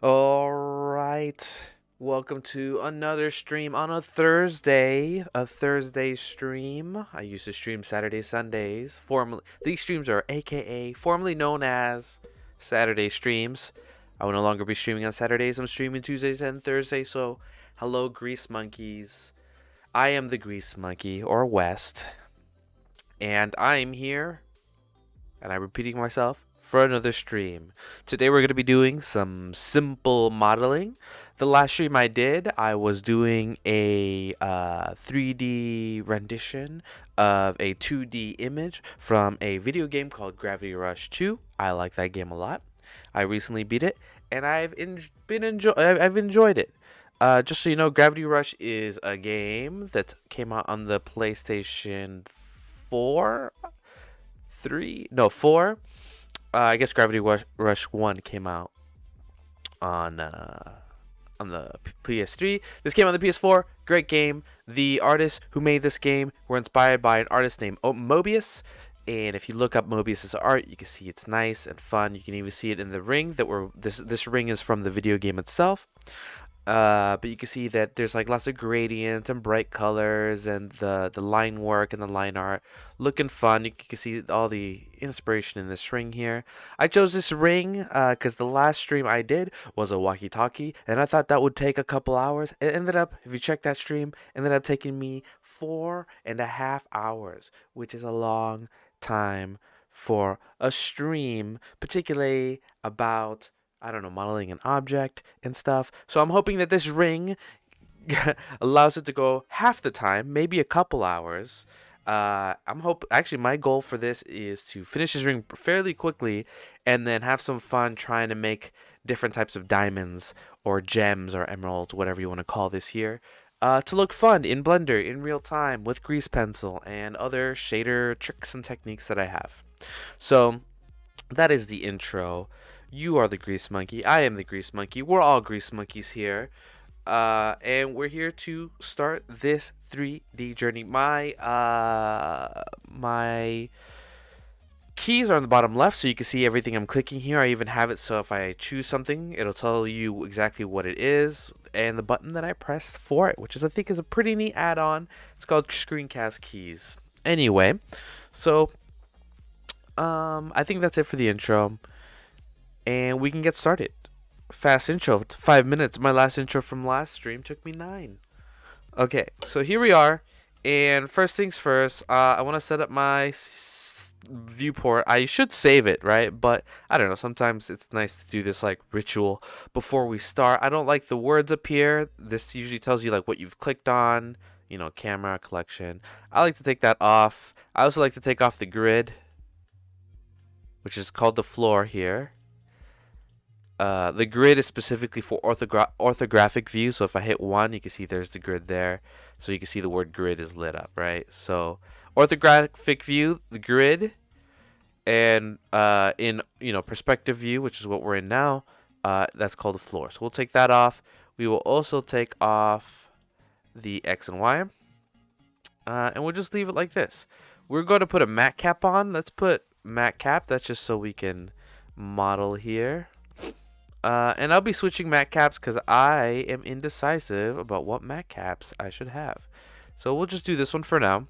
All right. Welcome to another stream on a Thursday stream. I used to stream Saturdays, Sundays. Formerly, these streams are AKA, formerly known as Saturday streams. I will no longer be streaming on Saturdays. I'm streaming Tuesdays and Thursdays. So, hello, Grease Monkeys. I am the Grease Monkey, or West, and I'm here, and I'm repeating myself, for another stream. Today we're going to be doing some simple modeling. The last stream I did, I was doing a 3D rendition of a 2D image from a video game called Gravity Rush 2. I like that game a lot. I recently beat it, and I've enjoyed it. Just so you know, Gravity Rush is a game that came out on the PlayStation 4, 3, no 4. I guess Rush 1 came out on the PS3. This came on the PS4. Great game. The artists who made this game were inspired by an artist named Mobius. And if you look up Mobius's art, you can see it's nice and fun. You can even see it in the ring that we're this ring is from the video game itself. But you can see that there's like lots of gradients and bright colors and the line work and the line art looking fun. You can see all the inspiration in this ring here. I chose this ring because the last stream I did was a walkie-talkie, and I thought that would take a couple hours. It ended up, if you check that stream, ended up taking me 4.5 hours, which is a long time for a stream, particularly about, I don't know, modeling an object and stuff. So I'm hoping that this ring allows it to go half the time, maybe a couple hours. Actually, my goal for this is to finish this ring fairly quickly and then have some fun trying to make different types of diamonds or gems or emeralds, whatever you want to call this here. To look fun in Blender in real time with grease pencil and other shader tricks and techniques that I have. So that is the intro. You are the Grease Monkey. I am the Grease Monkey. We're all Grease Monkeys here. And we're here to start this 3D journey. My keys are on the bottom left, so you can see everything I'm clicking here. I even have it so if I choose something, it'll tell you exactly what it is and the button that I pressed for it, which I think is a pretty neat add-on. It's called Screencast Keys. Anyway, so I think that's it for the intro, and we can get started. Fast intro, 5 minutes. My last intro from last stream took me 9. Okay, so here we are, and first things first, I want to set up my viewport. I should save it, right? But I don't know, sometimes it's nice to do this like ritual before we start. I don't like the words up here. This usually tells you like what you've clicked on, camera, collection. I like to take that off. I also like to take off the grid, which is called the floor here. The grid is specifically for orthographic view. So if I hit 1, you can see there's the grid there. So you can see the word grid is lit up, right? So orthographic view, the grid, and in perspective view, which is what we're in now, that's called the floor. So we'll take that off. We will also take off the X and Y, and we'll just leave it like this. We're going to put a matte cap on. Let's put matte cap. That's just so we can model here. And I'll be switching matte caps because I am indecisive about what matte caps I should have. So we'll just do this one for now.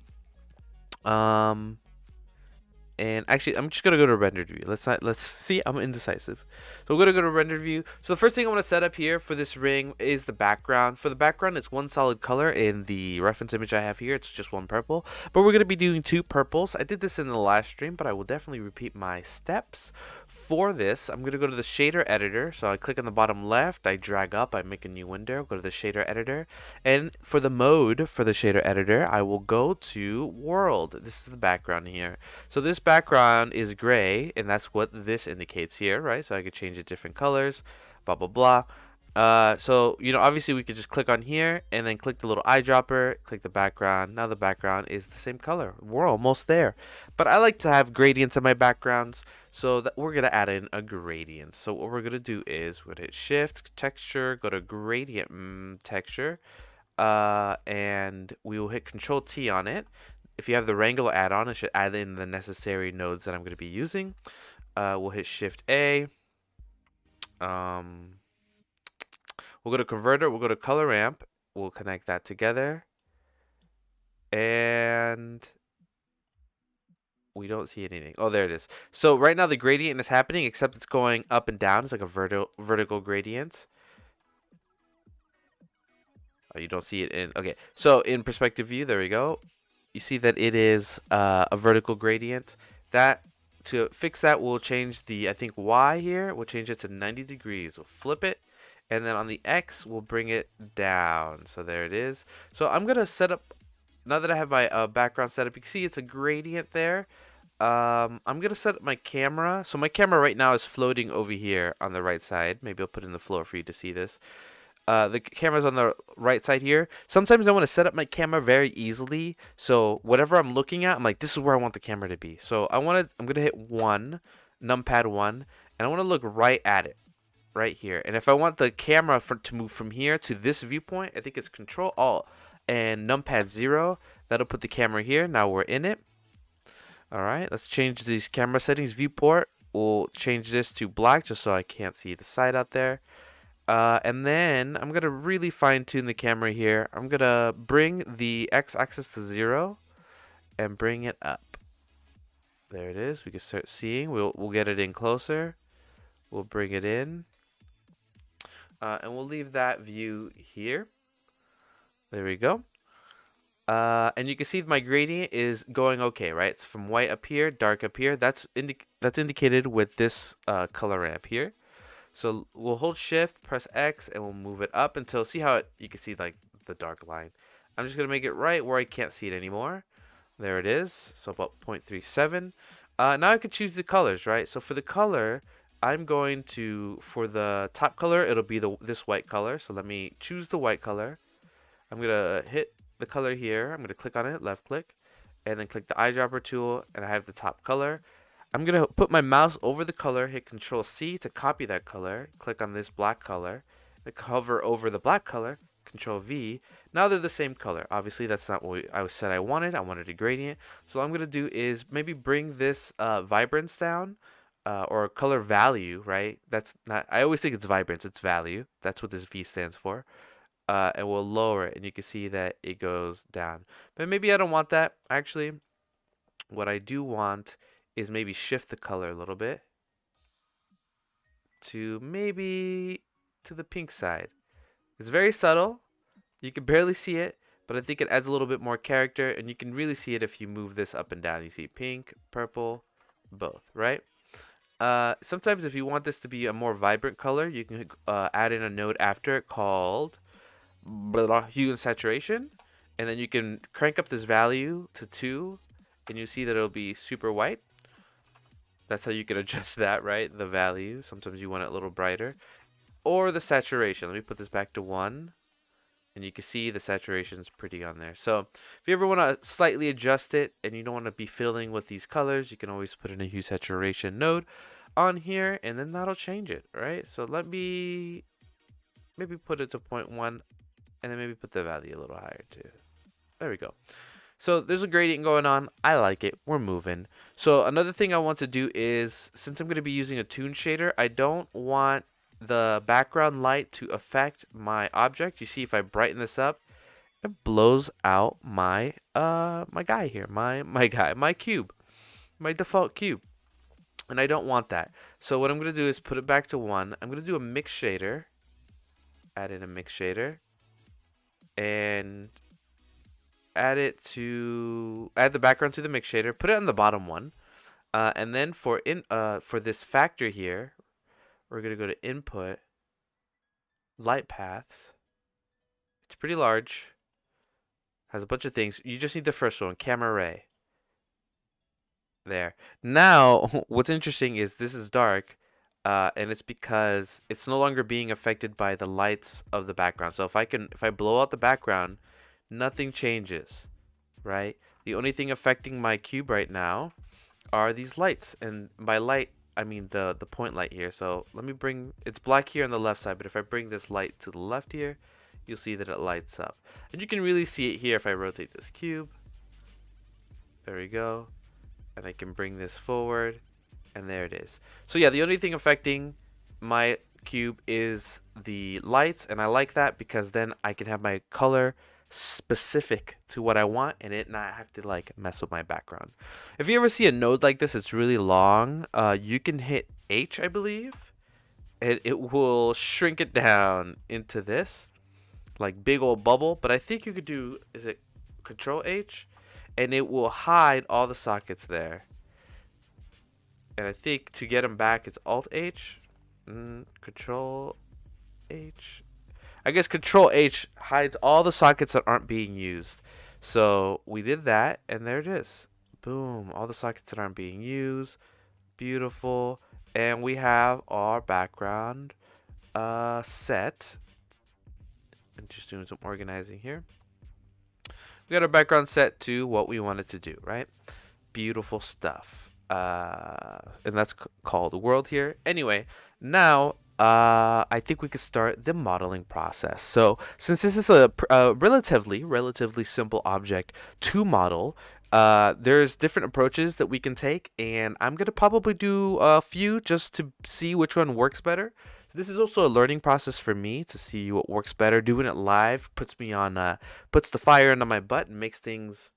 And actually, I'm just gonna go to rendered view. Let's see. I'm indecisive, so we're gonna go to rendered view. So the first thing I want to set up here for this ring is the background. For the background, it's one solid color. In the reference image I have here, it's just one purple. But we're gonna be doing 2 purples. I did this in the last stream, but I will definitely repeat my steps. For this, I'm gonna go to the shader editor. So I click on the bottom left, I drag up, I make a new window, go to the shader editor, and for the mode for the shader editor, I will go to world. This is the background here. So this background is gray, and that's what this indicates here, right? So I could change it different colors, blah blah blah. So obviously we could just click on here and then click the little eyedropper, click the background. Now the background is the same color. We're almost there. But I like to have gradients in my backgrounds, so that we're gonna add in a gradient. So what we're gonna do is we're gonna hit Shift, Texture, go to Gradient Texture, and we will hit Control T on it. If you have the Wrangle add-on, it should add in the necessary nodes that I'm going to be using. We'll hit Shift A. We'll go to converter, we'll go to color ramp, we'll connect that together, and we don't see anything. Oh, there it is. So right now the gradient is happening, except it's going up and down. It's like a vertical gradient. Oh, you don't see it in, okay. So in perspective view, there we go. You see that it is a vertical gradient. That, to fix that, we'll change the, I think, Y here. We'll change it to 90 degrees. We'll flip it. And then on the X, we'll bring it down. So there it is. So I'm going to set up, now that I have my background set up, you can see it's a gradient there. I'm going to set up my camera. So my camera right now is floating over here on the right side. Maybe I'll put it in the floor for you to see this. The camera's on the right side here. Sometimes I want to set up my camera very easily. So whatever I'm looking at, I'm like, this is where I want the camera to be. So I'm going to hit 1, numpad 1, and I want to look right at it, right here. And if I want the camera to move from here to this viewpoint, I think it's Control Alt and numpad 0. That'll put the camera here. Now we're in it. All right, let's change these camera settings. Viewport, we'll change this to black just so I can't see the side out there. And then I'm going to really fine tune the camera here. I'm going to bring the x-axis to 0 and bring it up. There it is. We can start seeing. We'll get it in closer. We'll bring it in. And we'll leave that view here. There we go. And you can see my gradient is going okay, right? It's from white up here, dark up here. That's indicated with this color ramp here. So we'll hold shift, press X, and we'll move it up until, see how you can see like the dark line. I'm just going to make it right where I can't see it anymore. There it is. So about 0.37. Now I can choose the colors, right? So for the color, I'm going to, for the top color, it'll be this white color. So let me choose the white color. I'm going to hit the color here. I'm going to click on it, left click, and then click the eyedropper tool, and I have the top color. I'm going to put my mouse over the color, hit Control C to copy that color, click on this black color, hover over the black color, Control V. Now they're the same color. Obviously, that's not what I said I wanted. I wanted a gradient. So what I'm going to do is maybe bring this vibrance down, or color value, right? That's not, I always think it's vibrance, it's value. That's what this V stands for. And we'll lower it, and you can see that it goes down. But maybe I don't want that. Actually, what I do want is maybe shift the color a little bit to maybe to the pink side. It's very subtle. You can barely see it, but I think it adds a little bit more character, and you can really see it if you move this up and down. You see pink, purple, both, right? Sometimes if you want this to be a more vibrant color, you can add in a node after it called hue and saturation, and then you can crank up this value to 2, and you see that it'll be super white. That's how you can adjust that, right? The value. Sometimes you want it a little brighter. Or the saturation. Let me put this back to 1. And you can see the saturation is pretty on there. So if you ever want to slightly adjust it and you don't want to be fiddling with these colors, you can always put in a hue saturation node on here, and then that'll change it, right? So let me maybe put it to 0.1, and then maybe put the value a little higher too. There we go. So there's a gradient going on. I like it. We're moving. So another thing I want to do is, since I'm going to be using a toon shader, I don't want the background light to affect my object. You see, if I brighten this up, it blows out my my guy here, my cube, my default cube, and I don't want that. So what I'm going to do is put it back to 1. I'm going to do a mix shader, add in a mix shader, and add the background to the mix shader, put it on the bottom one, and then for this factor here, we're going to go to input, light paths. It's pretty large, has a bunch of things. You just need the first one, camera ray. There. Now, what's interesting is this is dark, and it's because it's no longer being affected by the lights of the background. So if I blow out the background, nothing changes, right? The only thing affecting my cube right now are these lights, and by light I mean the point light here. So let me bring, it's black here on the left side, but if I bring this light to the left here, you'll see that it lights up, and you can really see it here if I rotate this cube. There we go, and I can bring this forward, and there it is. So yeah, the only thing affecting my cube is the lights, and I like that because then I can have my color specific to what I want and it not have to like mess with my background. If you ever see a node like this, it's really long. You can hit H, I believe, and it will shrink it down into this like big old bubble. But I think you could do, is it Control H, and it will hide all the sockets there. And I think to get them back, it's Alt H, Control H. I guess Control H hides all the sockets that aren't being used. So we did that, and there it is. Boom, all the sockets that aren't being used. Beautiful. And we have our background set. I'm just doing some organizing here. We got our background set to what we wanted to do, right? Beautiful stuff. And that's called world here. Anyway, now I think we could start the modeling process. So since this is a relatively simple object to model, there's different approaches that we can take, and I'm gonna probably do a few just to see which one works better. So this is also a learning process for me to see what works better. Doing it live puts me on, puts the fire under my butt and makes things.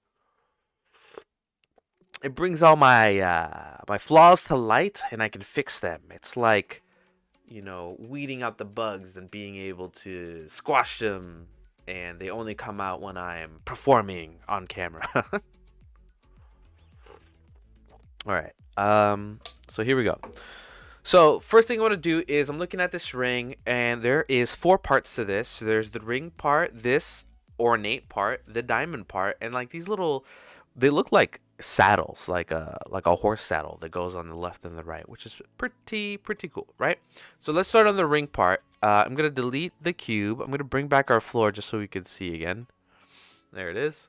It brings all my flaws to light, and I can fix them. It's like, weeding out the bugs and being able to squash them, and they only come out when I'm performing on camera. All right. So here we go. So first thing I want to do is I'm looking at this ring, and there is 4 parts to this. So there's the ring part, this ornate part, the diamond part, and like these little, they look like saddles, like a horse saddle that goes on the left and the right, which is pretty cool, right? So let's start on the ring part. I'm gonna delete the cube. I'm gonna bring back our floor just so we can see again. There it is.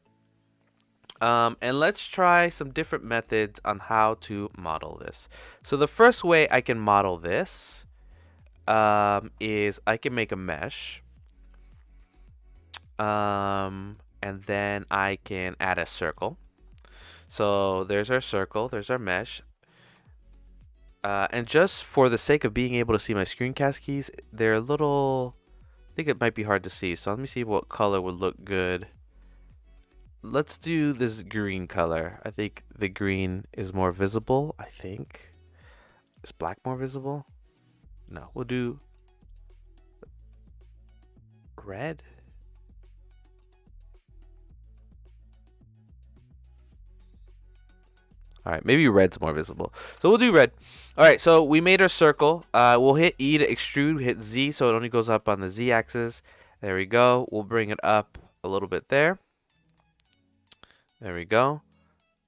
And let's try some different methods on how to model this. So the first way I can model this is I can make a mesh. And then I can add a circle. So there's our circle, there's our mesh. And just for the sake of being able to see my screencast keys, they're a little, I think it might be hard to see. So let me see what color would look good. Let's do this green color. I think the green is more visible, I think. Is black more visible? No, we'll do red. All right, maybe red's more visible. So we'll do red. All right, so we made our circle. We'll hit E to extrude, hit Z so it only goes up on the Z axis. There we go. We'll bring it up a little bit there. There we go.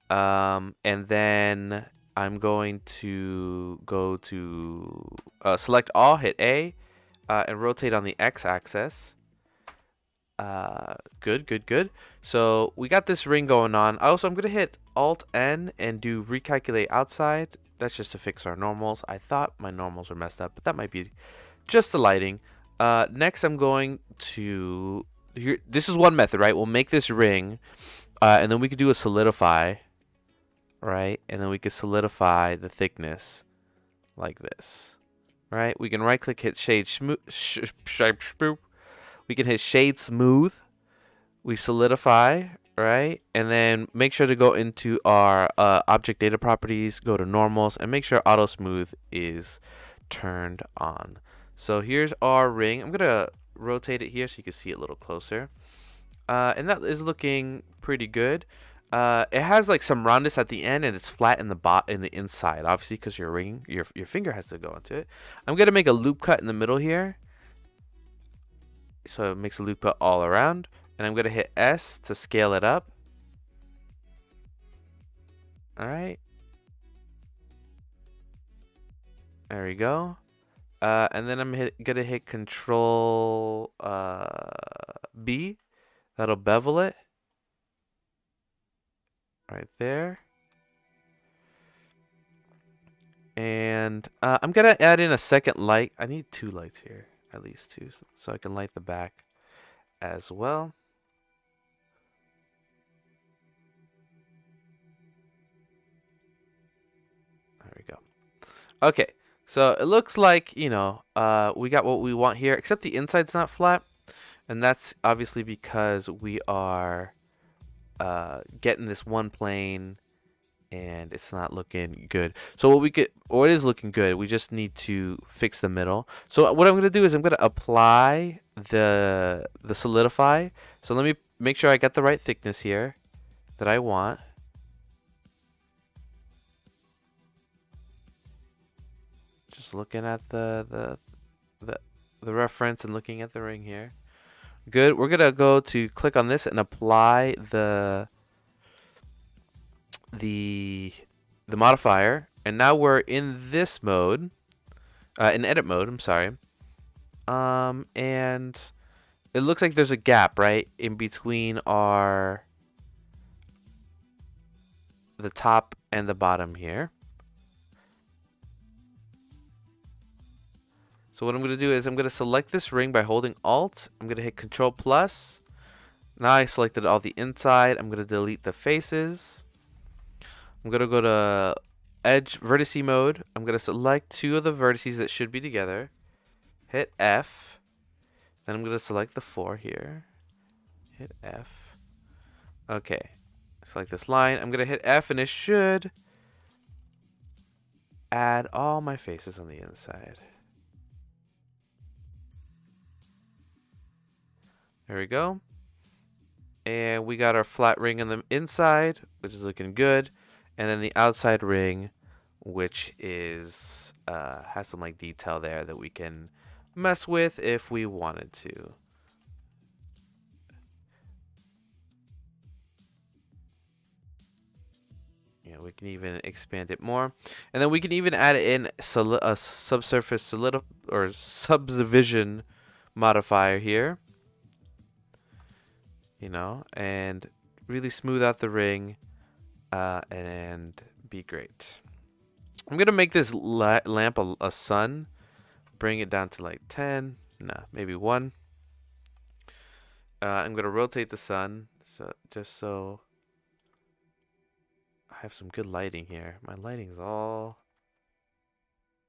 And then I'm going to go to select all, hit A, and rotate on the X axis. Good. So we got this ring going on. Also, I'm going to hit Alt N and do recalculate outside. That's just to fix our normals. I thought my normals were messed up, but that might be just the lighting. Next, I'm going to... Here, this is one method, right? We'll make this ring. And then we could do a solidify, right? And then we could solidify the thickness like this, right? We can right click, hit shade smooth. We can hit shade smooth. We solidify, right? And then make sure to go into our object data properties, go to normals, and make sure auto smooth is turned on. So here's our ring. I'm gonna rotate it here so you can see it a little closer. And that is looking pretty good. It has like some roundness at the end, and it's flat in the inside, obviously, because your finger has to go into it. I'm gonna make a loop cut in the middle here, so it makes a loop cut all around. And I'm gonna hit S to scale it up. All right. There we go. And then I'm gonna hit Control B. That'll bevel it right there. And I'm gonna add in a second light. I need 2 lights here, at least 2, so I can light the back as well. There we go. Okay, So it looks like, we got what we want here, except the inside's not flat. And that's obviously because we are getting this one plane and it's not looking good. So what is looking good, we just need to fix the middle. So what I'm going to do is I'm going to apply the solidify. So let me make sure I get the right thickness here that I want. Just looking at the reference and looking at the ring here. Good. We're gonna go to click on this and apply the modifier, and now we're in this mode, in edit mode. I'm sorry. And it looks like there's a gap right in between the top and the bottom here. So what I'm going to do is I'm going to select this ring by holding Alt. I'm going to hit Control Plus. Now I selected all the inside. I'm going to delete the faces. I'm going to go to Edge Vertice mode. I'm going to select two of the vertices that should be together. Hit F. Then I'm going to select the 4 here. Hit F. Okay. Select this line. I'm going to hit F and it should add all my faces on the inside. There we go. And we got our flat ring on the inside, which is looking good. And then the outside ring, which is has some like detail there that we can mess with if we wanted to. Yeah, we can even expand it more. And then we can even add in a subsurface subdivision modifier here. And really smooth out the ring and be great. I'm going to make this lamp a sun. Bring it down to like 10. Nah, maybe 1. I'm going to rotate the sun just so I have some good lighting here. My lighting's all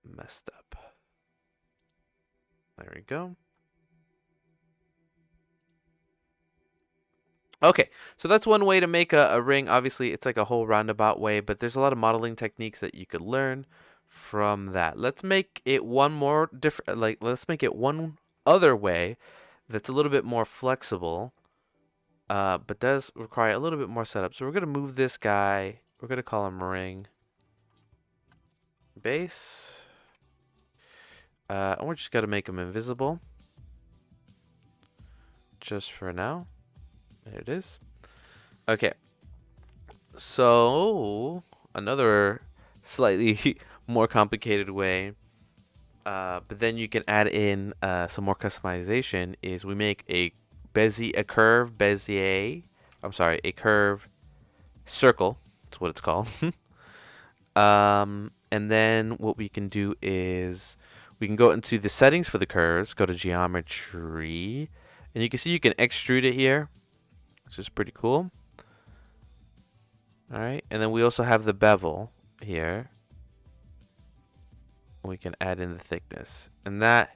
messed up. There we go. Okay, so that's one way to make a ring. Obviously, it's like a whole roundabout way, but there's a lot of modeling techniques that you could learn from that. Let's make it one more different. Let's make it one other way that's a little bit more flexible, but does require a little bit more setup. So we're gonna move this guy. We're gonna call him ring base, and we're just gonna make him invisible, just for now. There it is. Okay. So another slightly more complicated way, but then you can add in some more customization. Is we make a curve circle. That's what it's called. And then what we can do is we can go into the settings for the curves, go to geometry, and you can see you can extrude it here, which is pretty cool. All right, and then we also have the bevel here. We can add in the thickness, and that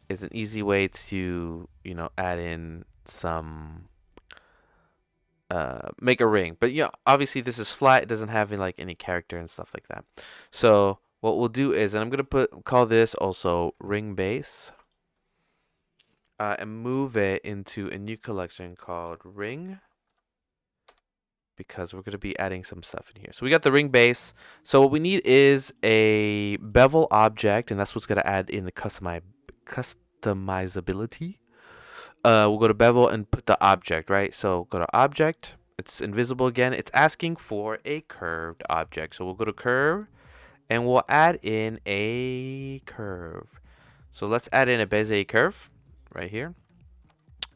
is an easy way to, add in some, make a ring. But obviously this is flat; it doesn't have any character and stuff like that. So what we'll do is, and I'm gonna call this also ring base, and move it into a new collection called ring, because we're going to be adding some stuff in here. So we got the ring base. So what we need is a bevel object, and that's what's going to add in the customizability. We'll go to bevel and put the object, right? So go to object. It's invisible again. It's asking for a curved object. So we'll go to curve, and we'll add in a curve. So let's add in a Bezier curve right here.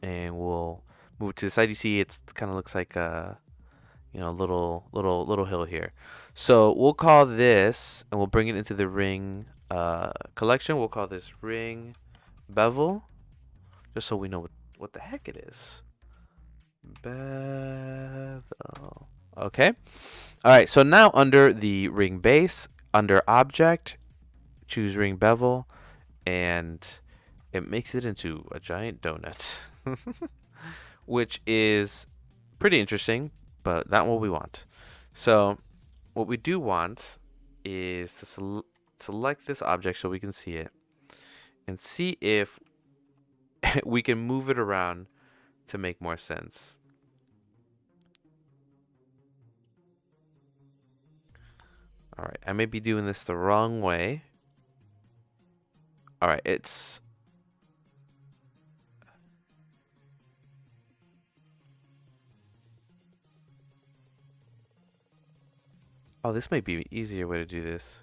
And we'll move it to the side. You see it kind of looks like a little hill here. So we'll call this, and we'll bring it into the ring collection. We'll call this ring bevel, just so we know what the heck it is. Bevel. Okay. All right. So now under the ring base, under object, choose ring bevel, and it makes it into a giant donut, which is pretty interesting, but not what we want. So what we do want is to select this object so we can see it, and see if we can move it around to make more sense. All right, I may be doing this the wrong way. All right, it's... Oh, this might be an easier way to do this.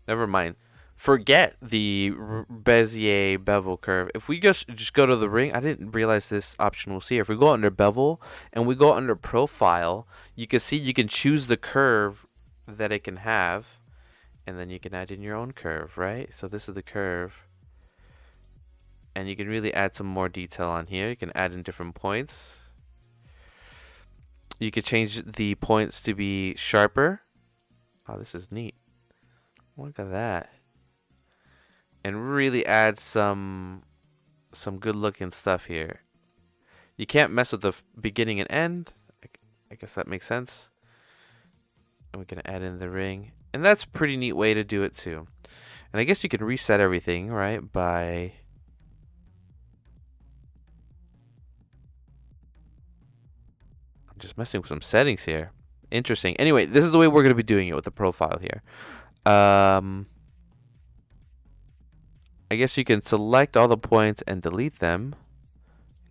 Never mind. Forget the Bezier bevel curve. If we just go to the ring, I didn't realize this option was here. If we go under bevel and we go under profile, you can see you can choose the curve that it can have, and then you can add in your own curve, right? So this is the curve. And you can really add some more detail on here. You can add in different points. You could change the points to be sharper. Oh, this is neat. Look at that. And really add some good looking stuff here. You can't mess with the beginning and end. I guess that makes sense. And we can add in the ring. And that's a pretty neat way to do it too. And I guess you can reset everything, right? By... I'm just messing with some settings here. Interesting. Anyway, this is the way we're going to be doing it with the profile here. I guess you can select all the points and delete them.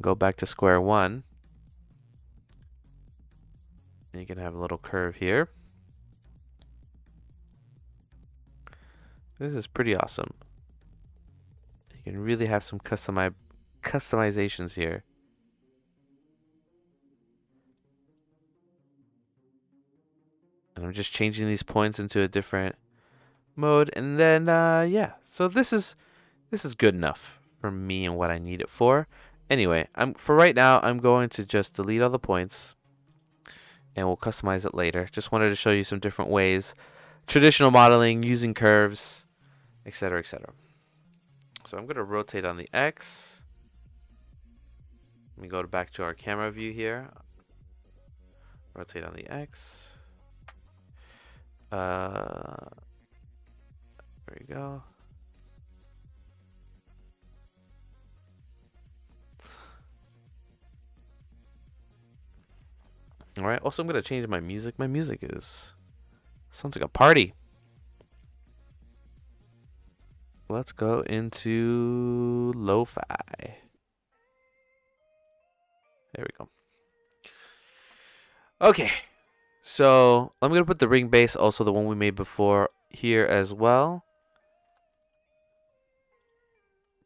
Go back to square one. And you can have a little curve here. This is pretty awesome. You can really have some customizations here. And I'm just changing these points into a different mode. And then, yeah. So this is good enough for me and what I need it for. Anyway, for right now, I'm going to just delete all the points. And we'll customize it later. Just wanted to show you some different ways. Traditional modeling, using curves, etc., etc. So I'm going to rotate on the X. Let me go back to our camera view here. Rotate on the X. There we go. All right. Also, I'm going to change my music. My music sounds like a party. Let's go into lo-fi. There we go. Okay. So I'm going to put the ring base, also the one we made before, here as well.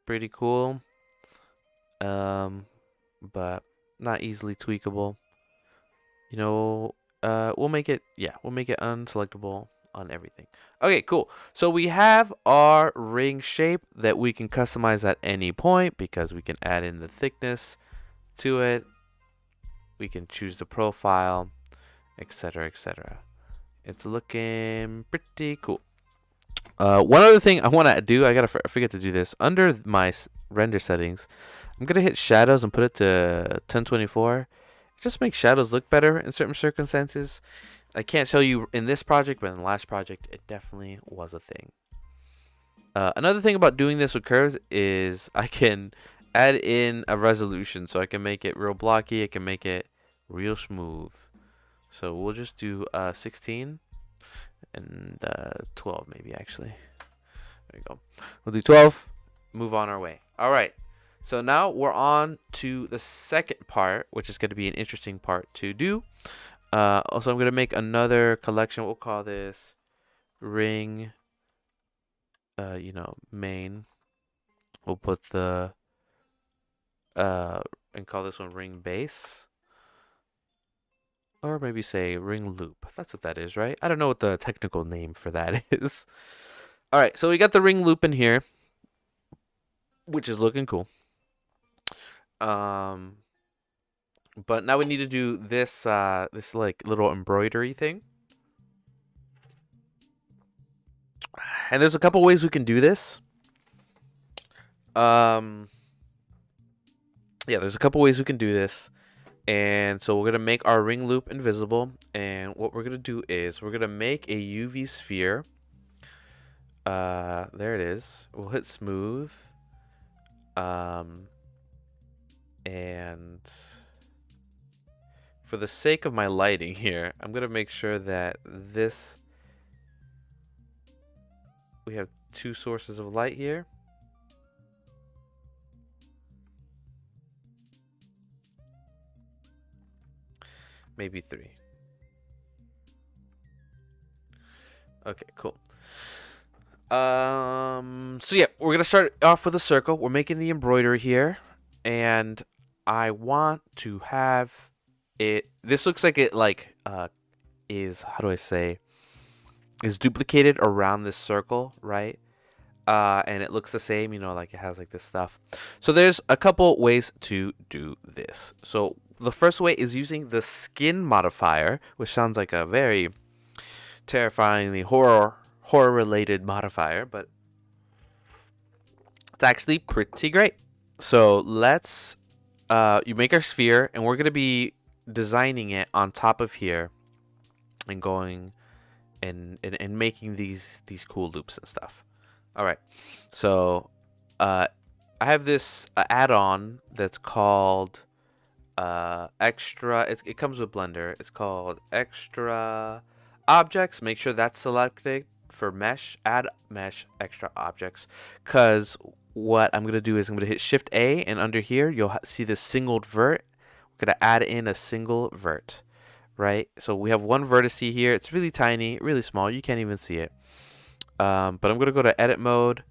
Pretty cool. But not easily tweakable. You know, we'll make it unselectable on everything. Okay, cool. So we have our ring shape that we can customize at any point because we can add in the thickness to it. We can choose the profile, etc., etc. It's looking pretty cool. One other thing I want to do, I forget to do this. Under my render settings, I'm gonna hit shadows and put it to 1024. It just makes shadows look better in certain circumstances. I can't show you in this project, but in the last project, it definitely was a thing. Another thing about doing this with curves is I can add in a resolution, so I can make it real blocky. I can make it real smooth. So we'll just do 16 and 12 maybe, actually. There you go. We'll do 12. Move on our way. All right. So now we're on to the second part, which is going to be an interesting part to do. Also, I'm going to make another collection. We'll call this ring, main. We'll put the, and call this one ring base. Or maybe say ring loop. That's what that is, right? I don't know what the technical name for that is. All right, so we got the ring loop in here, which is looking cool. But now we need to do this this like little embroidery thing. And there's a couple ways we can do this. Um, yeah, there's a couple ways we can do this. And so we're going to make our ring loop invisible. And what we're going to do is we're going to make a UV sphere. There it is. We'll hit smooth. And for the sake of my lighting here, I'm going to make sure that we have two sources of light here. Maybe three. Okay, cool. So yeah, we're gonna start off with a circle. We're making the embroidery here, and I want to have it. This looks like it is, how do I say, is duplicated around this circle, right? And it looks the same, you know, like it has like this stuff. So there's a couple ways to do this. So the first way is using the skin modifier, which sounds like a very terrifyingly horror related modifier, but it's actually pretty great. So let's you make our sphere, and we're gonna be designing it on top of here and going and making these cool loops and stuff. All right, so I have this add-on that's called extra. It comes with Blender. It's called extra objects. Make sure that's selected for mesh. Add mesh extra objects, because what I'm gonna do is I'm gonna hit Shift A, and under here you'll see this singled vert. We're gonna add in a single vert, right? So we have one vertex here. It's really tiny, really small. You can't even see it. But I'm gonna go to edit mode.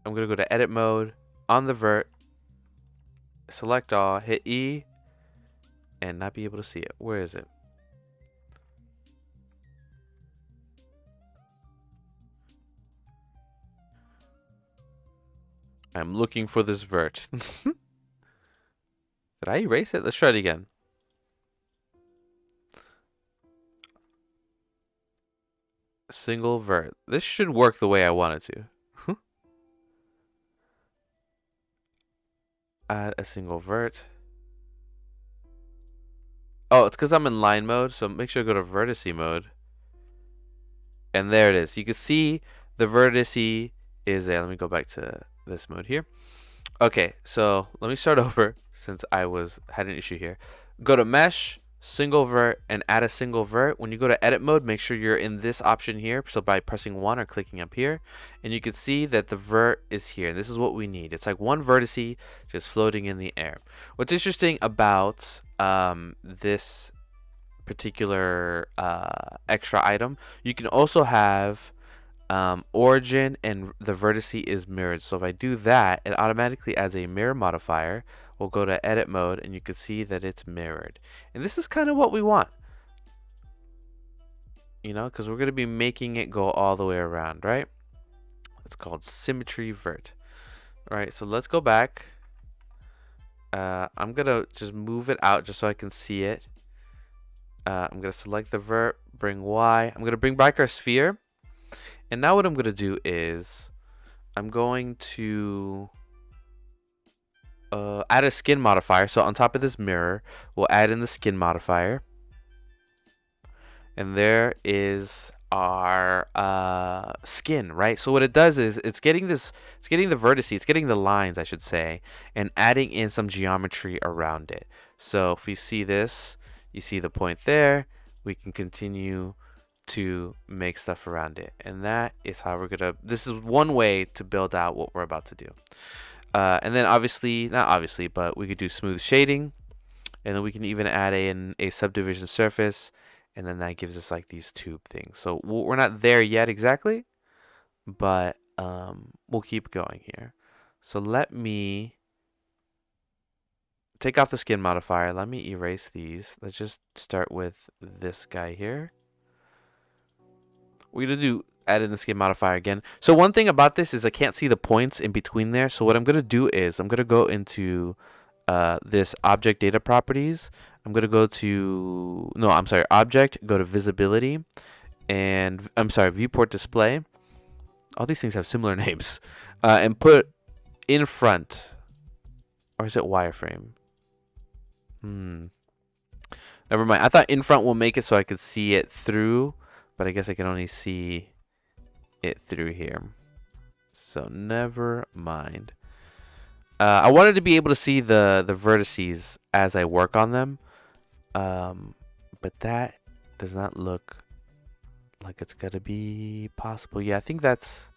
I'm gonna go to edit mode on the vert. Select all. Hit E, and not be able to see it. Where is it? I'm looking for this vert. Did I erase it? Let's try it again. Single vert. This should work the way I want it to. Add a single vert. Oh, it's because I'm in line mode, so make sure to go to vertice mode. And there it is. You can see the vertice is there. Let me go back to this mode here. Okay, so let me start over since I had an issue here. Go to mesh, single vert, and add a single vert. When you go to edit mode, make sure you're in this option here. So by pressing 1 or clicking up here, and you can see that the vert is here. And this is what we need. It's like one vertice just floating in the air. What's interesting about this particular extra item, you can also have origin and the vertice is mirrored. So if I do that, it automatically adds a mirror modifier. We'll go to edit mode, and you can see that it's mirrored. And this is kind of what we want, you know, because we're going to be making it go all the way around, right? It's called symmetry vert. All right, so let's go back. I'm going to just move it out just so I can see it. I'm going to select the vert, bring Y. I'm going to bring back our sphere. And now what I'm going to do is I'm going to add a skin modifier. So on top of this mirror, we'll add in the skin modifier. And there is our skin, right? So what it does is it's getting the vertices, it's getting the lines, I should say, and adding in some geometry around it. So if we see this, you see the point there, we can continue to make stuff around it. And that is how we're gonna, this is one way to build out what we're about to do. And then obviously, not obviously, but we could do smooth shading, and then we can even add in a subdivision surface, and then that gives us like these tube things. So we're not there yet exactly, but we'll keep going here. So let me take off the skin modifier. Let me erase these. Let's just start with this guy here. We're going to do add in the skin modifier again. So one thing about this is I can't see the points in between there. So what I'm going to do is I'm going to go into this object data properties. I'm going to go to, no, I'm sorry, object, go to visibility, and I'm sorry, viewport display. All these things have similar names. And put in front, or is it wireframe? Never mind. I thought in front will make it so I could see it through, but I guess I can only see it through here. So never mind. I wanted to be able to see the vertices as I work on them, but that does not look like it's gonna be possible. Yeah, I think that's.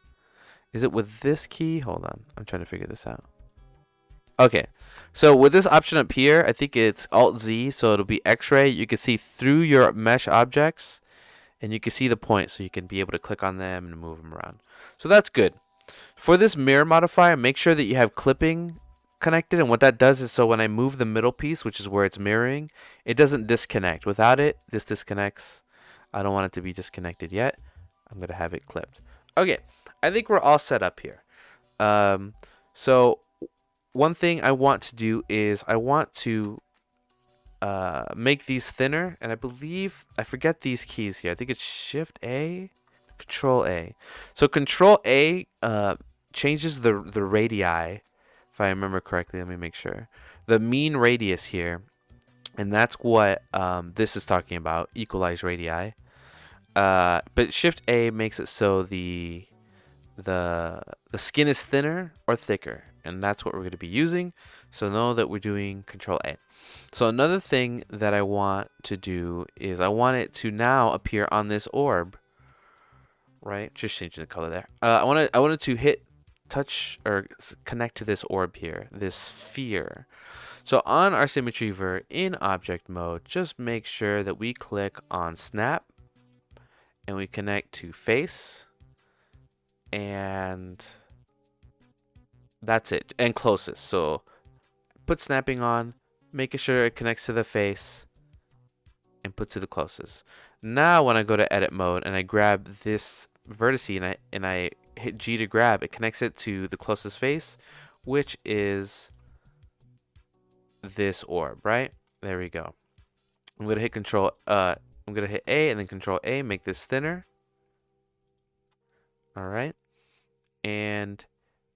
Is it with this key? Hold on, I'm trying to figure this out. Okay, so with this option up here, I think it's Alt Z, so it'll be X-ray. You can see through your mesh objects, and you can see the point, so you can be able to click on them and move them around. So that's good. For this mirror modifier, make sure that you have clipping connected, and what that does is so when I move the middle piece, which is where it's mirroring, it doesn't disconnect. Without it, this disconnects. I don't want it to be disconnected yet. I'm gonna have it clipped. Okay, I think we're all set up here. So one thing I want to do is I want to make these thinner, and I believe I forget these keys here. I think it's Shift A, Control A. So Control A changes the radii, if I remember correctly. Let me make sure. The mean radius here, and that's what this is talking about, equalize radii. But Shift A makes it so the skin is thinner or thicker, and that's what we're going to be using. So know that we're doing Control A. So another thing that I want to do is I want it to now appear on this orb, right? Just changing the color there. I wanted to hit touch or connect to this orb here, this sphere. So on our symmetry vert in object mode, just make sure that we click on snap and we connect to face, and that's it, and closest. So put snapping on, making sure it connects to the face, and put to the closest. Now when I go to edit mode and I grab this vertice and I hit G to grab, it connects it to the closest face, which is this orb, right? There we go. I'm gonna hit I'm gonna hit A and then Control A, make this thinner. All right, and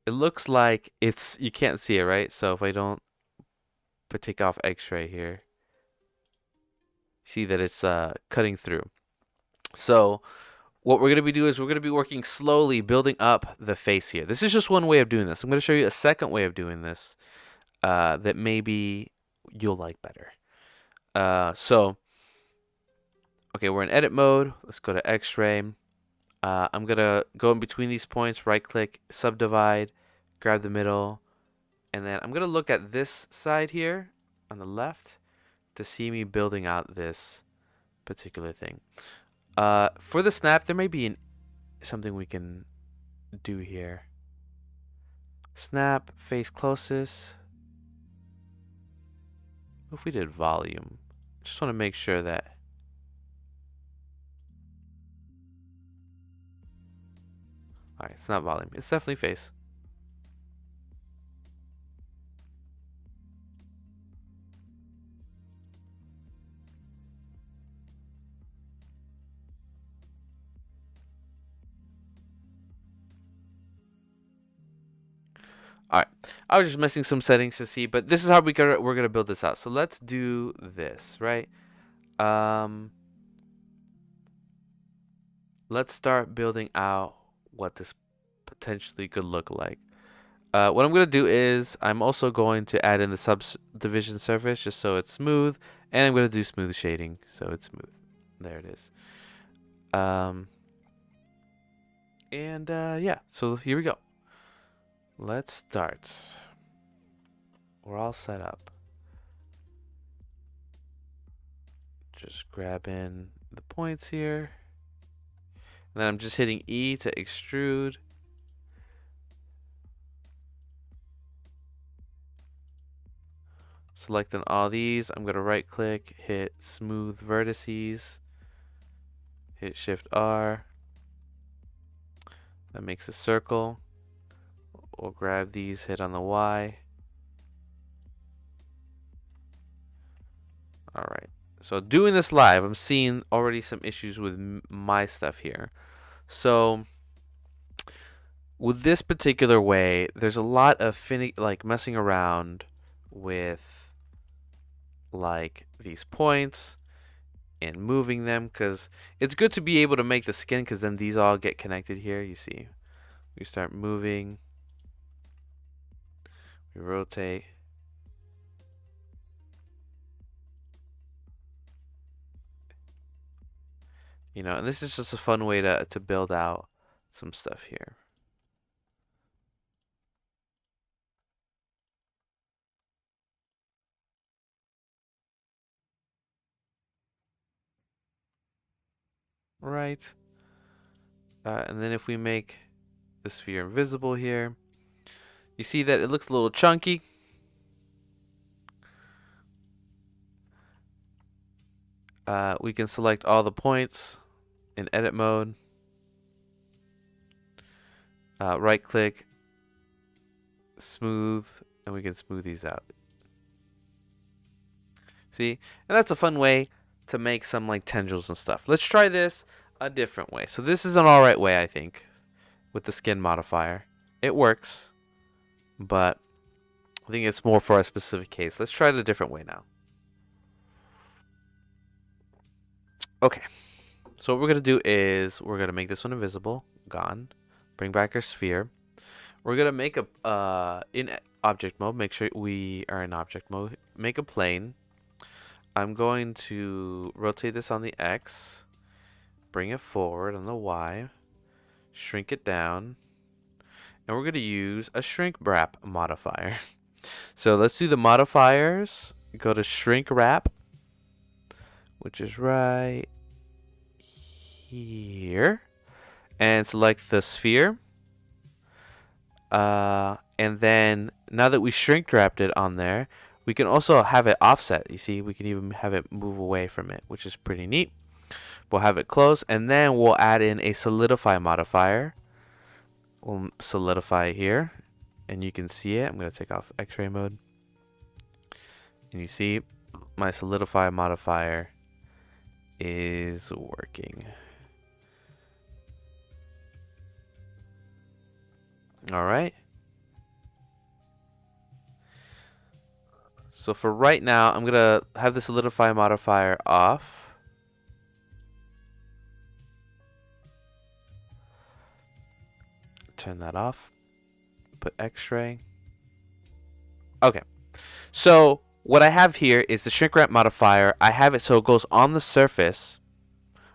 it looks like you can't see it, right? So if I don't take off X-ray here, see that it's cutting through. So what we're going to be doing is we're going to be working slowly, building up the face here. This is just one way of doing this. I'm going to show you a second way of doing this that maybe you'll like better. Okay, we're in edit mode. Let's go to X-ray. I'm going to go in between these points, right-click, subdivide, grab the middle, and then I'm going to look at this side here on the left to see me building out this particular thing. For the snap, there may be something we can do here. Snap, face closest. What if we did volume? Just want to make sure that. Alright, it's not volume. It's definitely face. Alright, I was just messing some settings to see, but this is how we're gonna build this out. So let's do this, right? Let's start building out what this potentially could look like. What I'm going to do is I'm also going to add in the subdivision surface just so it's smooth, and I'm going to do smooth shading so it's smooth. There it is. Yeah, so here we go. Let's start. We're all set up. Just grab in the points here. And then I'm just hitting E to extrude. Selecting all these, I'm going to right click, hit smooth vertices, hit Shift R. That makes a circle. We'll grab these, hit on the Y. Alright, So doing this live, I'm seeing already some issues with my stuff here. So with this particular way, there's a lot of like messing around with like these points and moving them, because it's good to be able to make the skin, because then these all get connected here. You see, we start moving, we rotate. You know, and this is just a fun way to build out some stuff here. Right. And then if we make the sphere invisible here, you see that it looks a little chunky. We can select all the points in edit mode. Right click, smooth, and we can smooth these out. See? And that's a fun way to make some like tendrils and stuff. Let's try this a different way. So this is an alright way, I think, with the skin modifier. It works, but I think it's more for a specific case. Let's try it a different way now. Okay. So what we're going to do is we're going to make this one invisible. Gone. Bring back our sphere. We're going to make a, in object mode, make sure we are in object mode. Make a plane. I'm going to rotate this on the X. Bring it forward on the Y. Shrink it down. And we're going to use a shrink wrap modifier. So let's do the modifiers. Go to shrink wrap, which is right here, and select the sphere. And then now that we shrink wrapped it on there, we can also have it offset. You see, we can even have it move away from it, which is pretty neat. We'll have it close, and then we'll add in a solidify modifier. We'll solidify here, and you can see it. I'm going to take off X-ray mode. And you see my solidify modifier is working. All right. So for right now, I'm going to have the solidify modifier off. Turn that off. Put X-ray. Okay. So what I have here is the shrink wrap modifier. I have it so it goes on the surface.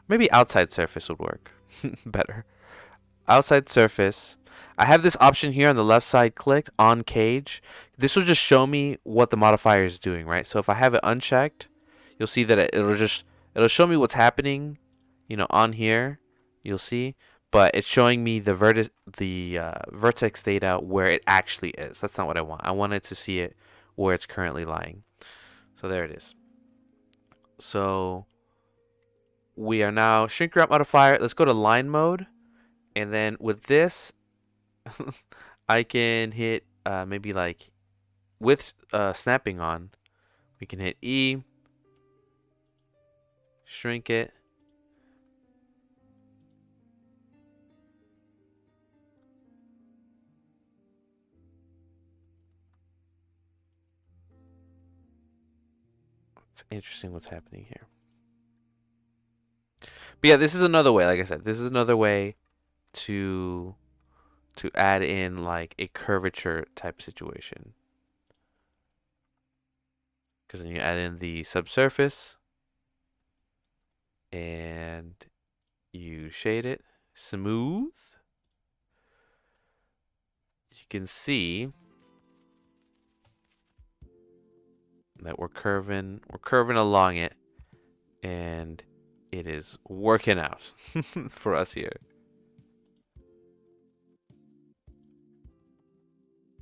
Maybe outside surface would work better. Outside surface. I have this option here on the left side clicked on cage. This will just show me what the modifier is doing, right? So if I have it unchecked, you'll see that it'll show me what's happening, you know, on here. You'll see, but it's showing me the vertex data where it actually is. That's not what I want. I wanted to see it where it's currently lying. So there it is. So we are now shrink wrap modifier. Let's go to line mode, and then with this, I can hit maybe like with snapping on. We can hit E, shrink it. It's interesting what's happening here. But yeah, this is another way. Like I said, this is another way to add in like a curvature type situation. Because then you add in the subsurface and you shade it smooth. You can see that we're curving along it, and it is working out for us here.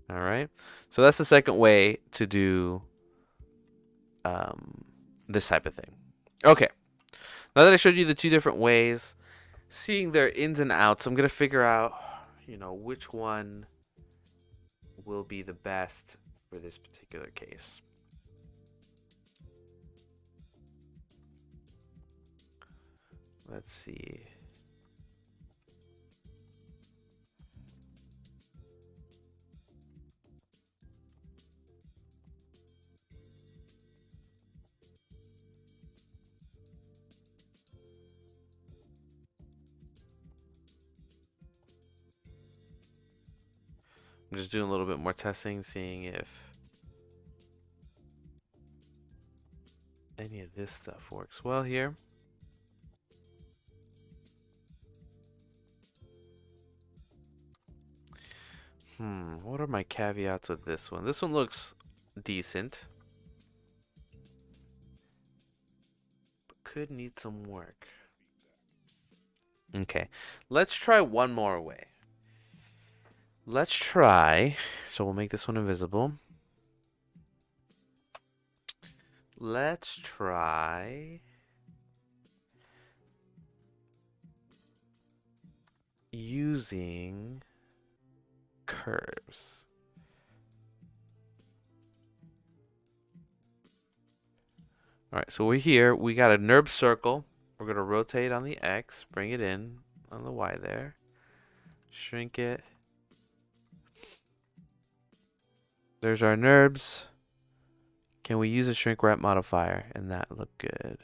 All right, so that's the second way to do this type of thing. Okay, now that I showed you the two different ways, seeing their ins and outs, I'm gonna figure out, you know, which one will be the best for this particular case. Let's see. I'm just doing a little bit more testing, seeing if any of this stuff works well here. What are my caveats with this one? This one looks decent, but could need some work. Okay, let's try one more way. Let's try, so we'll make this one invisible. Let's try using curves. All right, so we're here. We got a NURB circle. We're going to rotate on the X, bring it in on the Y there, shrink it. There's our NURBs. Can we use a shrink wrap modifier and that look good?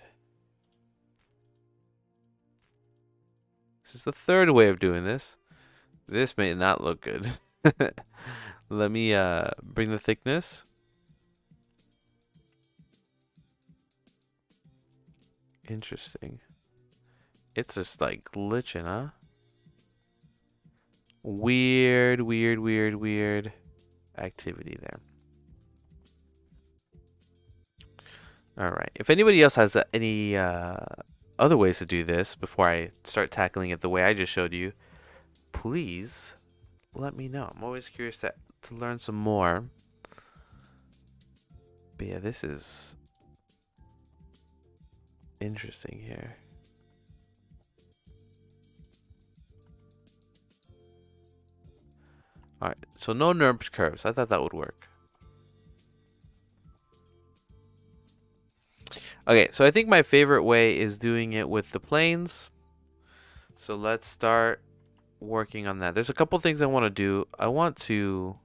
This is the third way of doing this. This may not look good. Let me bring the thickness. Interesting. It's just like glitching, huh? Weird activity there. Alright, if anybody else has any other ways to do this before I start tackling it the way I just showed you, please let me know. I'm always curious to learn some more. But yeah, this is interesting here. Alright, so no NURBS curves. I thought that would work. Okay, so I think my favorite way is doing it with the planes. So let's start working on that. There's a couple things I want to do. I want to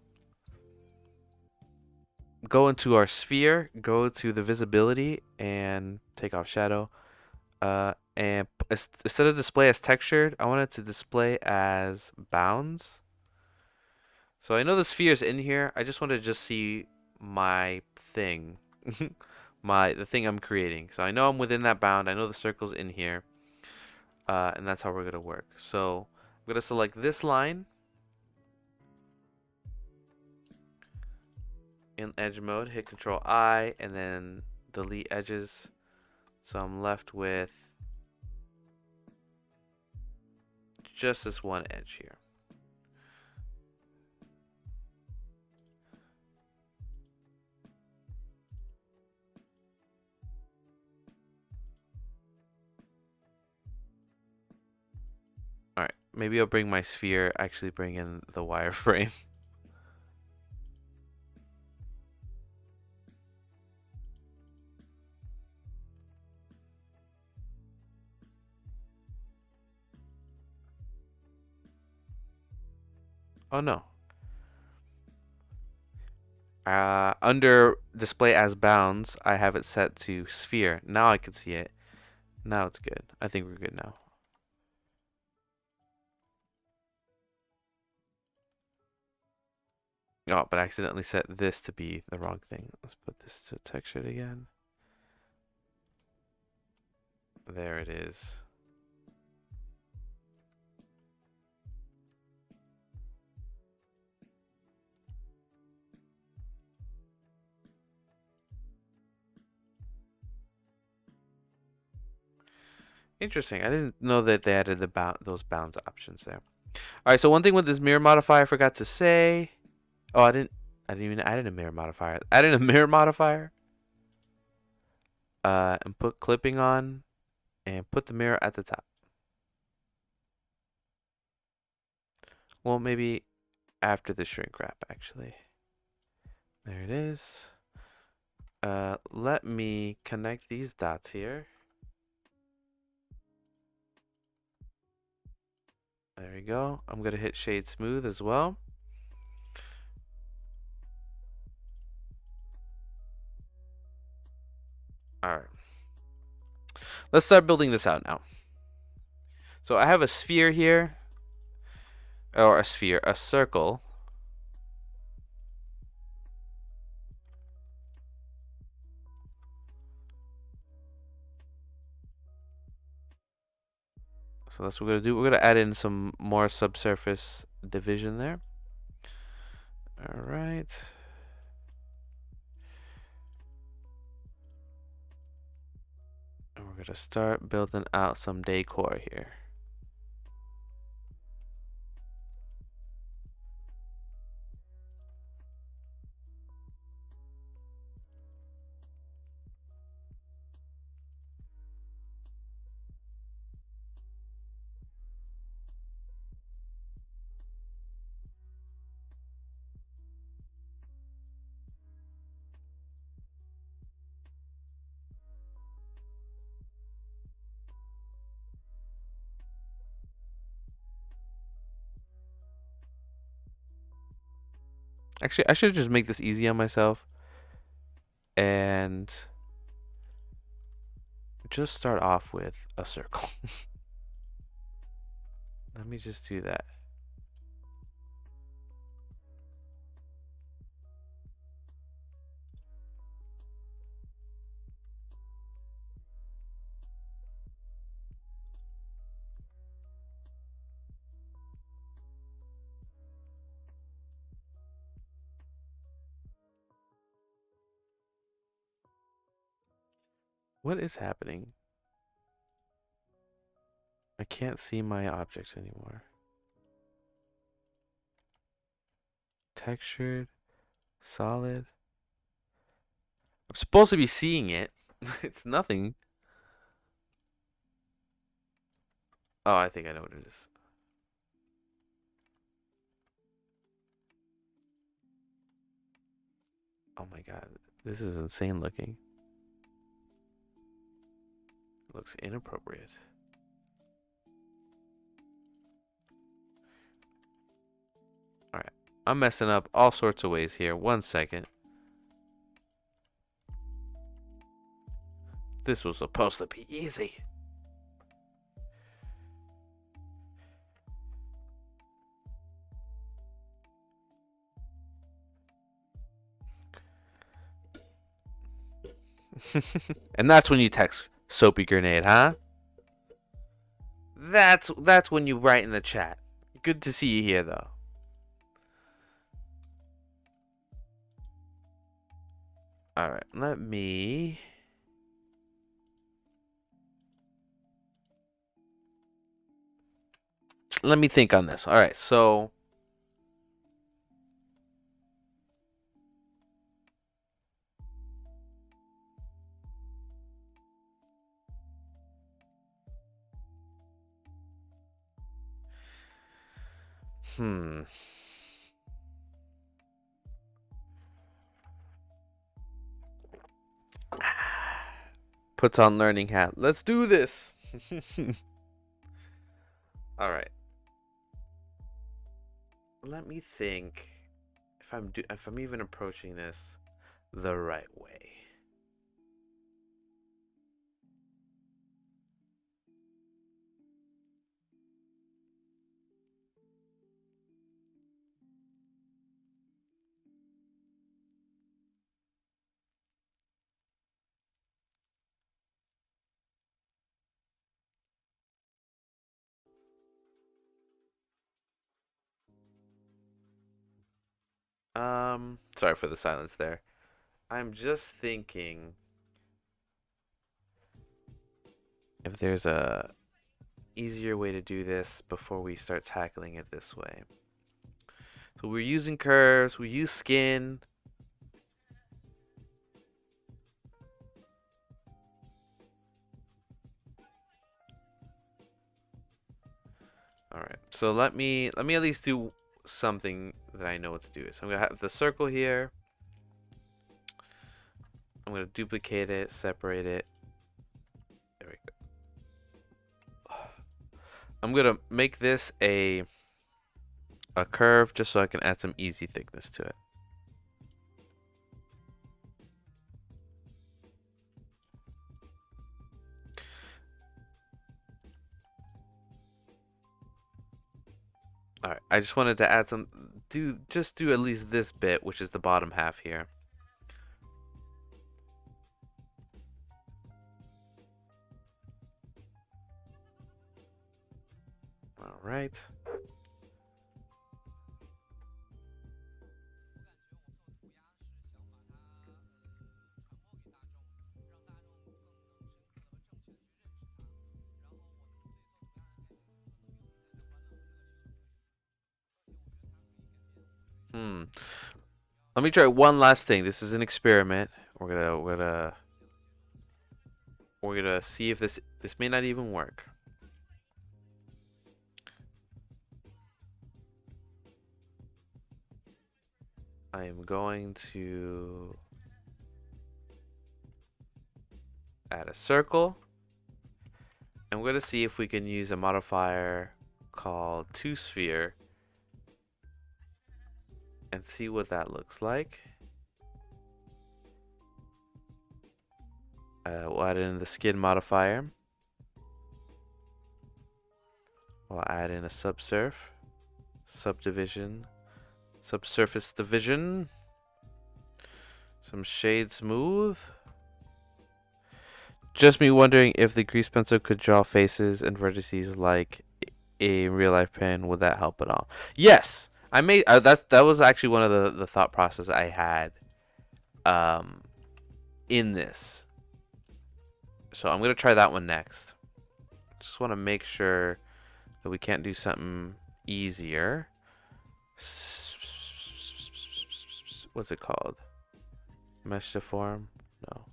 go into our sphere, go to the visibility, and take off shadow. And instead of display as textured, I want it to display as bounds. So I know the sphere is in here. I just want to just see my thing, the thing I'm creating. So I know I'm within that bound. I know the circle's in here, and that's how we're gonna work. So I'm gonna select this line in edge mode, hit Control I, and then delete edges. So I'm left with just this one edge here. Alright, maybe I'll bring my sphere, actually bring in the wireframe. Oh no. Under display as bounds, I have it set to sphere. Now I can see it. Now it's good. I think we're good now. Oh, but I accidentally set this to be the wrong thing. Let's put this to textured again. There it is. Interesting. I didn't know that they added those bounds options there. All right. So one thing with this mirror modifier, I forgot to say. Oh, I didn't even add in a mirror modifier. Add in a mirror modifier. And put clipping on, and put the mirror at the top. Well, maybe after the shrink wrap, actually. There it is. Let me connect these dots here. There we go. I'm going to hit shade smooth as well. All right. Let's start building this out now. So I have a sphere here, or a sphere, a circle. So that's what we're going to do. We're going to add in some more subsurface division there. All right. And we're going to start building out some decor here. Actually, I should just make this easy on myself and just start off with a circle. Let me just do that. What is happening? I can't see my objects anymore. Textured, solid. I'm supposed to be seeing it. It's nothing. Oh, I think I know what it is. Oh my god. This is insane looking. It looks inappropriate. Alright. I'm messing up all sorts of ways here. 1 second. This was supposed to be easy. And that's when you text Soapy Grenade, huh? That's when you write in the chat. Good to see you here, though. All right, let me think on this. All right, so puts on learning hat. Let's do this. All right. Let me think if I'm even approaching this the right way. Sorry for the silence there. I'm just thinking if there's a easier way to do this before we start tackling it this way. So we're using curves, we use skin. All right. So let me at least do something that I know what to do. So I'm going to have the circle here. I'm going to duplicate it, separate it. There we go. I'm gonna make this a curve just so I can add some easy thickness to it. All right, I just wanted to add some, just do at least this bit, which is the bottom half here. All right. Let me try one last thing. This is an experiment. We're gonna see if this may not even work. I am going to add a circle. And we're going to see if we can use a modifier called toSphere and see what that looks like. We'll add in the skin modifier. We'll add in a subdivision, subsurface division, some shade smooth. Just me wondering if the grease pencil could draw faces and vertices like a real life pen. Would that help at all? Yes, I made that was actually one of the thought process I had in this. So I'm gonna try that one next. Just want to make sure that we can't do something easier. What's it called? Mesh deform? No.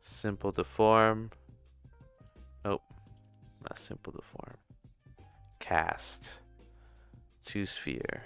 Simple deform. Nope. Not simple deform. Cast. toSphere.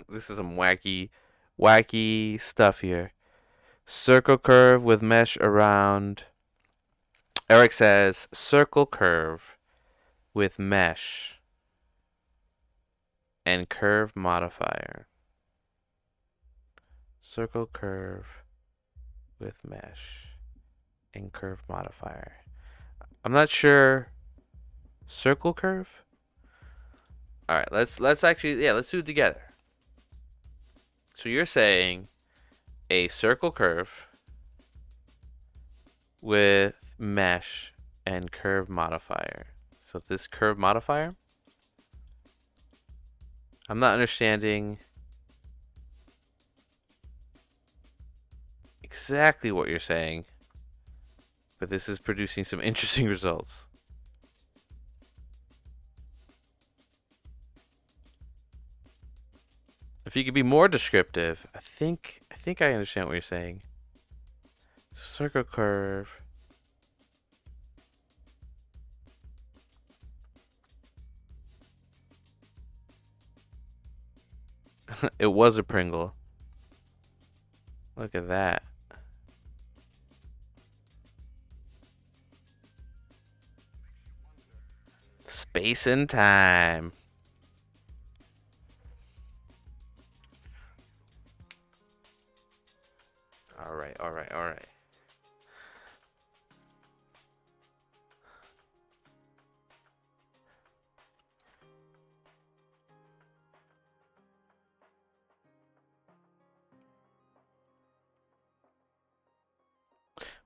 This is some wacky stuff here. Circle curve with mesh around. Eric says circle curve with mesh and curve modifier. Circle curve with mesh and curve modifier. I'm not sure. Circle curve? All right, let's actually let's do it together. So you're saying a circle curve with mesh and curve modifier. So this curve modifier, I'm not understanding exactly what you're saying, but this is producing some interesting results. If you could be more descriptive, I think I understand what you're saying. Circle curve. It was a Pringle. Look at that. Space and time. All right. I'm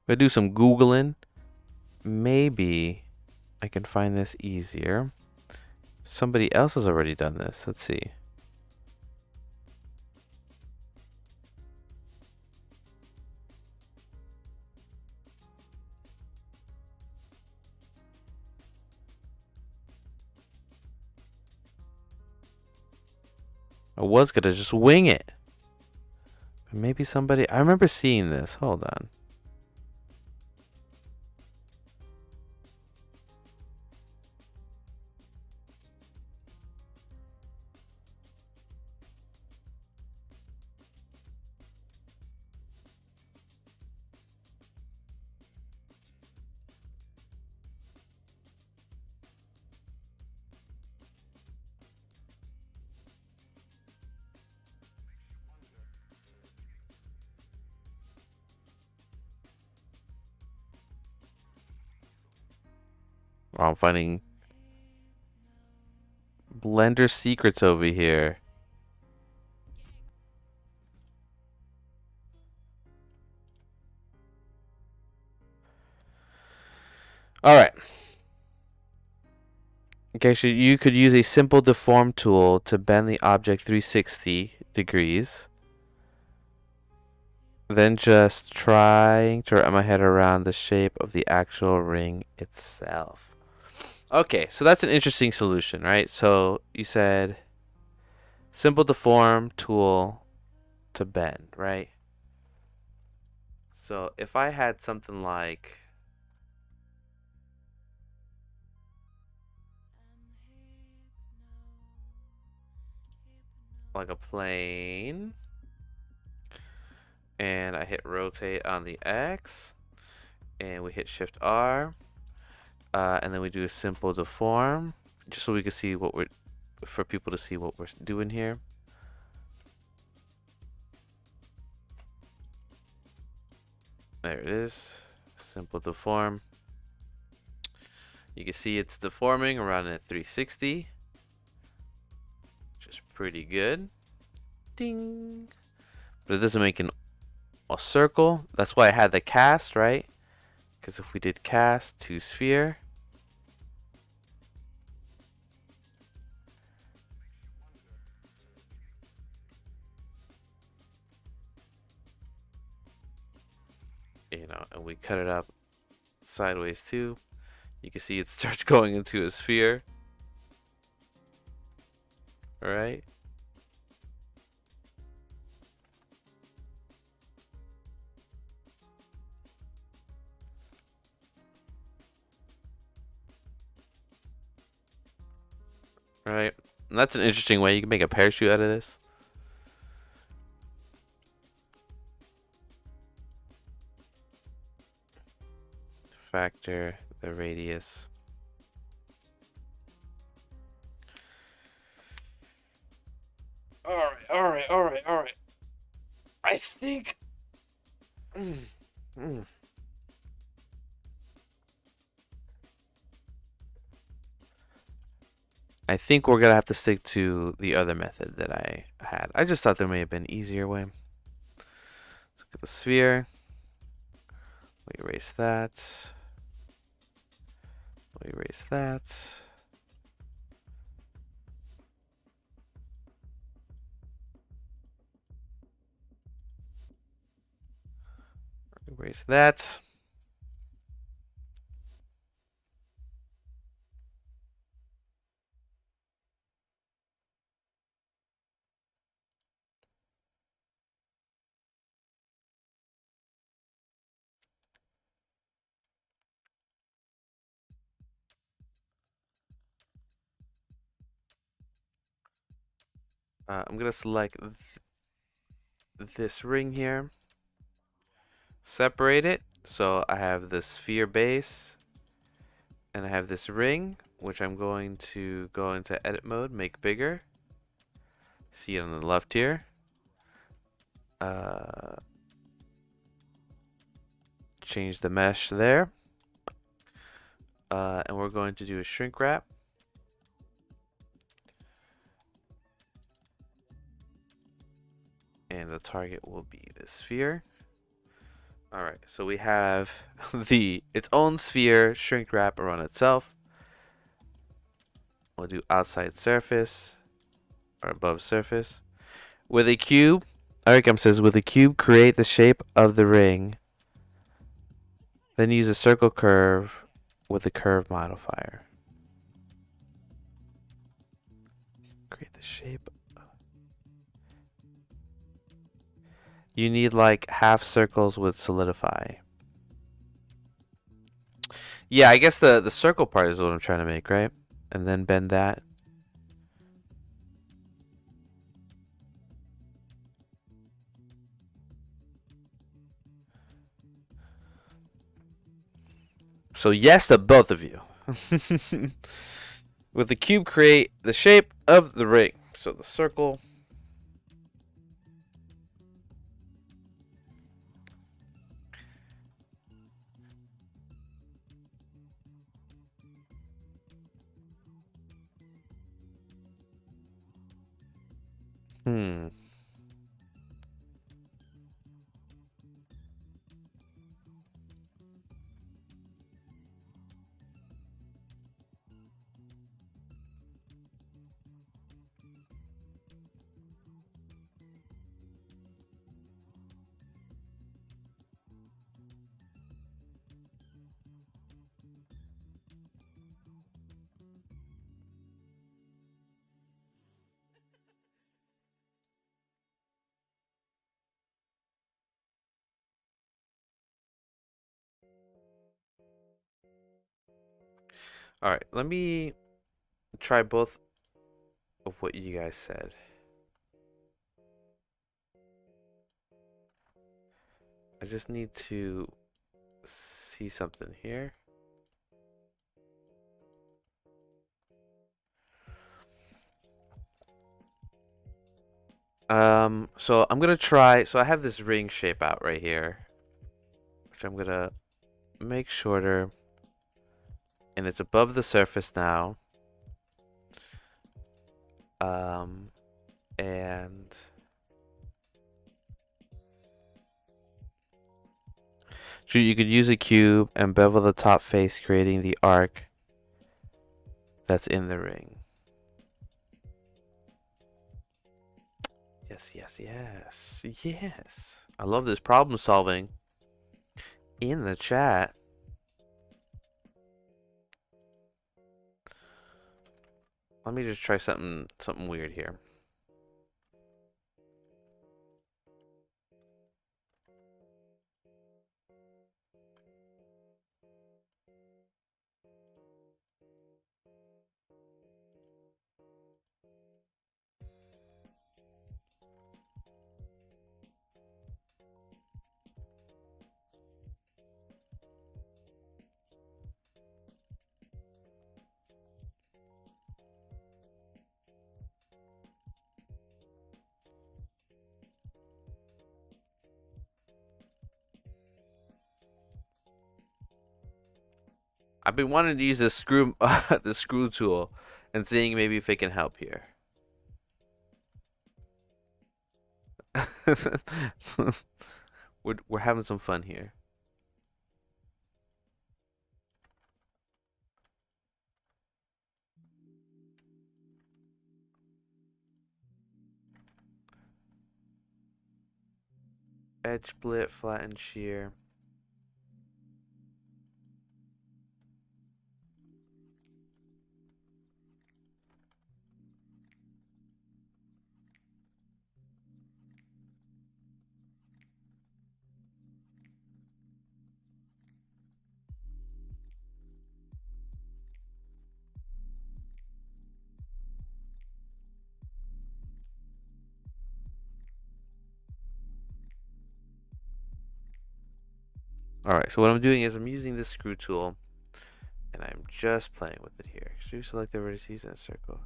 gonna do some Googling. Maybe I can find this easier. Somebody else has already done this. Let's see. I was gonna just wing it. Maybe somebody... I remember seeing this. Hold on. Oh, I'm finding Blender secrets over here. Alright. Okay, so you could use a simple deform tool to bend the object 360 degrees. Then just trying to wrap my head around the shape of the actual ring itself. Okay, so that's an interesting solution, right? So you said simple deform tool to bend, right? So if I had something like a plane, and I hit rotate on the X, and we hit Shift R, and then we do a simple deform, just so we can see what we're, for people to see what we're doing here. There it is, simple deform. You can see it's deforming around at 360, which is pretty good. Ding. But it doesn't make a circle. That's why I had the cast, right? Because if we did cast to sphere, you know, and we cut it up sideways too, you can see it starts going into a sphere. All right. All right. And that's an interesting way. You can make a parachute out of this. Factor the radius. All right, all right, all right, all right. I think. I think we're gonna have to stick to the other method that I had. I just thought there may have been an easier way. Let's look at the sphere. We erase that. We erase that. Erase that. I'm gonna select this ring here. Separate it. So I have the sphere base. And I have this ring, which I'm going to go into edit mode, make bigger. See it on the left here. Change the mesh there. And we're going to do a shrink wrap. And the target will be the sphere. Alright, so we have its own sphere shrink wrap around itself. We'll do outside surface or above surface. With a cube, Arkham says, with a cube, create the shape of the ring. Then use a circle curve with a curve modifier. Create the shape. You need like half circles with solidify. Yeah, I guess the circle part is what I'm trying to make, right? And then bend that. So yes to both of you. With the cube, create the shape of the ring. So the circle. Hmm. All right, let me try both of what you guys said. I just need to see something here. So I'm gonna try. So I have this ring shape out right here, which I'm gonna make shorter, and it's above the surface now. Um, and so you could use a cube and bevel the top face, creating the arc that's in the ring. Yes, yes, yes, yes. I love this problem solving in the chat. Let me just try something weird here. I've been wanting to use this screw, the screw tool, and seeing maybe if it can help here. We're having some fun here. Edge split, flatten shear. Alright, so what I'm doing is I'm using this screw tool, and I'm just playing with it here. Extrude select the vertices in a circle.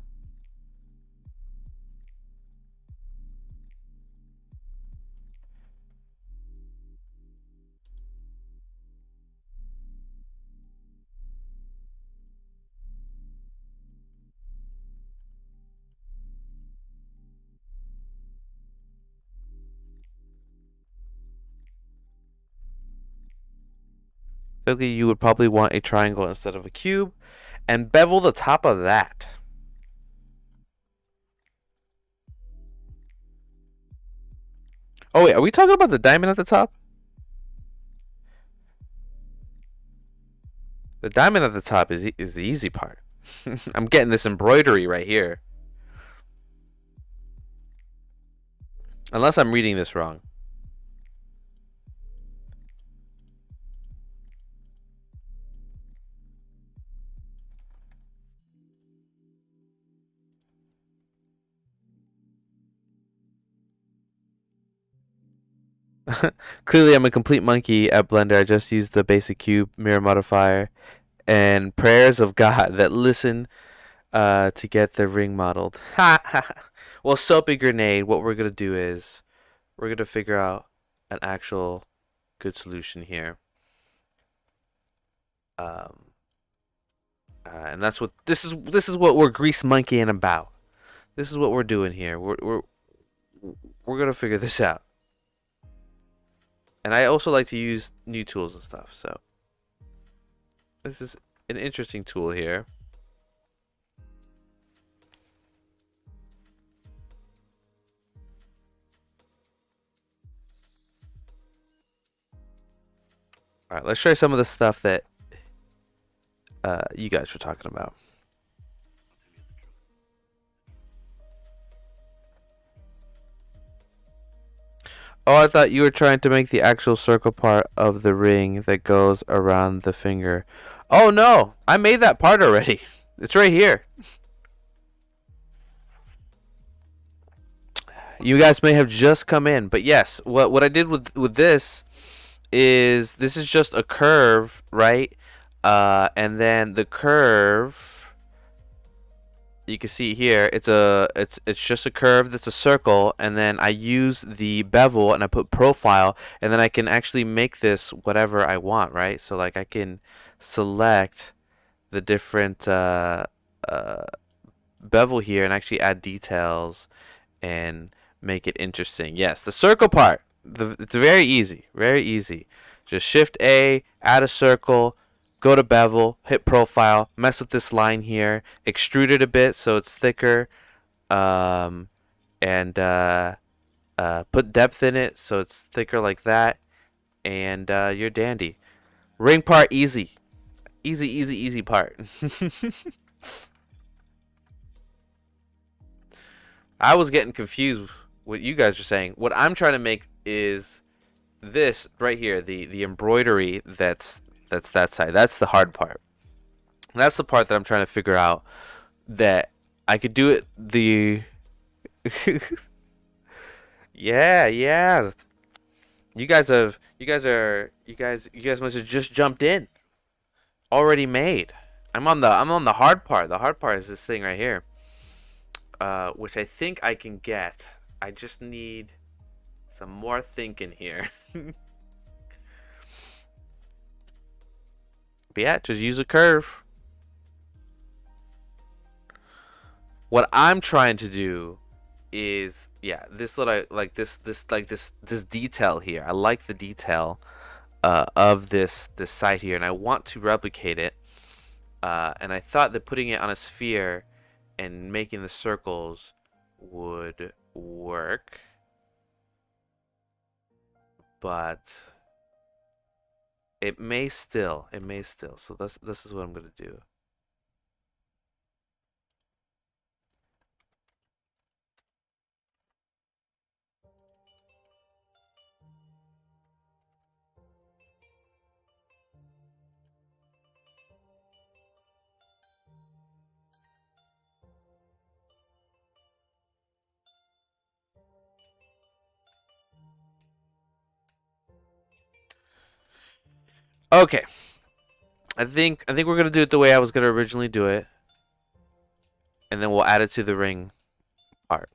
Typically, you would probably want a triangle instead of a cube, and bevel the top of that. Oh wait, are we talking about the diamond at the top? The diamond at the top is the easy part. I'm getting this embroidery right here. Unless I'm reading this wrong. Clearly, I'm a complete monkey at Blender. I just used the basic cube mirror modifier and prayers of God that listen to get the ring modeled. Ha ha. Well, Soapy Grenade, what we're gonna do is we're gonna figure out an actual good solution here. Um, and that's what this is. This is what we're grease monkeying about. This is what we're doing here. We're gonna figure this out. And I also like to use new tools and stuff. So this is an interesting tool here. All right, let's try some of the stuff that you guys were talking about. Oh, I thought you were trying to make the actual circle part of the ring that goes around the finger. Oh no, I made that part already. It's right here. You guys may have just come in, but yes, what I did with this is just a curve, right? And then the curve you can see here it's just a curve that's a circle, and then I use the bevel and I put profile, and then I can actually make this whatever I want, right? So like I can select the different uh, bevel here and actually add details and make it interesting. Yes, the circle part, it's very easy, very easy. Just shift A, add a circle, go to bevel, hit profile, mess with this line here, extrude it a bit so it's thicker, um, and put depth in it so it's thicker like that, and you're dandy. Ring part easy, easy, easy, easy part. I was getting confused with what you guys are saying. What I'm trying to make is this right here, the embroidery that's that side. That's the hard part. That's the part that I'm trying to figure out that I could do it the Yeah, yeah. You guys must have just jumped in. Already made. I'm on the hard part. The hard part is this thing right here. Which I think I can get. I just need some more thinking here. But yeah, just use a curve. What I'm trying to do is, yeah, this little like this detail here. I like the detail of this site here, and I want to replicate it. And I thought that putting it on a sphere and making the circles would work, but it may still. It may still. So this is what I'm gonna do. Okay. I think we're gonna do it the way I was gonna originally do it, and then we'll add it to the ring part.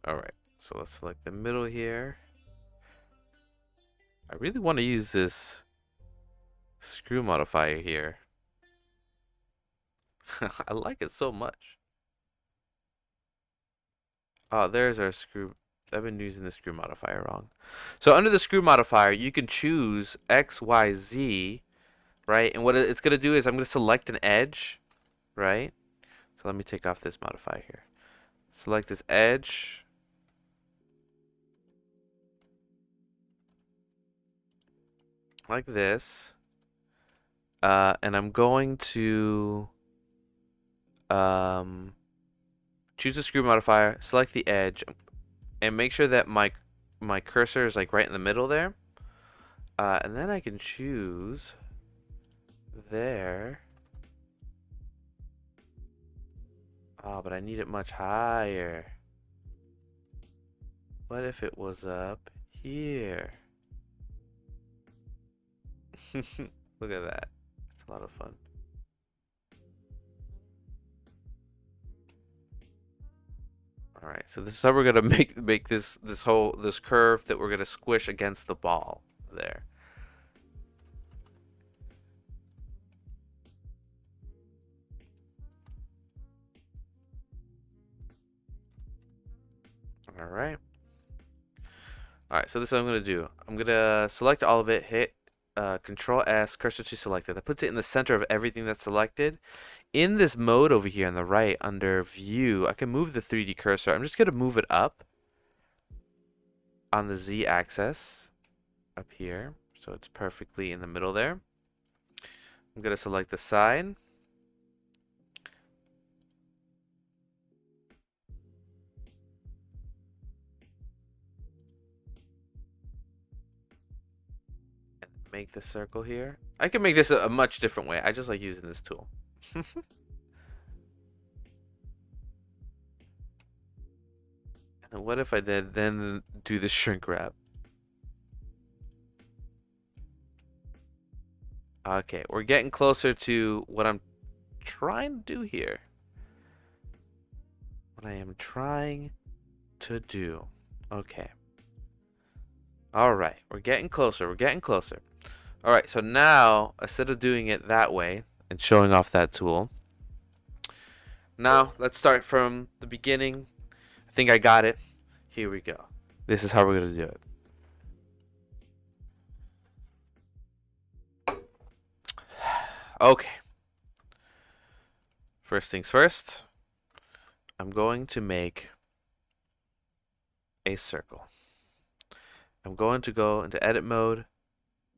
Alright, so let's select the middle here. I really want to use this screw modifier here. I like it so much. Oh, there's our screw. I've been using the screw modifier wrong. So under the screw modifier, you can choose X, Y, Z, right? And what it's going to do is I'm going to select an edge, right? So let me take off this modifier here. Select this edge. Like this. And I'm going to choose the screw modifier, select the edge, and make sure that my cursor is like right in the middle there. And then I can choose there. Oh, but I need it much higher. What if it was up here? Look at that. It's a lot of fun. All right, so this is how we're gonna make this curve that we're gonna squish against the ball there. All right. All right, so this is what I'm gonna do. I'm gonna select all of it, hit Control S, cursor to selected. That puts it in the center of everything that's selected. In this mode over here on the right under view, I can move the 3D cursor. I'm just going to move it up on the Z axis up here. So it's perfectly in the middle there. I'm going to select the side. And make the circle here. I can make this a much different way. I just like using this tool. And what if I did then do the shrink wrap? Okay, we're getting closer to what I'm trying to do here. What I am trying to do. Okay. Alright, we're getting closer. We're getting closer. Alright, so now, instead of doing it that way and showing off that tool, now let's start from the beginning. I think I got it. Here we go. This is how we're going to do it. Okay. First things first, I'm going to make a circle. I'm going to go into edit mode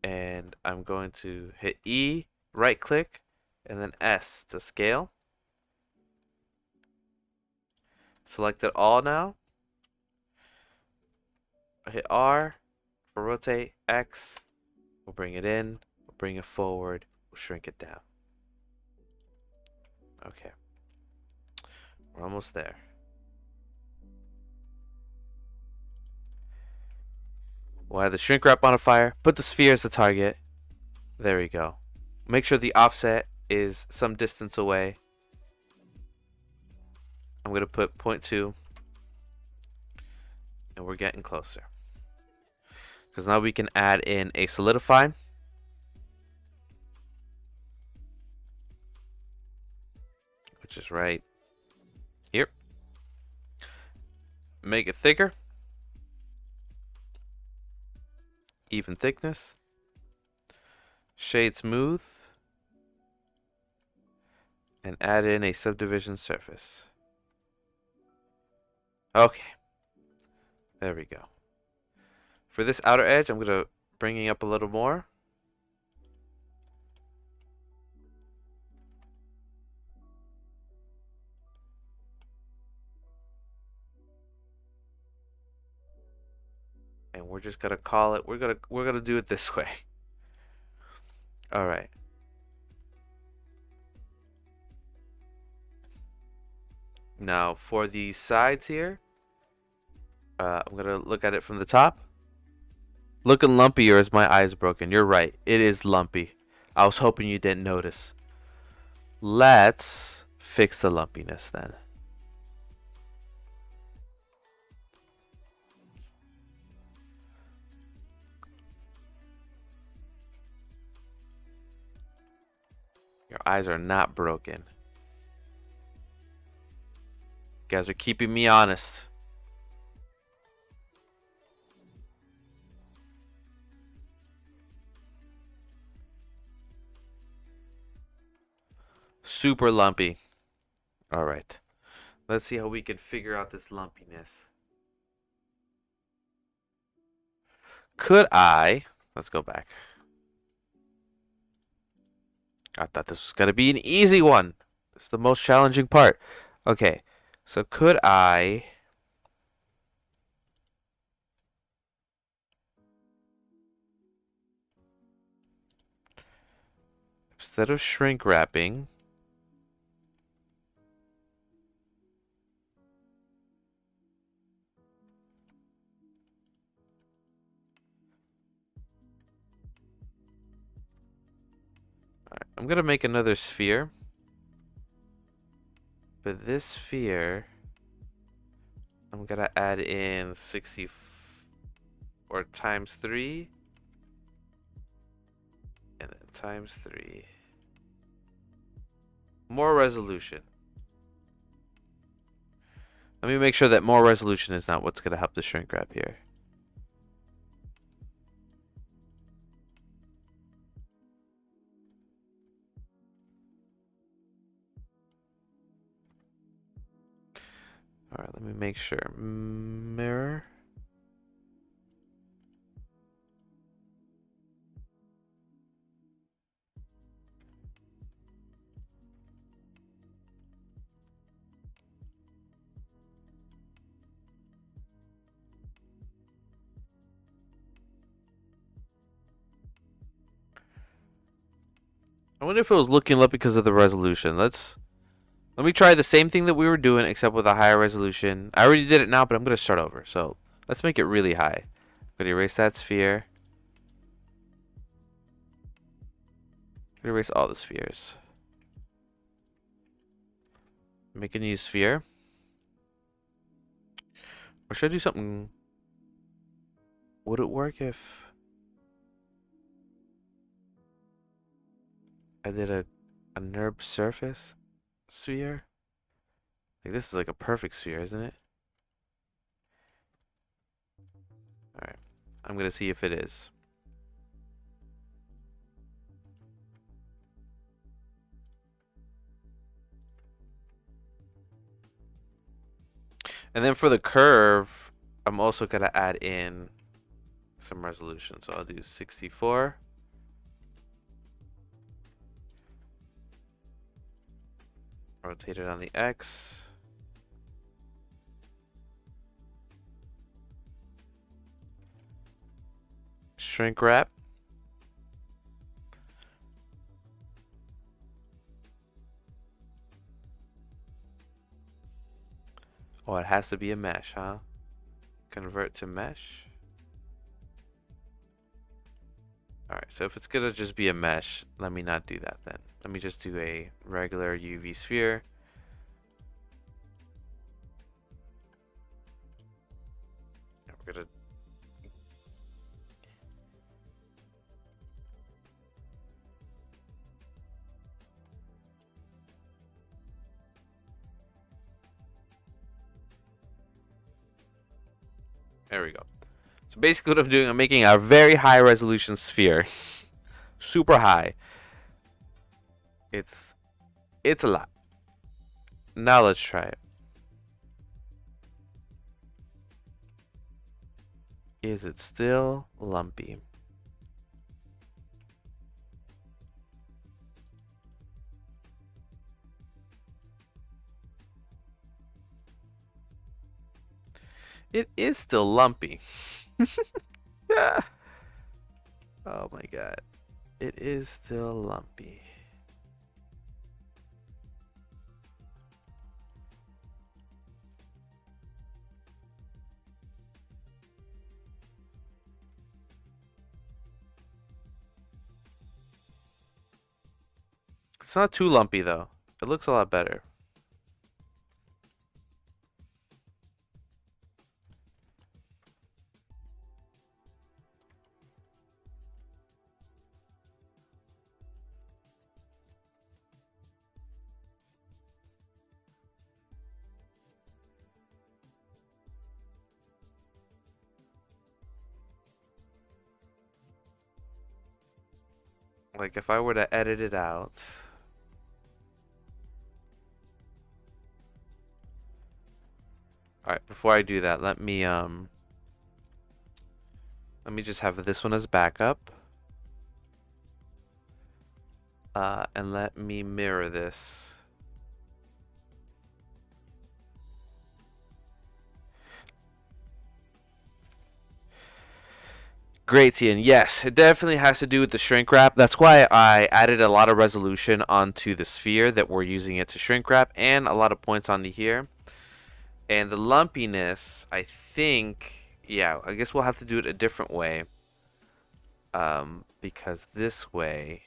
and I'm going to hit E, right click, and then S to scale. Select it all now. I hit R for rotate, X, we'll bring it in, we'll bring it forward, we'll shrink it down. Okay. We're almost there. We'll add the shrink wrap modifier, put the sphere as the target. There we go. Make sure the offset is some distance away. I'm going to put 0.2. And we're getting closer. Because now we can add in a solidify. Which is right here. Make it thicker. Even thickness. Shade smooth. And add in a subdivision surface. Okay. There we go. For this outer edge, I'm going to bring it up a little more. And we're just going to call it, we're going to do it this way. All right. Now for the sides here, I'm going to look at it from the top. Looking lumpy, or is my eyes broken? You're right. It is lumpy. I was hoping you didn't notice. Let's fix the lumpiness then. eyes are not broken. You guys are keeping me honest. Super lumpy. All right. Let's see how we can figure out this lumpiness. Could I... Let's go back. I thought this was going to be an easy one. This is the most challenging part. Okay. So could I... Instead of shrink wrapping... I'm going to make another sphere. But this sphere, I'm going to add in 60 or times 3. And then times 3. More resolution. Let me make sure that more resolution is not what's going to help the shrink wrap here. All right, let me make sure. Mirror. I wonder if it was looking up because of the resolution. Let me try the same thing that we were doing except with a higher resolution. I already did it now, but I'm going to start over. So let's make it really high. I'm going to erase that sphere. I'm going to erase all the spheres. Make a new sphere. Or should I do something? Would it work if I did a NURB surface sphere? Like this is like a perfect sphere, isn't it? Alright. I'm gonna see if it is. And then for the curve, I'm also gonna add in some resolution. So I'll do 64. Rotate it on the X. Shrink wrap. Oh, it has to be a mesh, huh? Convert to mesh. Alright, so if it's gonna just be a mesh, let me not do that then. Let me just do a regular UV sphere. We're gonna... There we go. So basically what I'm doing, I'm making a very high resolution sphere. Super high. It's a lot. Now let's try it. Is it still lumpy? It is still lumpy. Yeah. Oh my god. It is still lumpy. It's not too lumpy though. It looks a lot better. Like if I were to edit it out. All right, before I do that, let me just have this one as backup. And let me mirror this. Great, Ian. Yes, it definitely has to do with the shrink wrap. That's why I added a lot of resolution onto the sphere that we're using it to shrink wrap, and a lot of points onto here. And the lumpiness, I think, yeah, I guess we'll have to do it a different way. Because this way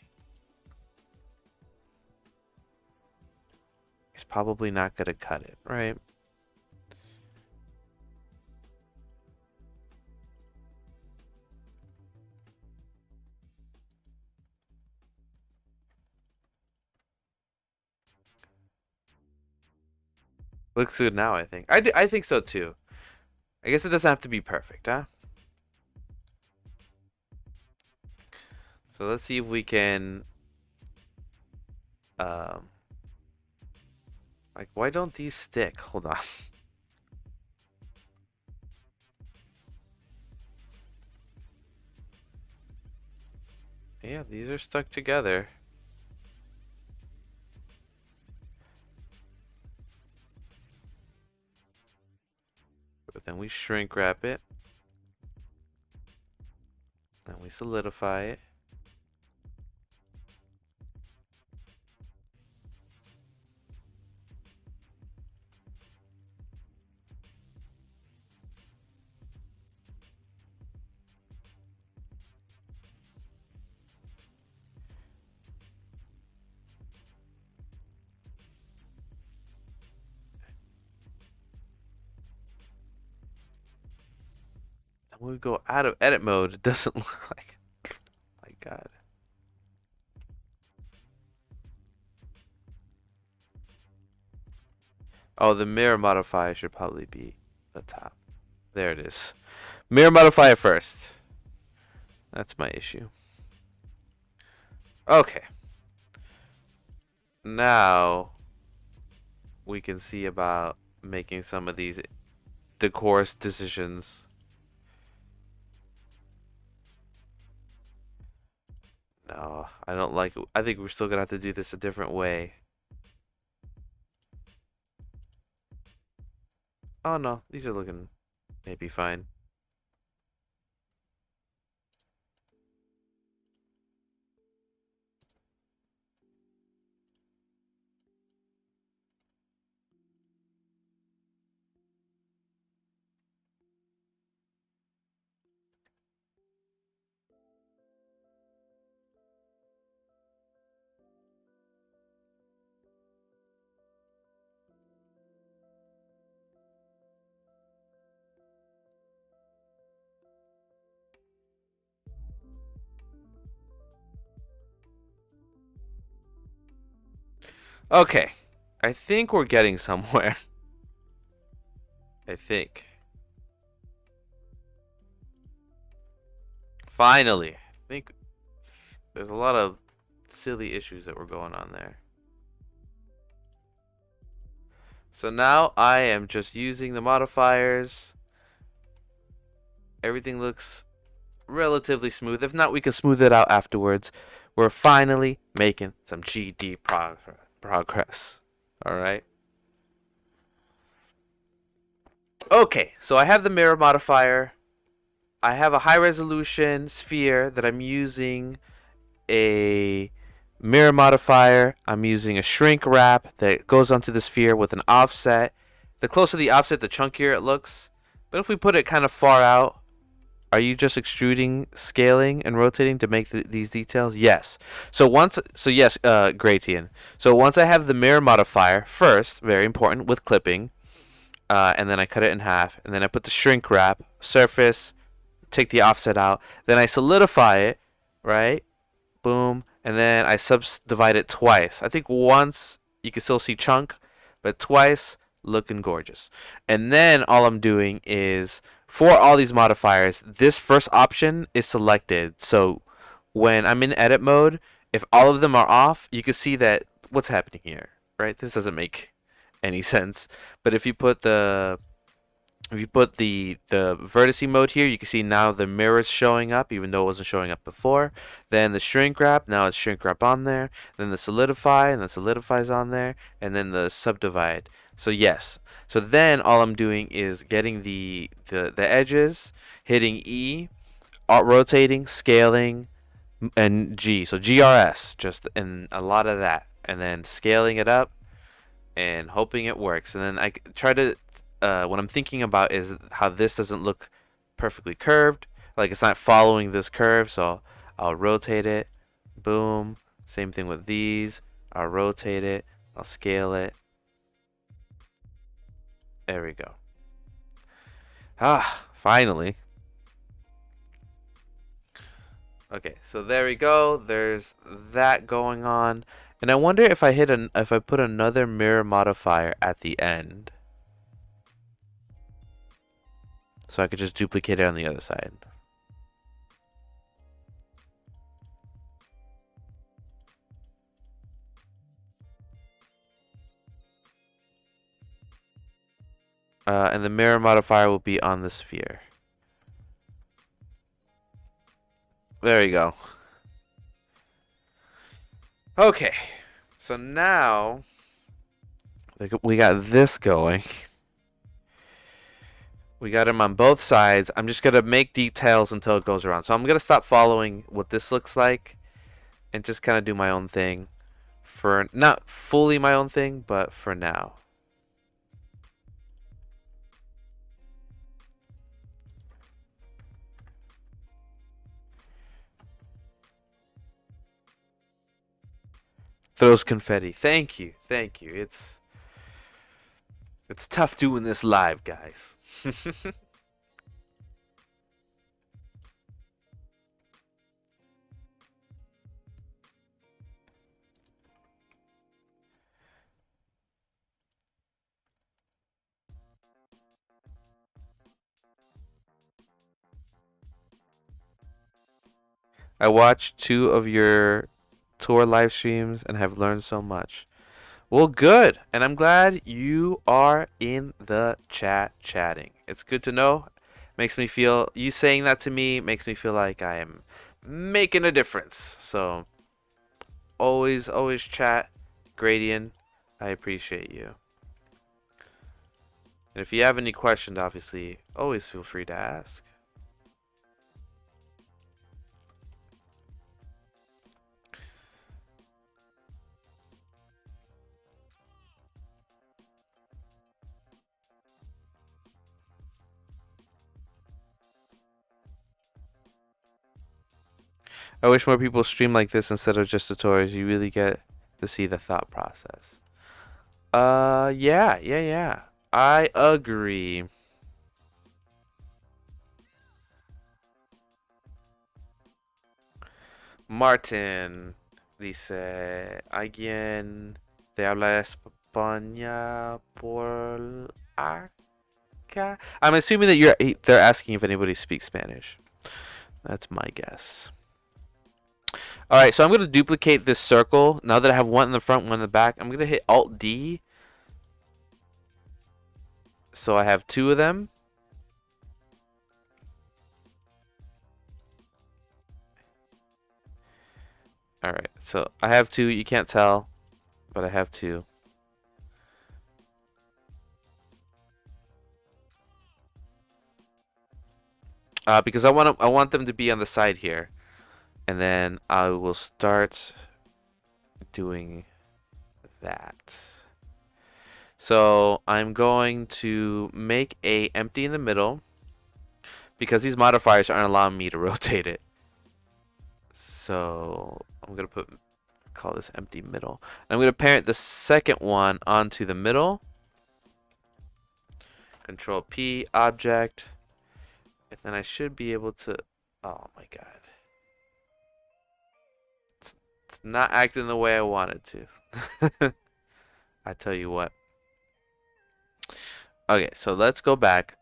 is probably not going to cut it, right? Looks good now, I think. I think so too. I guess it doesn't have to be perfect, huh? So let's see if we can, like, why don't these stick? Hold on. Yeah, these are stuck together. But then we shrink wrap it. Then we solidify it. Then when we go out of edit mode, it doesn't look like it. My God. Oh, the mirror modifier should probably be the top. There it is. Mirror modifier first. That's my issue. Okay. Now we can see about making some of these decorous decisions. No, I don't like it. I think we're still gonna have to do this a different way. Oh no, these are looking maybe fine. Okay, I think we're getting somewhere. I think. Finally. I think there's a lot of silly issues that were going on there. So now I am just using the modifiers. Everything looks relatively smooth. If not, we can smooth it out afterwards. We're finally making some GD progress. Alright. Okay, so I have the mirror modifier. I have a high resolution sphere that I'm using a mirror modifier. I'm using a shrink wrap that goes onto the sphere with an offset. The closer the offset, the chunkier it looks. But if we put it kind of far out, are you just extruding, scaling, and rotating to make these details? Yes. So yes, Gratian. So once I have the mirror modifier, first, very important with clipping, and then I cut it in half, and then I put the shrink wrap, surface, take the offset out, then I solidify it, right? Boom, and then I subdivide it twice. I think once you can still see chunk, but twice, looking gorgeous. And then all I'm doing is, for all these modifiers, this first option is selected. So when I'm in edit mode, if all of them are off, you can see that what's happening here, right? This doesn't make any sense. But if you put the vertice mode here, you can see now the mirror's showing up, even though it wasn't showing up before. Then the shrink wrap, now it's shrink wrap on there. Then the solidify, and the solidify's on there. And then the subdivide. So yes. So then all I'm doing is getting the edges, hitting E, rotating, scaling, and G. So GRS, just and a lot of that. And then scaling it up and hoping it works. And then I try to what I'm thinking about is how this doesn't look perfectly curved, like it's not following this curve. So I'll rotate it, boom. Same thing with these. I'll rotate it, I'll scale it. There we go. Ah, finally. Okay, so there we go. There's that going on. And I wonder if if I put another mirror modifier at the end. So I could just duplicate it on the other side. And the mirror modifier will be on the sphere. There you go. Okay, so now we got this going. We got him on both sides. I'm just going to make details until it goes around. So I'm going to stop following what this looks like and just kind of do my own thing. For not fully my own thing, but for now. Throws confetti. Thank you. Thank you. It's tough doing this live, guys. I watched 2 of your tour live streams and have learned so much. Well, good. And I'm glad you are in the chat chatting. It's good to know. Makes me feel, you saying that to me makes me feel like I am making a difference. So always, always chat. Gradient, I appreciate you. And if you have any questions, obviously, always feel free to ask. I wish more people stream like this instead of just tutorials. You really get to see the thought process. Yeah. I agree. Martin dice, ¿alguien te habla España por acá? I'm assuming that they're asking if anybody speaks Spanish. That's my guess. Alright, so I'm going to duplicate this circle. Now that I have one in the front, one in the back, I'm going to hit Alt-D. So I have 2 of them. Alright, so I have 2. You can't tell, but I have 2. Because I want them to be on the side here. And then I will start doing that. So I'm going to make a empty in the middle because these modifiers aren't allowing me to rotate it. So I'm gonna call this empty middle. I'm gonna parent the second one onto the middle. Control P, object, and then I should be able to. Oh my god. It's not acting the way I want it to. I tell you what. Okay, so let's go back.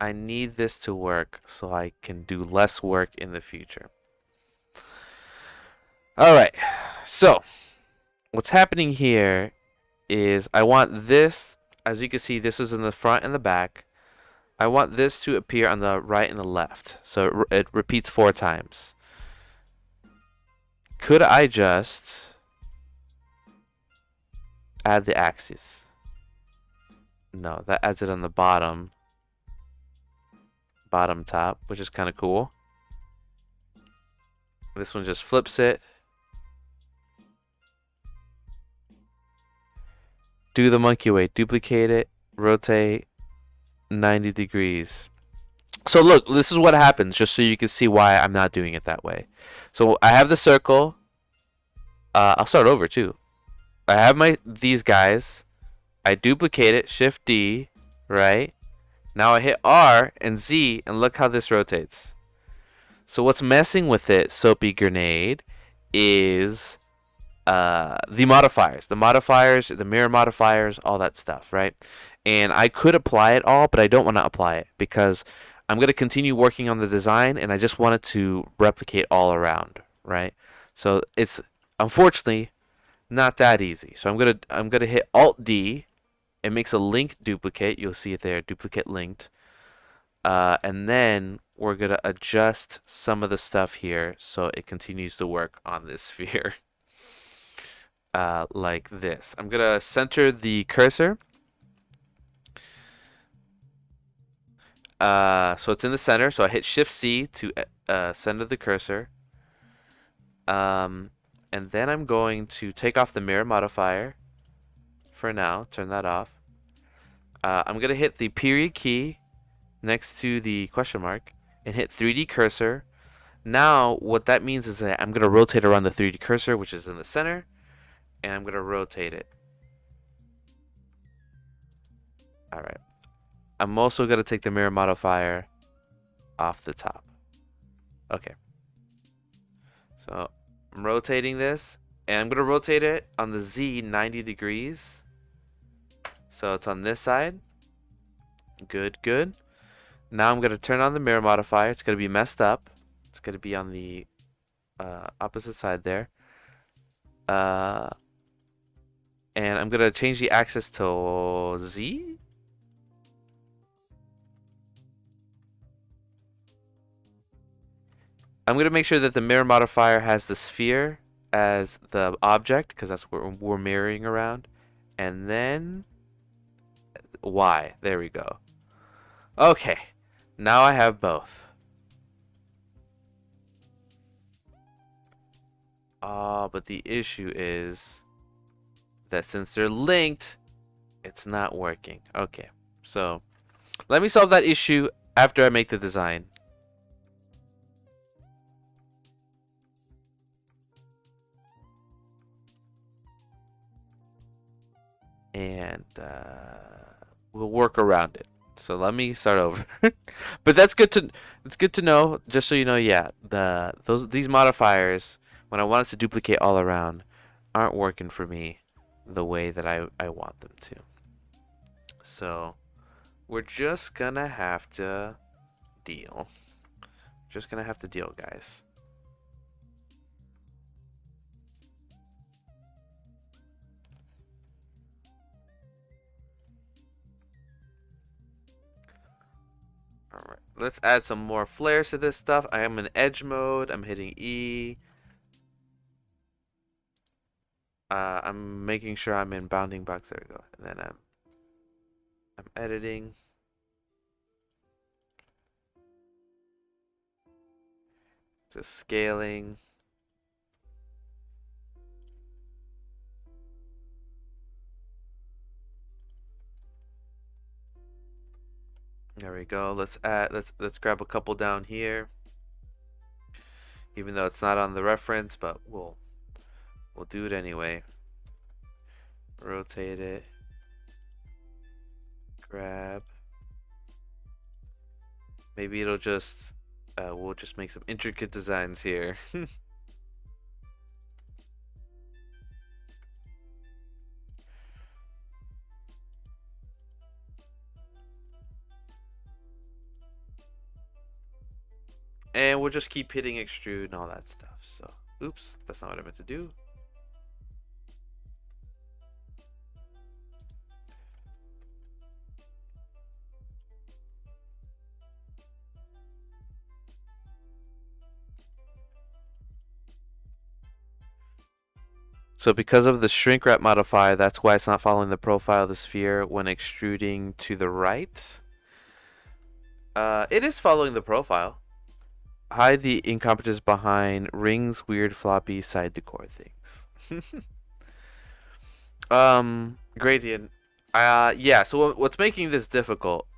I need this to work so I can do less work in the future. All right. So what's happening here is I want this, as you can see, this is in the front and the back. I want this to appear on the right and the left. So it repeats 4 times. Could I just add the axis? No, that adds it on the bottom top, which is kind of cool. This one just flips it. Do the monkey way. Duplicate it. Rotate 90 degrees. So look, this is what happens, just so you can see why I'm not doing it that way. So I have the circle. I'll start over too. I have these guys. I duplicate it. Shift D. Right. Now I hit R and Z, and look how this rotates. So what's messing with it, Soapy Grenade, is the modifiers. The mirror modifiers, all that stuff, right? And I could apply it all, but I don't want to apply it because I'm going to continue working on the design, and I just want it to replicate all around, right? So it's unfortunately not that easy. So I'm gonna hit Alt D. It makes a link duplicate. You'll see it there, duplicate linked. And then we're gonna adjust some of the stuff here so it continues to work on this sphere. Like this. I'm gonna center the cursor. So it's in the center. So I hit Shift C to center the cursor. And then I'm going to take off the mirror modifier for now. Turn that off. I'm gonna hit the period key next to the question mark and hit 3D cursor. Now what that means is that I'm gonna rotate around the 3D cursor, which is in the center, and I'm gonna rotate it. Alright. I'm also gonna take the mirror modifier off the top. Okay. So I'm rotating this, and I'm gonna rotate it on the Z 90 degrees. So it's on this side. Good, good. Now I'm gonna turn on the mirror modifier. It's gonna be messed up. It's gonna be on the opposite side there. And I'm gonna change the axis to Z. I'm gonna make sure that the mirror modifier has the sphere as the object, because that's what we're mirroring around. And then Y. There we go. Okay. Now I have both. But the issue is that since they're linked, it's not working. Okay. So let me solve that issue after I make the design. And we'll work around it. So let me start over. But it's good to know, just so you know, yeah, these modifiers, when I want it to duplicate all around, aren't working for me the way that I want them to. So we're just gonna have to deal. Just gonna have to deal, guys. Alright, let's add some more flares to this stuff. I am in edge mode. I'm hitting E. I'm making sure I'm in bounding box. There we go. And then I'm editing. Just scaling. There we go. Let's grab a couple down here. Even though it's not on the reference, but we'll do it anyway. Rotate it. Grab. Maybe it'll just we'll just make some intricate designs here. And we'll just keep hitting extrude and all that stuff. So Oops, that's not what I meant to do. So because of the shrink wrap modifier, that's why it's not following the profile of the sphere when extruding to the right. It is following the profile. Hide the incompetence behind rings, weird floppy side decor things. Gradient. Yeah. So what's making this difficult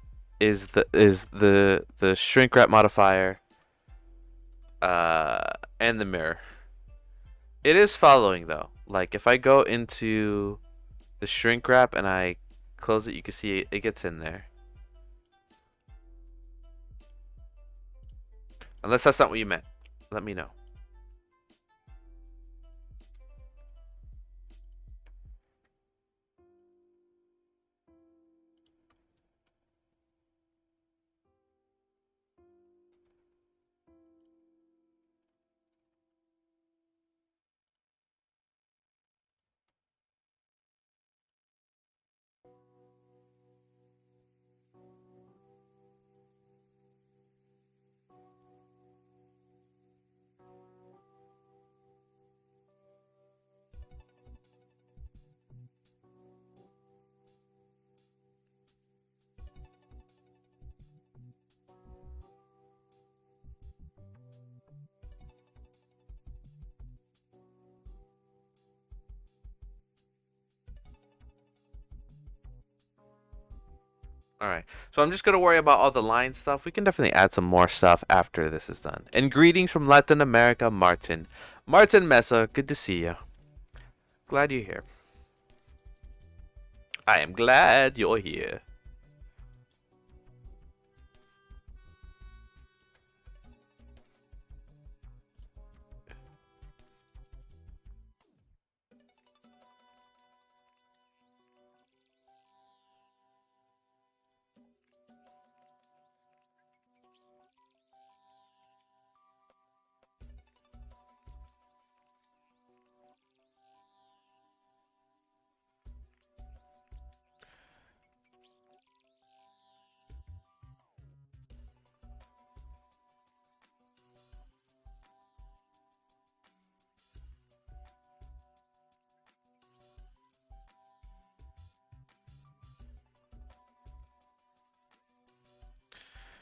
is the shrink wrap modifier, and the mirror. It is following though. Like if I go into the shrink wrap and I close it, you can see it gets in there. Unless that's not what you meant. Let me know. Alright, so I'm just going to worry about all the line stuff. We can definitely add some more stuff after this is done. And greetings from Latin America, Martin. Martin Mesa, good to see you. Glad you're here. I am glad you're here.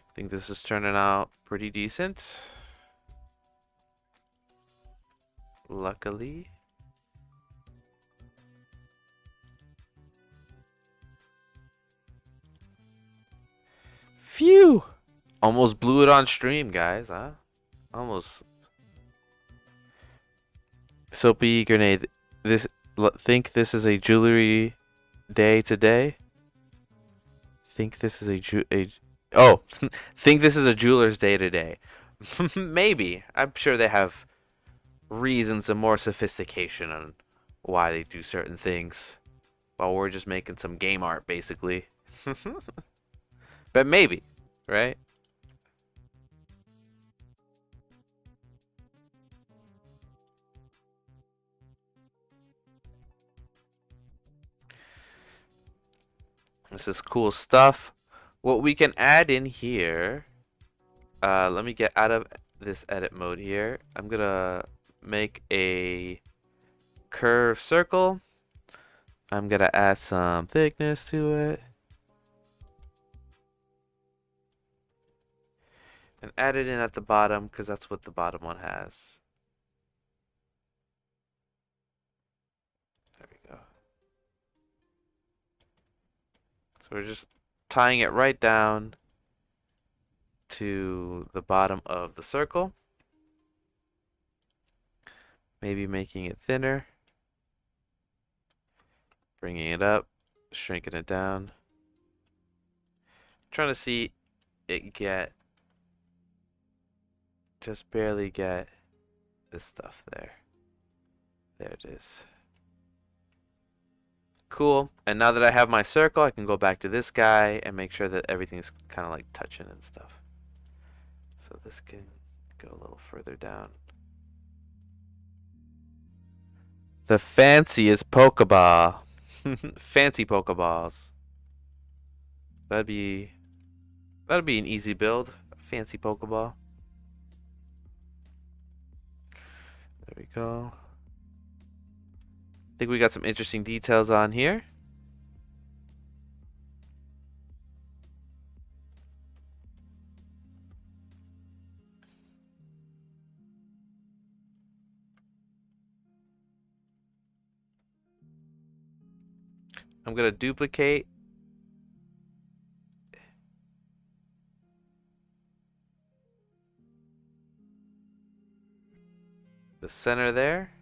I think this is turning out pretty decent. Luckily. Phew! Almost blew it on stream, guys, huh? Almost. Soapy grenade. Think this is a jewelry day today? Think this is oh, think this is a jeweler's day today. Maybe. I'm sure they have reasons and more sophistication on why they do certain things. While we're just making some game art, basically. But maybe, right? This is cool stuff. What we can add in here, let me get out of this edit mode here. I'm gonna make a curved circle. I'm gonna add some thickness to it. And add it in at the bottom because that's what the bottom one has. There we go. So we're just tying it right down to the bottom of the circle. Maybe making it thinner. Bringing it up, shrinking it down. Trying to see it just barely get this stuff there. There it is. Cool. And now that I have my circle, I can go back to this guy and make sure that everything's kind of like touching and stuff. So this can go a little further down. The fanciest Pokeball. Fancy Pokeballs. That'd be an easy build. Fancy Pokeball. There we go. I think we got some interesting details on here. I'm gonna duplicate the center there.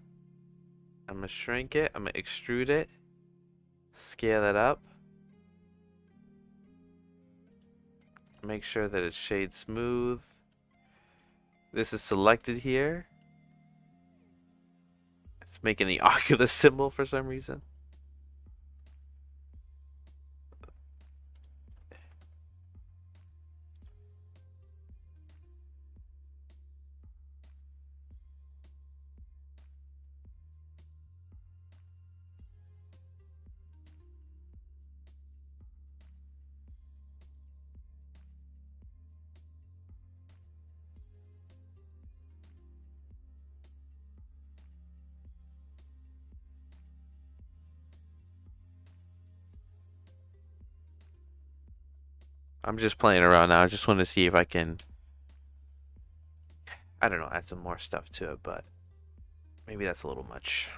I'm gonna shrink it. I'm gonna extrude it. Scale it up. Make sure that it's shade smooth. This is selected here. It's making the Oculus symbol for some reason. I'm just playing around now. I just want to see if I can, I don't know, add some more stuff to it, but maybe that's a little much.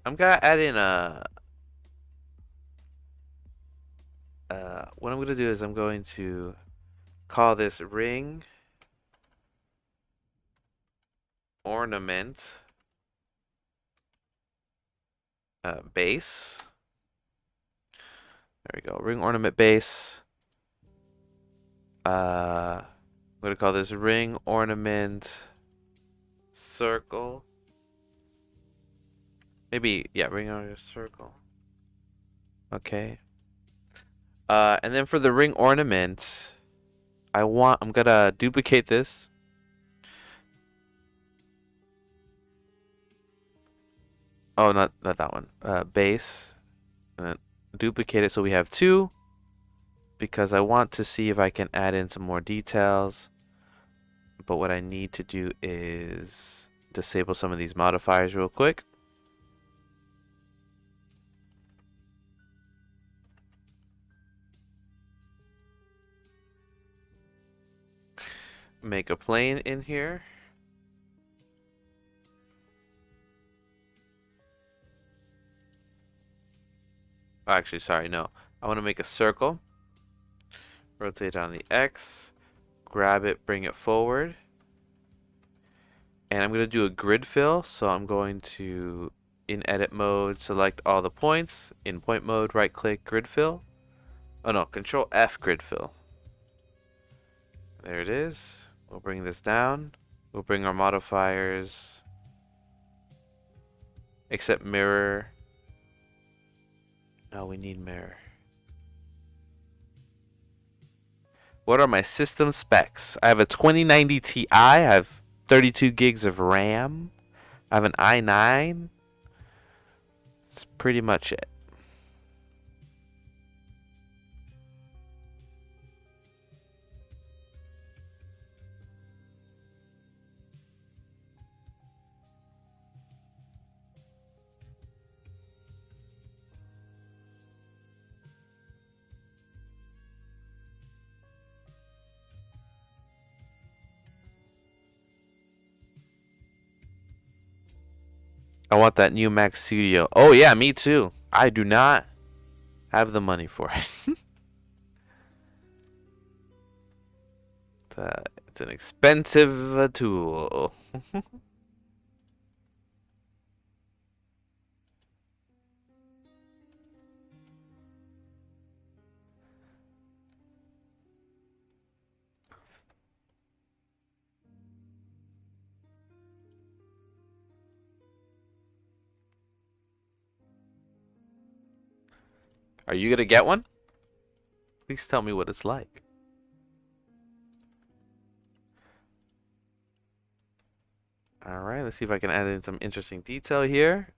I'm gonna add in what I'm gonna do is I'm going to call this ring ornament base. There we go. Ring ornament base. I'm gonna call this ring ornament circle. Maybe, yeah, ring ornament circle. Okay. And then for the ring ornament, I'm gonna duplicate this. Oh, not that one. Base. And then duplicate it so we have two. Because I want to see if I can add in some more details. But what I need to do is disable some of these modifiers real quick. Make a plane in here. Actually, sorry, no. I want to make a circle. Rotate on the X. Grab it, bring it forward. And I'm going to do a grid fill. So I'm going to, in edit mode, select all the points. In point mode, right click, grid fill. Oh no, Control F, grid fill. There it is. We'll bring this down. We'll bring our modifiers. Except mirror. No, we need mirror. What are my system specs? I have a 2090 Ti. I have 32 gigs of RAM. I have an i9. That's pretty much it. I want that new Mac Studio. Oh yeah, me too. I do not have the money for it. It's an expensive tool. Are you gonna get one? Please tell me what it's like. Alright, let's see if I can add in some interesting detail here.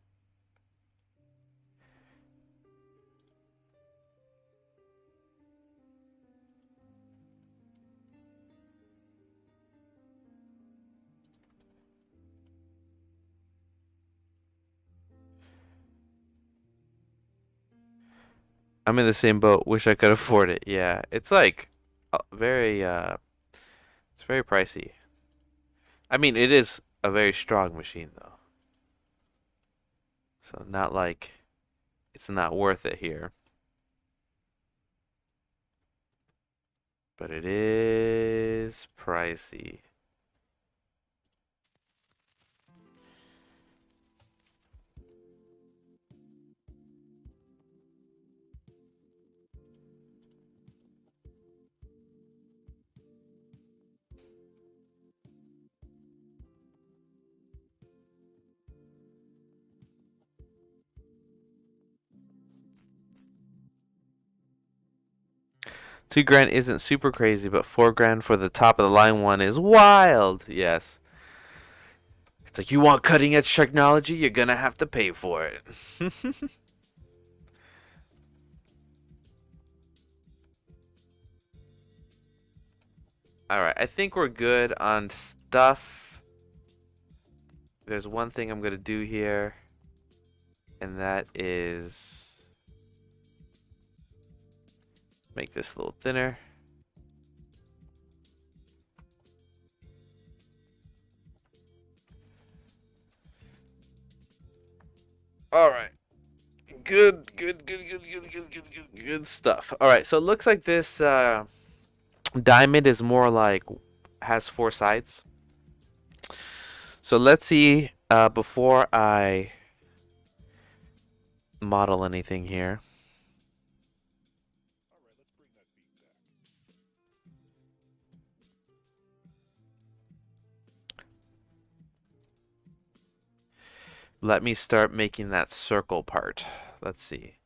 I'm in the same boat. Wish I could afford it. Yeah, it's like very it's very pricey. I mean, it is a very strong machine though. So not like it's not worth it here. But it is pricey. 2 grand isn't super crazy, but 4 grand for the top of the line one is wild. Yes. It's like you want cutting edge technology, you're gonna have to pay for it. Alright, I think we're good on stuff. There's one thing I'm gonna do here, and that is make this a little thinner. Alright. Good stuff. Alright, so it looks like this diamond is more like has 4 sides. So let's see before I model anything here. Let me start making that circle part. Let's see.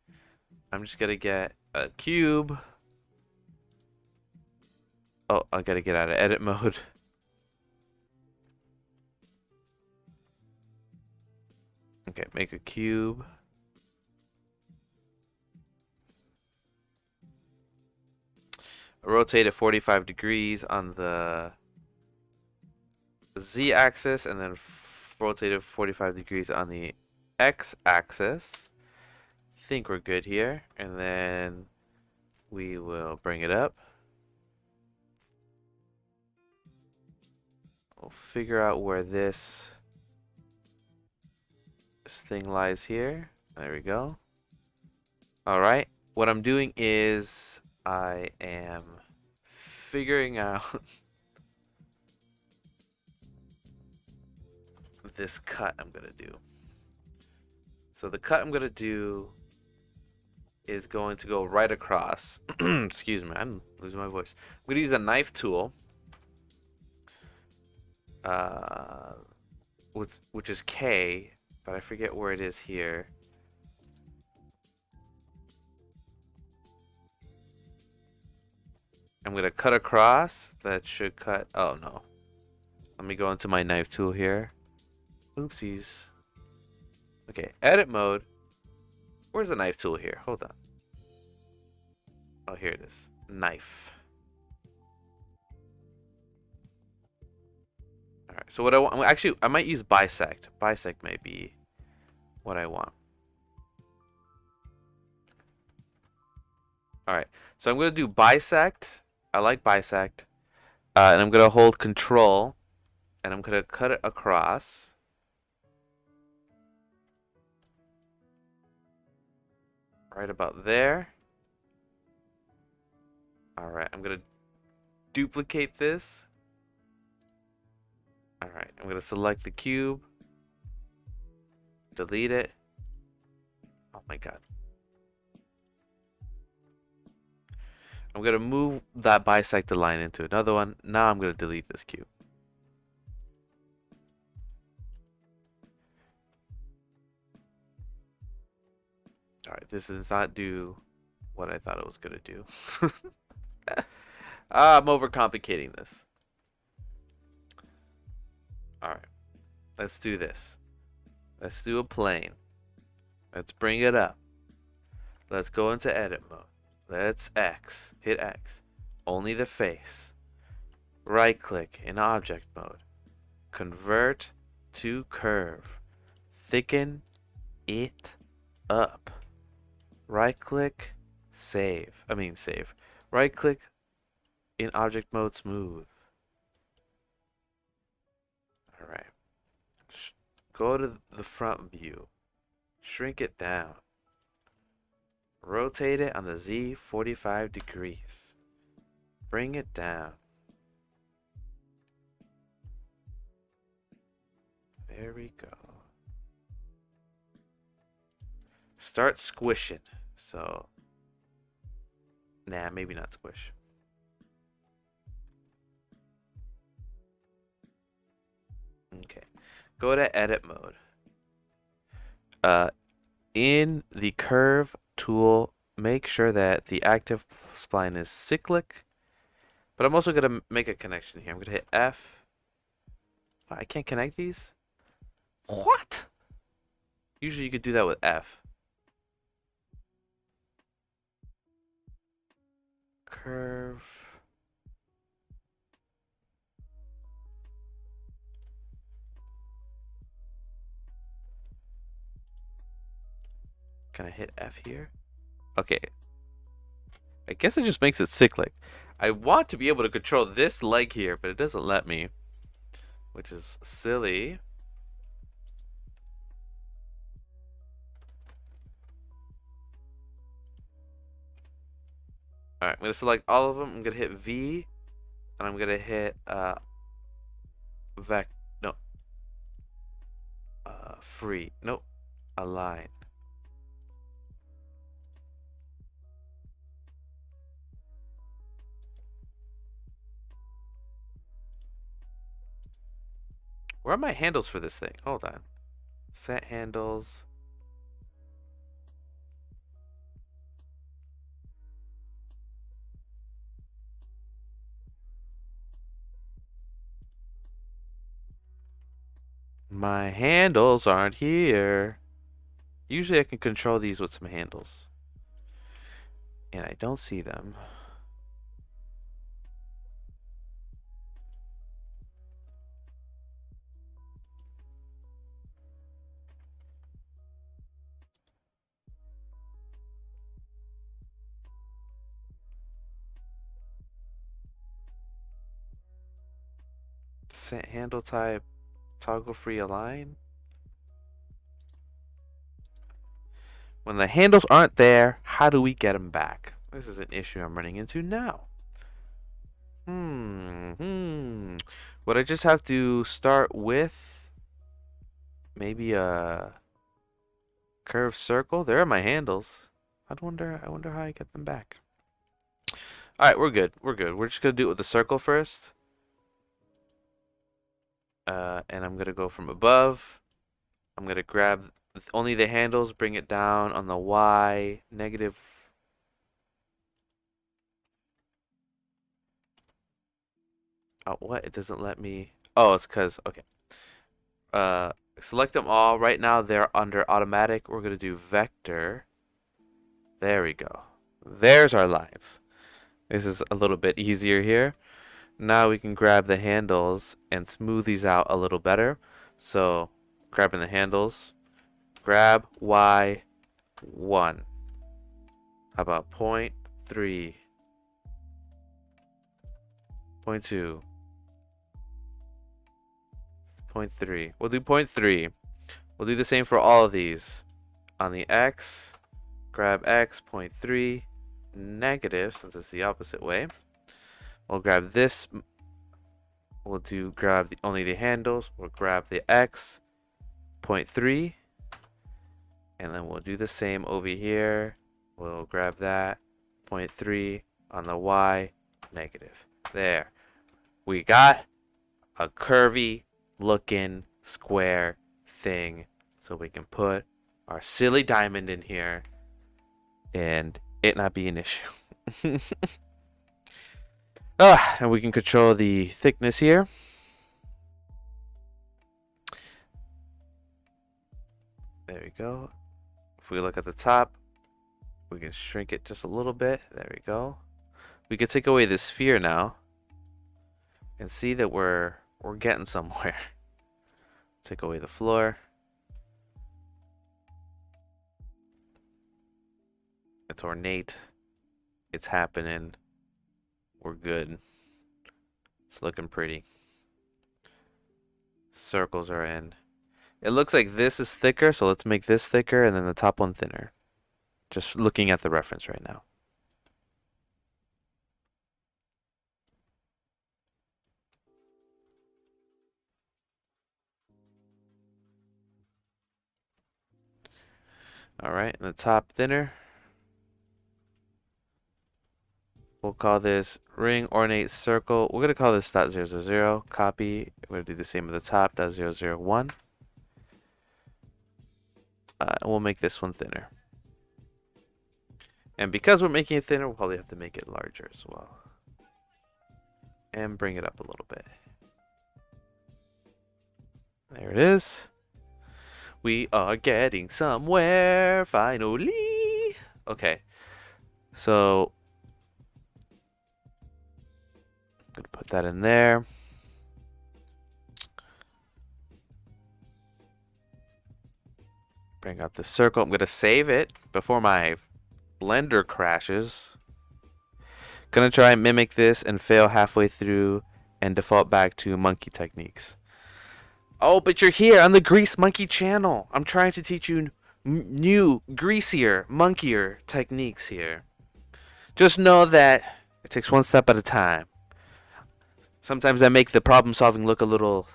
I'm just gonna get a cube. Oh, I gotta get out of edit mode. Okay, make a cube. Rotate it 45 degrees on the z-axis, and then rotate it 45 degrees on the x-axis. Think we're good here, and then we will bring it up. We'll figure out where this thing lies here. There we go. Alright, what I'm doing is I am figuring out this cut I'm gonna do. So the cut I'm gonna do is going to go right across. Excuse me, I'm losing my voice. I'm gonna use a knife tool, which is K, but I forget where it is here. I'm gonna cut across. That should cut. Oh no. Let me go into my knife tool here. Oopsies. Okay, edit mode. Where's the knife tool here? Hold on. Oh, here it is. Knife. Alright, so what I want, actually, I might use bisect. Bisect might be what I want. Alright, so I'm going to do bisect. I like bisect. And I'm going to hold control. And I'm going to cut it across. Right about there. Alright, I'm going to duplicate this. Alright, I'm going to select the cube. Delete it. Oh my god. I'm going to move that bisected line into another one. Now I'm going to delete this cube. Alright, this does not do what I thought it was gonna do. I'm overcomplicating this. Alright, let's do this. Let's do a plane. Let's bring it up. Let's go into edit mode. Let's X. Hit X. Only the face. Right click in object mode. Convert to curve. Thicken it up. Right click. Save. Save. Right click in object mode smooth. Alright. Go to the front view. Shrink it down. Rotate it on the Z 45 degrees. Bring it down. There we go. Start squishing. So, nah, maybe not squish. Okay. Go to edit mode. In the curve tool, make sure that the active spline is cyclic. But I'm also going to make a connection here. I'm going to hit F. I can't connect these? What? Usually you could do that with F. Curve. Can I hit F here? Okay. I guess it just makes it cyclic. I want to be able to control this leg here, but it doesn't let me, which is silly. Alright, I'm going to select all of them. I'm going to hit V, and I'm going to hit free. Nope. Align. Where are my handles for this thing? Hold on. Set handles. My handles aren't here. Usually I can control these with some handles. And I don't see them. Set handle type, toggle free align. When the handles aren't there, how do we get them back? This is an issue I'm running into now. Would I just have to start with maybe a curved circle? There are my handles. I wonder how I get them back. Alright, we're good. We're just gonna do it with the circle first. And I'm gonna go from above. I'm gonna grab only the handles, bring it down on the Y, negative. Oh, what? It doesn't let me. Oh, it's because, okay. Select them all. Right now they're under automatic. We're gonna do vector. There we go. There's our lines. This is a little bit easier here. Now we can grab the handles and smooth these out a little better. So, grabbing the handles, grab Y1. How about 0.3? 0.2. 0.3. We'll do 0.3. We'll do the same for all of these. On the X, grab X, 0.3, negative, since it's the opposite way. We'll grab this. We'll grab only the handles. We'll grab the X, 0.3. And then we'll do the same over here. We'll grab that, 0.3 on the Y, negative. There. We got a curvy looking square thing. So we can put our silly diamond in here. And it not be an issue. And we can control the thickness here. There we go. If we look at the top, we can shrink it just a little bit. There we go. We can take away this sphere now and see that we're getting somewhere. Take away the floor. It's ornate. It's happening. We're good. It's looking pretty. Circles are in. It looks like this is thicker, so let's make this thicker and then the top one thinner. Just looking at the reference right now. Alright, and the top thinner. We'll call this ring ornate circle. We're going to call this .000. Copy. We're going to do the same at the top, .001. And we'll make this one thinner. And because we're making it thinner, we'll probably have to make it larger as well. And bring it up a little bit. There it is. We are getting somewhere, finally. Okay. So, I'm going to put that in there. Bring out the circle. I'm going to save it before my Blender crashes. Gonna try and mimic this and fail halfway through and default back to monkey techniques. Oh, but you're here on the Grease Monkey channel. I'm trying to teach you new, greasier, monkier techniques here. Just know that it takes one step at a time. Sometimes I make the problem solving look a little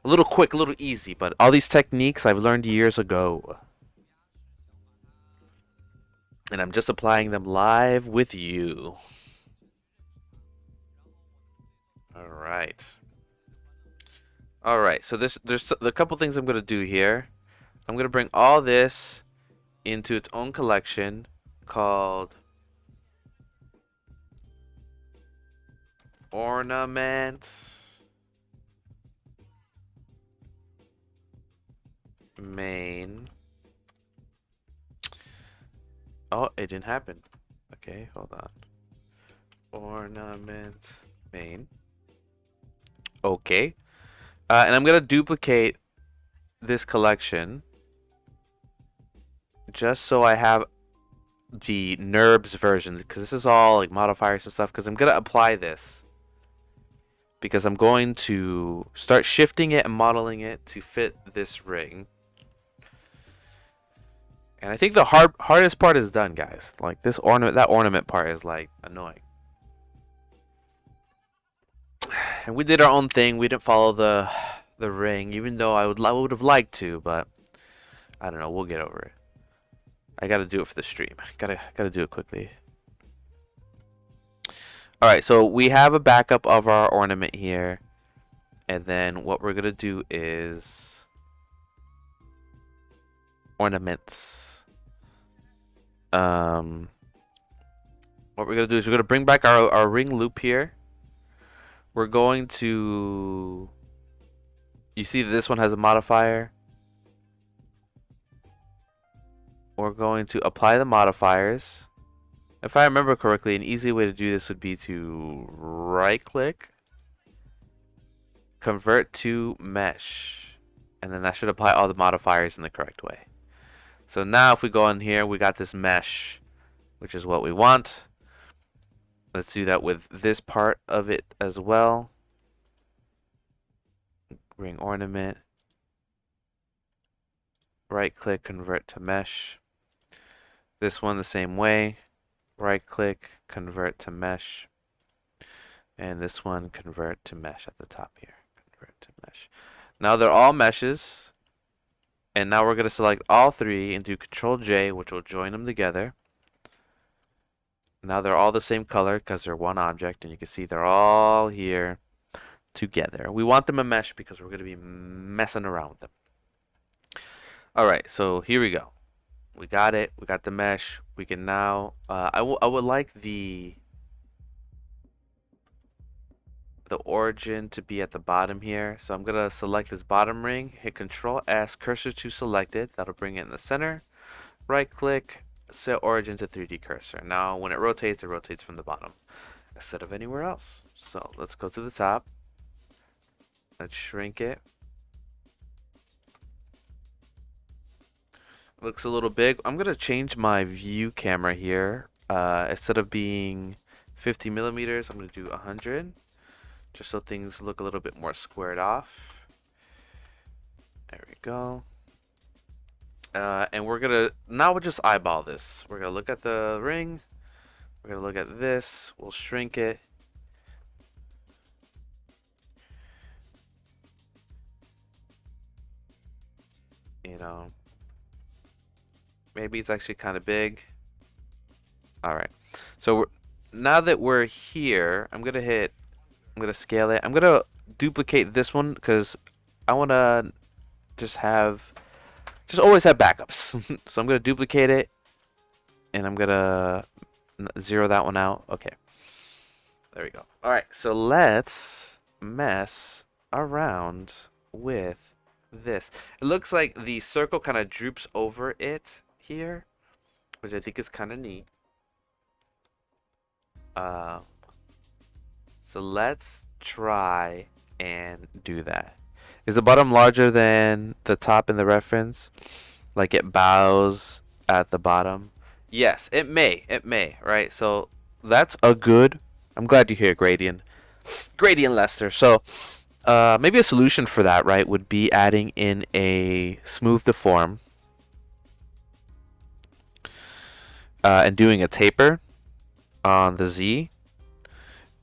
quick, a little easy, but all these techniques I've learned years ago. And I'm just applying them live with you. Alright. Alright, so there's a couple things I'm going to do here. I'm going to bring all this into its own collection called Ornament Main. Oh, it didn't happen. Okay, hold on. Ornament Main. Okay. And I'm going to duplicate this collection just so I have the NURBS version, because this is all like modifiers and stuff, because I'm going to apply this. Because I'm going to start shifting it and modeling it to fit this ring. And I think the hardest part is done, guys. Like this ornament, that ornament part is like annoying. And we did our own thing. We didn't follow the ring, even though I would have liked to, but I don't know. We'll get over it. I gotta do it for the stream. Gotta do it quickly. All right, so we have a backup of our ornament here, and then what we're gonna do is ornaments. What we're gonna do is we're gonna bring back our ring loop here. We're going to, you see that this one has a modifier. We're going to apply the modifiers. If I remember correctly, an easy way to do this would be to right click, convert to mesh, and then that should apply all the modifiers in the correct way. So now if we go in here, we got this mesh, which is what we want. Let's do that with this part of it as well. Ring ornament. Right click, convert to mesh. This one the same way. Right click, convert to mesh. And this one, convert to mesh at the top here. Convert to mesh. Now they're all meshes. And now we're going to select all three and do Control J, which will join them together. Now they're all the same color because they're one object, and you can see they're all here together. We want them a mesh because we're going to be messing around with them. Alright, so here we go. We got it. We got the mesh. We can now. I would like the origin to be at the bottom here. So I'm gonna select this bottom ring. Hit Control S, cursor to selected. That'll bring it in the center. Right click, set origin to 3D cursor. Now when it rotates from the bottom instead of anywhere else. So let's go to the top. Let's shrink it. Looks a little big. I'm gonna change my view camera here. Instead of being 50 millimeters, I'm gonna do 100, just so things look a little bit more squared off. There we go. And now we'll just eyeball this. We're gonna look at the ring. We're gonna look at this. We'll shrink it. You know, maybe it's actually kind of big. All right. So now that we're here, I'm gonna scale it. I'm gonna duplicate this one because I wanna just always have backups. So I'm gonna duplicate it, and I'm gonna zero that one out. Okay. There we go. All right. So let's mess around with this. It looks like the circle kind of droops over it here, which I think is kind of neat. So let's try and do that. Is the bottom larger than the top in the reference? Like it bows at the bottom? Yes, it may. It may, right? So that's a good. I'm glad you're here, Gradient. Gradient Lester. So maybe a solution for that, right, would be adding in a smooth deform and doing a taper on the Z,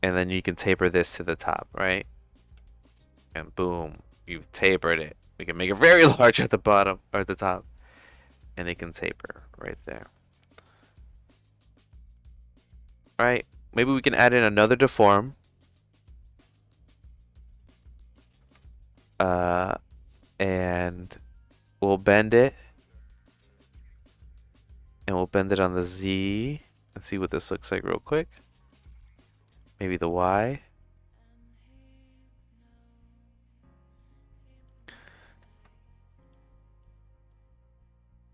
and then you can taper this to the top, right? And boom, you've tapered it. We can make it very large at the bottom or at the top, and it can taper right there. All right, maybe we can add in another deform. And we'll bend it, and we'll bend it on the Z and see what this looks like real quick. Maybe the Y.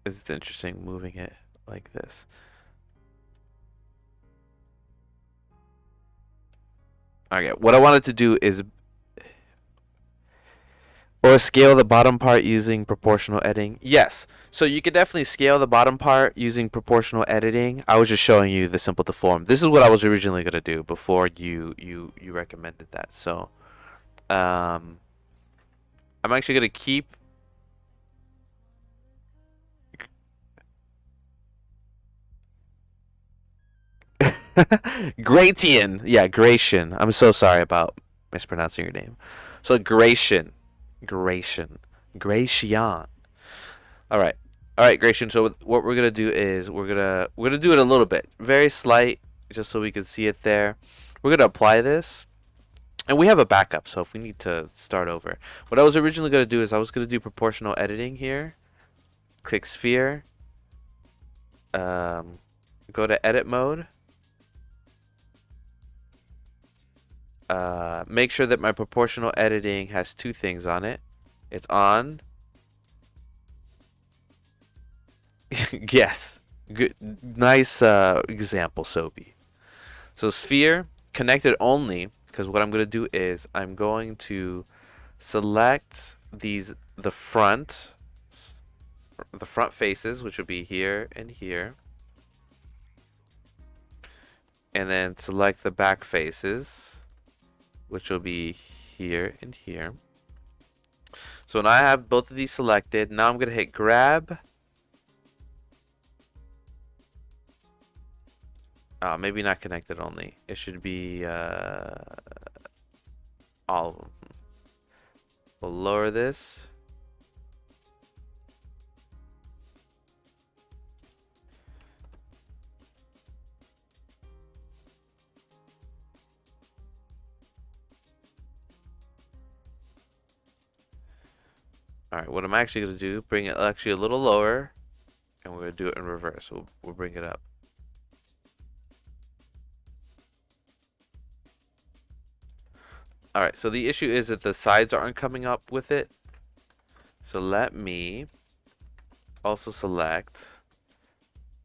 It's interesting moving it like this. Okay, what I wanted to do is or scale the bottom part using proportional editing. Yes, so you can definitely scale the bottom part using proportional editing. I was just showing you the simple deform. This is what I was originally gonna do before you recommended that. So, I'm actually gonna keep. Gratian, yeah, Gratian. I'm so sorry about mispronouncing your name. So Gratian. Gratian. All right. All right, Gratian. So what we're gonna do is we're gonna do it a little bit, very slight, just so we can see it there. We're gonna apply this, and we have a backup. So if we need to start over, what I was originally gonna do is I was gonna do proportional editing here. Click sphere. Go to edit mode. Make sure that my proportional editing has two things on it. It's on. Yes. Good. Nice example, Sobi. So sphere connected only, because what I'm going to do is I'm going to select the front faces, which will be here and here, and then select the back faces, which will be here and here. So now I have both of these selected. Now I'm going to hit grab. Maybe not connected only. It should be all of them. We'll lower this. All right, what I'm actually going to do, bring it actually a little lower, and we're going to do it in reverse. We'll bring it up. All right, so the issue is that the sides aren't coming up with it. So let me also select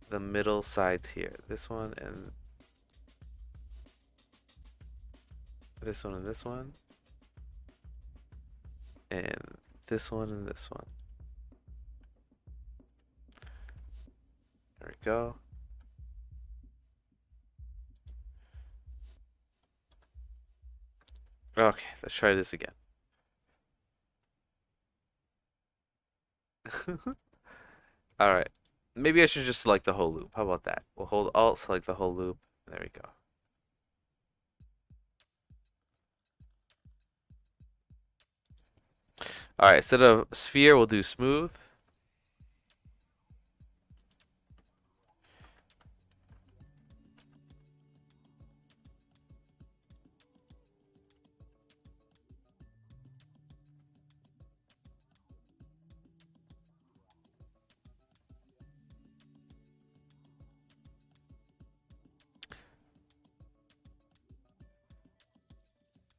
the middle sides here. This one and this one and this one. And this one and this one. There we go. Okay, let's try this again. All right. Maybe I should just select the whole loop. How about that? We'll hold Alt, select the whole loop. There we go. All right, instead of sphere, we'll do smooth.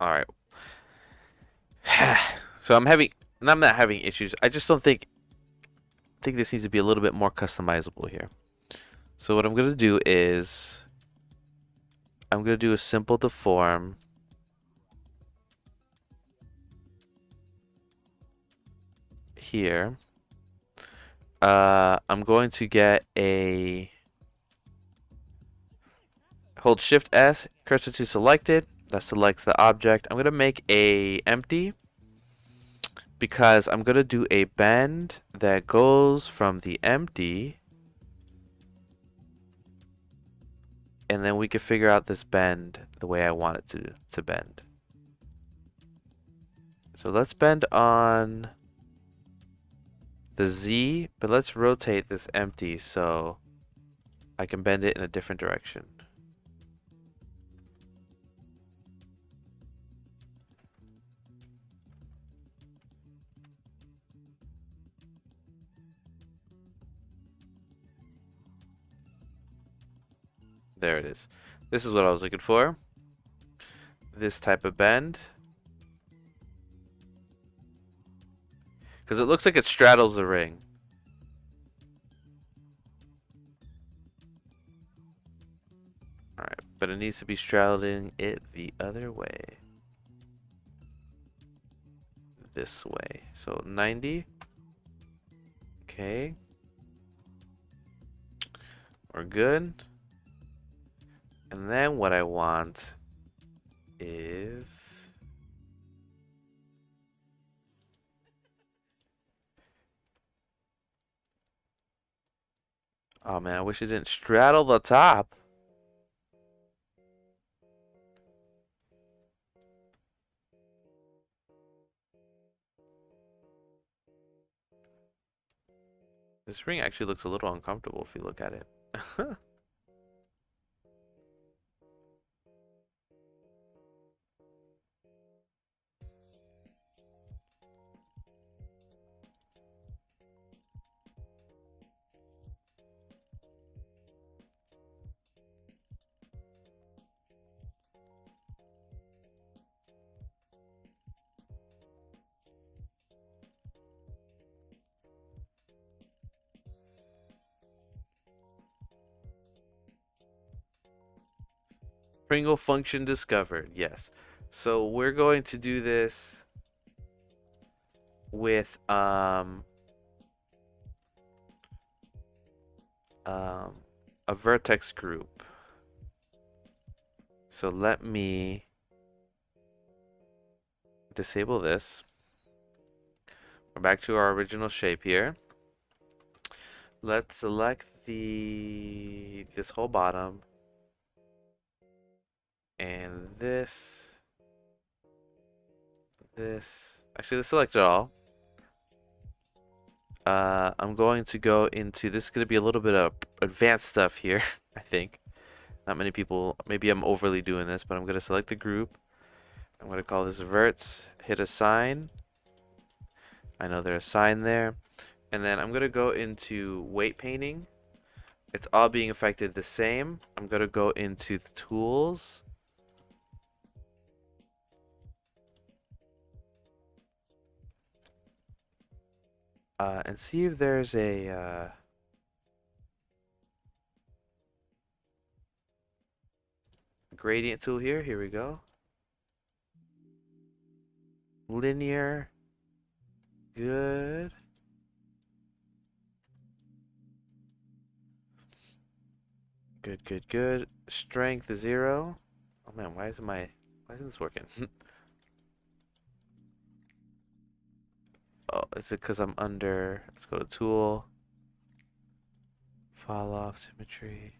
All right. So I'm not having issues. I just don't think this needs to be a little bit more customizable here. So what I'm gonna do is I'm gonna do a simple deform. Here. I'm going to get a hold Shift S, cursor to selected. That selects the object. I'm gonna make a empty because I'm gonna do a bend that goes from the empty, and then we can figure out this bend the way I want it to bend. So let's bend on the Z, but let's rotate this empty so I can bend it in a different direction. There it is. This is what I was looking for. This type of bend. Because it looks like it straddles the ring. Alright, but it needs to be straddling it the other way. This way. So 90. Okay. We're good. And then what I want is... Oh man, I wish it didn't straddle the top. This ring actually looks a little uncomfortable if you look at it. Pringle function discovered. Yes. So we're going to do this with a vertex group. So let me disable this. We're back to our original shape here. Let's select this whole bottom and this. Actually, let's select it all. I'm going to go into this. Is going to be a little bit of advanced stuff here. I think not many people. Maybe I'm overly doing this, but I'm going to select the group. I'm going to call this verts. Hit assign. I know there's a sign there. And then I'm going to go into weight painting. It's all being affected the same. I'm going to go into the tools. And see if there's a gradient tool here. Here we go. Linear. Good. Good, good, good. Strength 0. Oh man, why isn't this working? Oh, is it because I'm under? Let's go to tool. Fall off symmetry.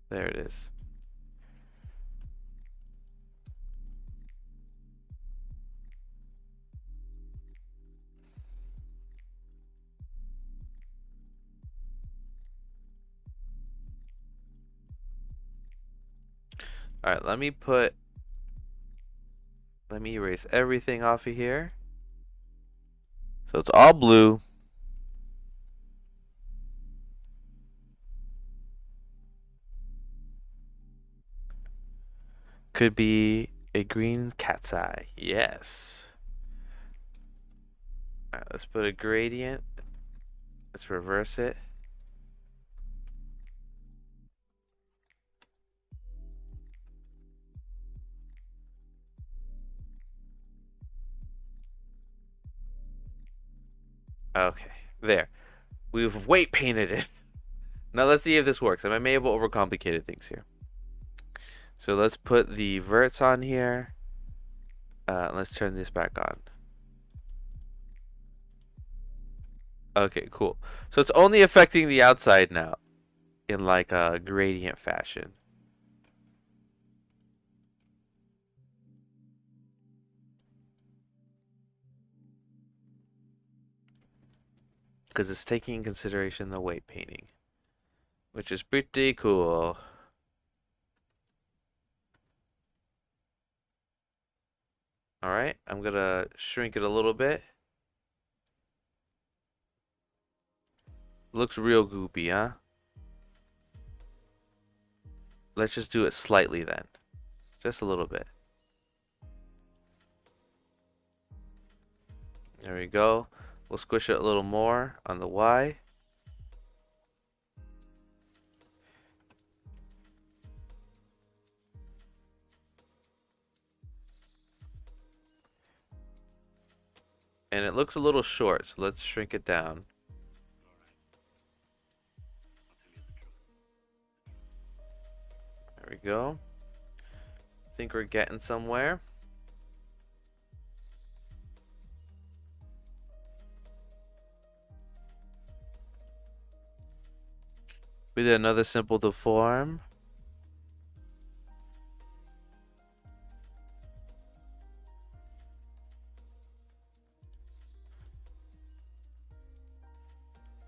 There it is. All right, let me erase everything off of here. So it's all blue. Could be a green cat's eye. Yes. All right, let's put a gradient. Let's reverse it. Okay, there. We've weight painted it. Now let's see if this works. I may have overcomplicated things here. So let's put the verts on here. Let's turn this back on. Okay, cool. So it's only affecting the outside now in like a gradient fashion. Because it's taking in consideration the weight painting, which is pretty cool. All right, I'm gonna shrink it a little bit. Looks real goopy, huh? Let's just do it slightly then. Just a little bit. There we go. We'll squish it a little more on the Y. And it looks a little short, so let's shrink it down. There we go. I think we're getting somewhere. We did another simple deform.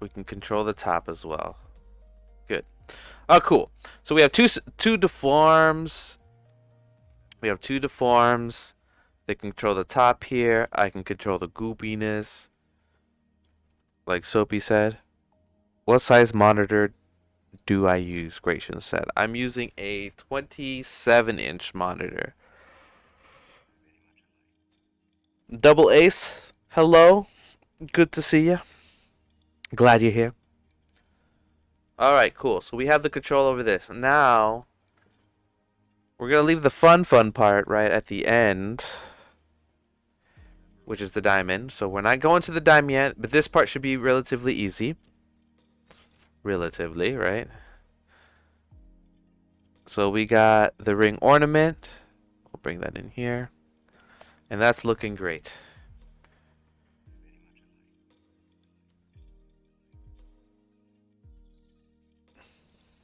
We can control the top as well. Good. Oh, cool. So we have two deforms. We have two deforms. They control the top here. I can control the goopiness. Like Soapy said. What size monitor do I use? Gration said. I'm using a 27-inch monitor. Double Ace, hello. Good to see you. Glad you're here. Alright, cool. So we have the control over this. Now, we're going to leave the fun part right at the end, which is the diamond. So we're not going to the diamond yet, but this part should be relatively easy. Relatively, right? So we got the ring ornament. We'll bring that in here. And that's looking great.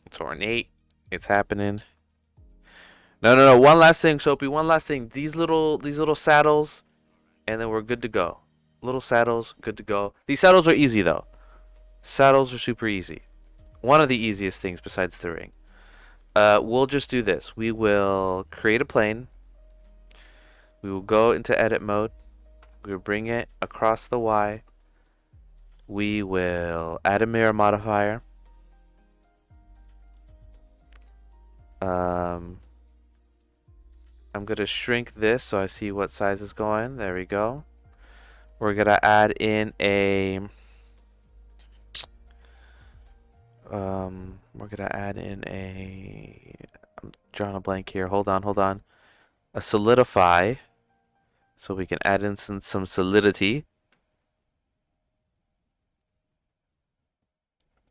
It's ornate. It's happening. No. One last thing, Soapy. One last thing. These little saddles, and then we're good to go. Little saddles, good to go. These saddles are easy though. Saddles are super easy. One of the easiest things besides the ring. We'll just do this. We will create a plane. We will go into edit mode. We will bring it across the Y. We will add a mirror modifier. I'm going to shrink this so I see what size is going. There we go. We're going to add in a I'm drawing a blank here. Hold on. A solidify, so we can add in some solidity.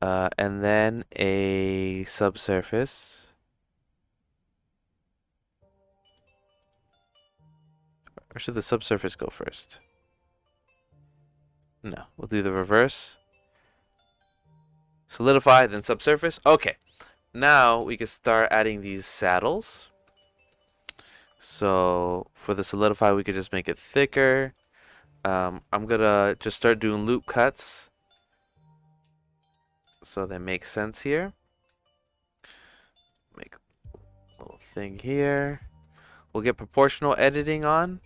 And then a subsurface. Or should the subsurface go first? No, we'll do the reverse. Solidify, then subsurface. Okay. Now we can start adding these saddles. So for the solidify, we could just make it thicker. I'm gonna just start doing loop cuts so they make sense here. Make a little thing here. We'll get proportional editing on.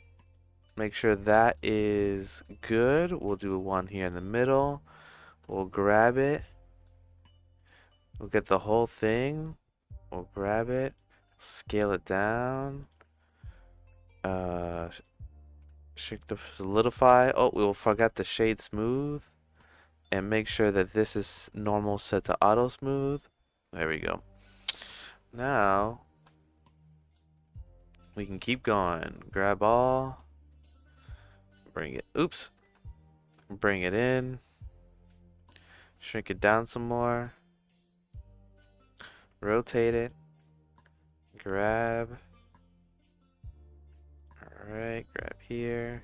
Make sure that is good. We'll do one here in the middle. We'll grab it. We'll get the whole thing. We'll grab it. Scale it down. Shrink to solidify. Oh, we'll forget the shade smooth. And make sure that this is normal set to auto smooth. There we go. Now we can keep going. Grab all. Bring it. Oops. Bring it in. Shrink it down some more. Rotate it. Grab. Alright, grab here.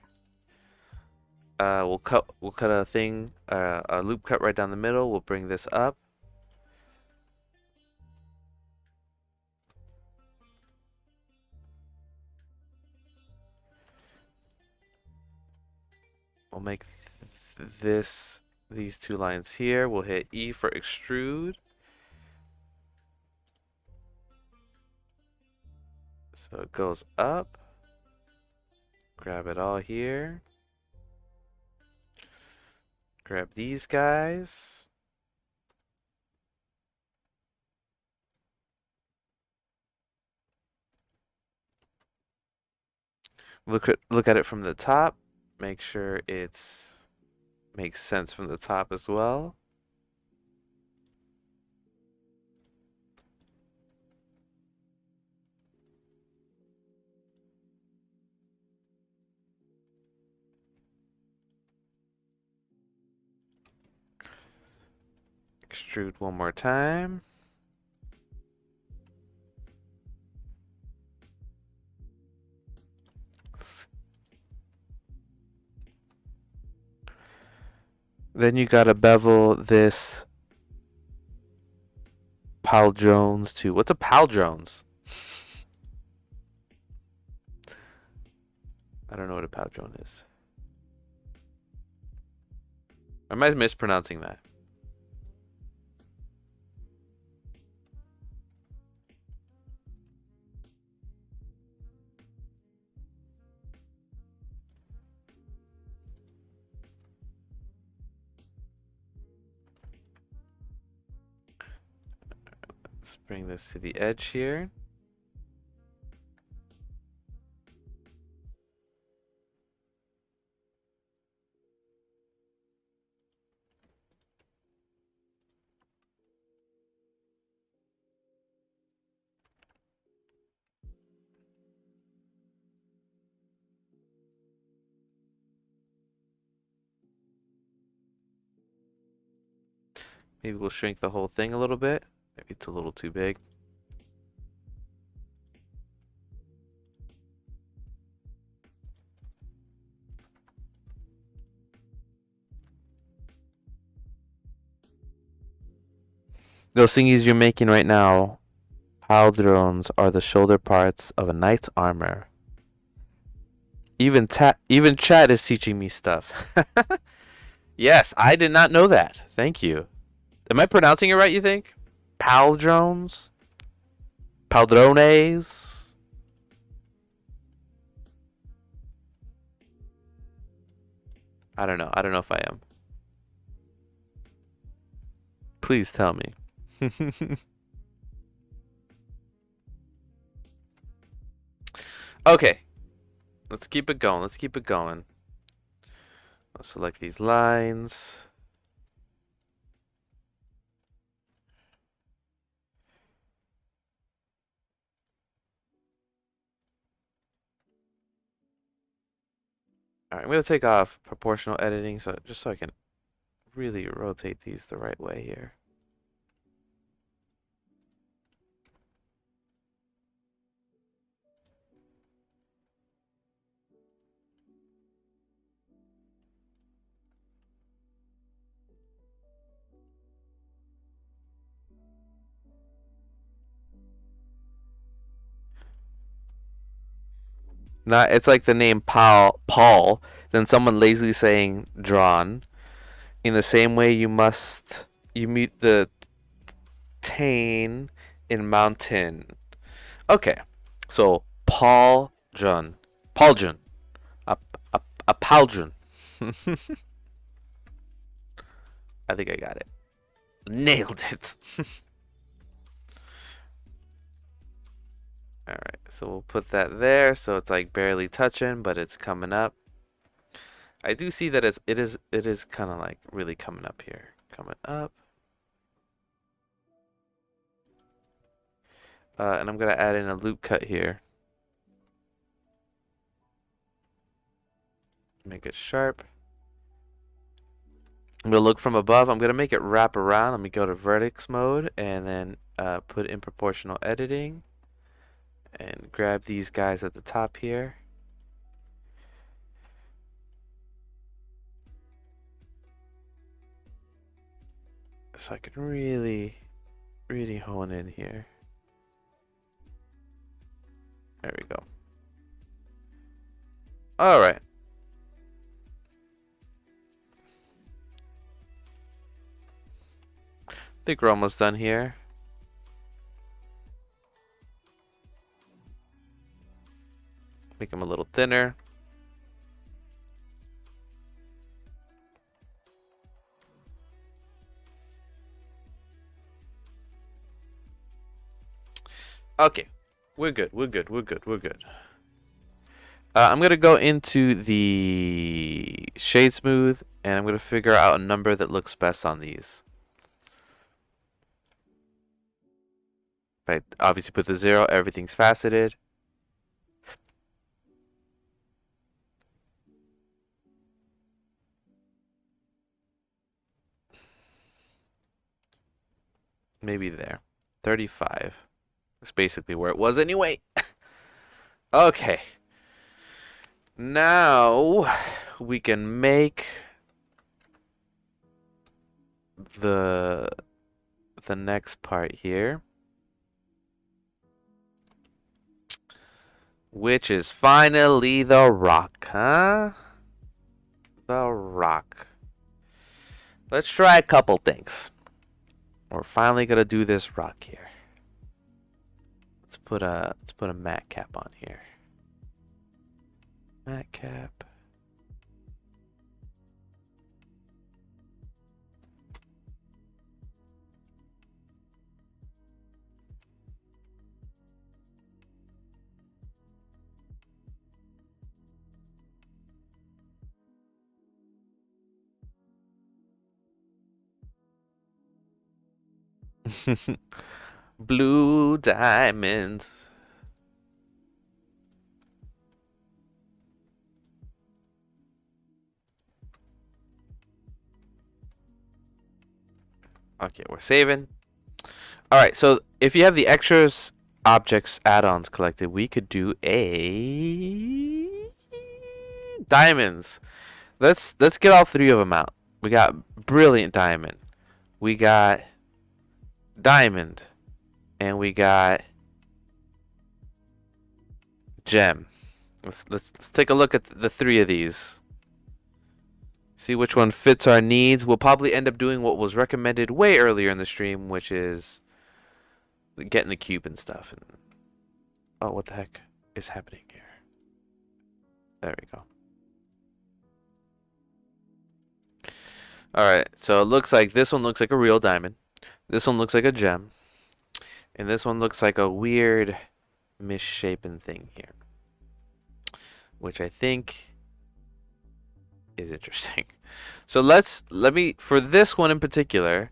We'll cut a thing, a loop cut right down the middle. We'll bring this up. We'll make these two lines here. We'll hit E for extrude. So it goes up. Grab it all here. Grab these guys. Look at it from the top. Make sure it's makes sense from the top as well. Extrude one more time. Then you gotta bevel this Pal Jones to what's a Pal Jones? I don't know what a Pal Jones is. Am I mispronouncing that? Let's bring this to the edge here. Maybe we'll shrink the whole thing a little bit. Maybe it's a little too big. Those thingies you're making right now, Pal drones, are the shoulder parts of a knight's armor. Even chat is teaching me stuff. Yes, I did not know that. Thank you. Am I pronouncing it right, you think? Pal drones? Padrones. I don't know. I don't know if I am. Please tell me. Okay. Let's keep it going. Let's keep it going. I'll select these lines. All right, I'm going to take off proportional editing just so I can really rotate these the right way here. Not, it's like the name Paul, then someone lazily saying drawn. In the same way you mute the tain in mountain. Okay, so Pauljun. Pauljun. A Pauljun. I think I got it. Nailed it. Alright, so we'll put that there so it's like barely touching, but it's coming up. I do see that it is kind of like really coming up here. Coming up. And I'm going to add in a loop cut here. Make it sharp. I'm going to look from above. I'm going to make it wrap around. Let me go to vertex mode and then put in proportional editing. And grab these guys at the top here. So I can really hone in here. There we go. All right. I think we're almost done here. Make them a little thinner. Okay, we're good. We're good. We're good. We're good. I'm gonna go into the shade smooth, and I'm gonna figure out a number that looks best on these. If I obviously put the 0, everything's faceted. Maybe there. 35. That's basically where it was anyway. Okay. Now we can make the next part here, which is finally the rock, huh? The rock. Let's try a couple things. We're finally gonna do this rock here. Let's put a matte cap on here. Matte cap. Blue diamonds. Okay, we're saving. Alright, so if you have the extras objects add-ons collected, we could do a diamonds. Let's get all 3 of them out. We got brilliant diamond. We got diamond. And we got gem. Let's take a look at the 3 of these. See which one fits our needs. We'll probably end up doing what was recommended way earlier in the stream, which is getting the cube and stuff. And oh, what the heck is happening here? There we go. All right, so it looks like this one looks like a real diamond. This one looks like a gem. And this one looks like a weird misshapen thing here, which I think is interesting. So let me for this one in particular,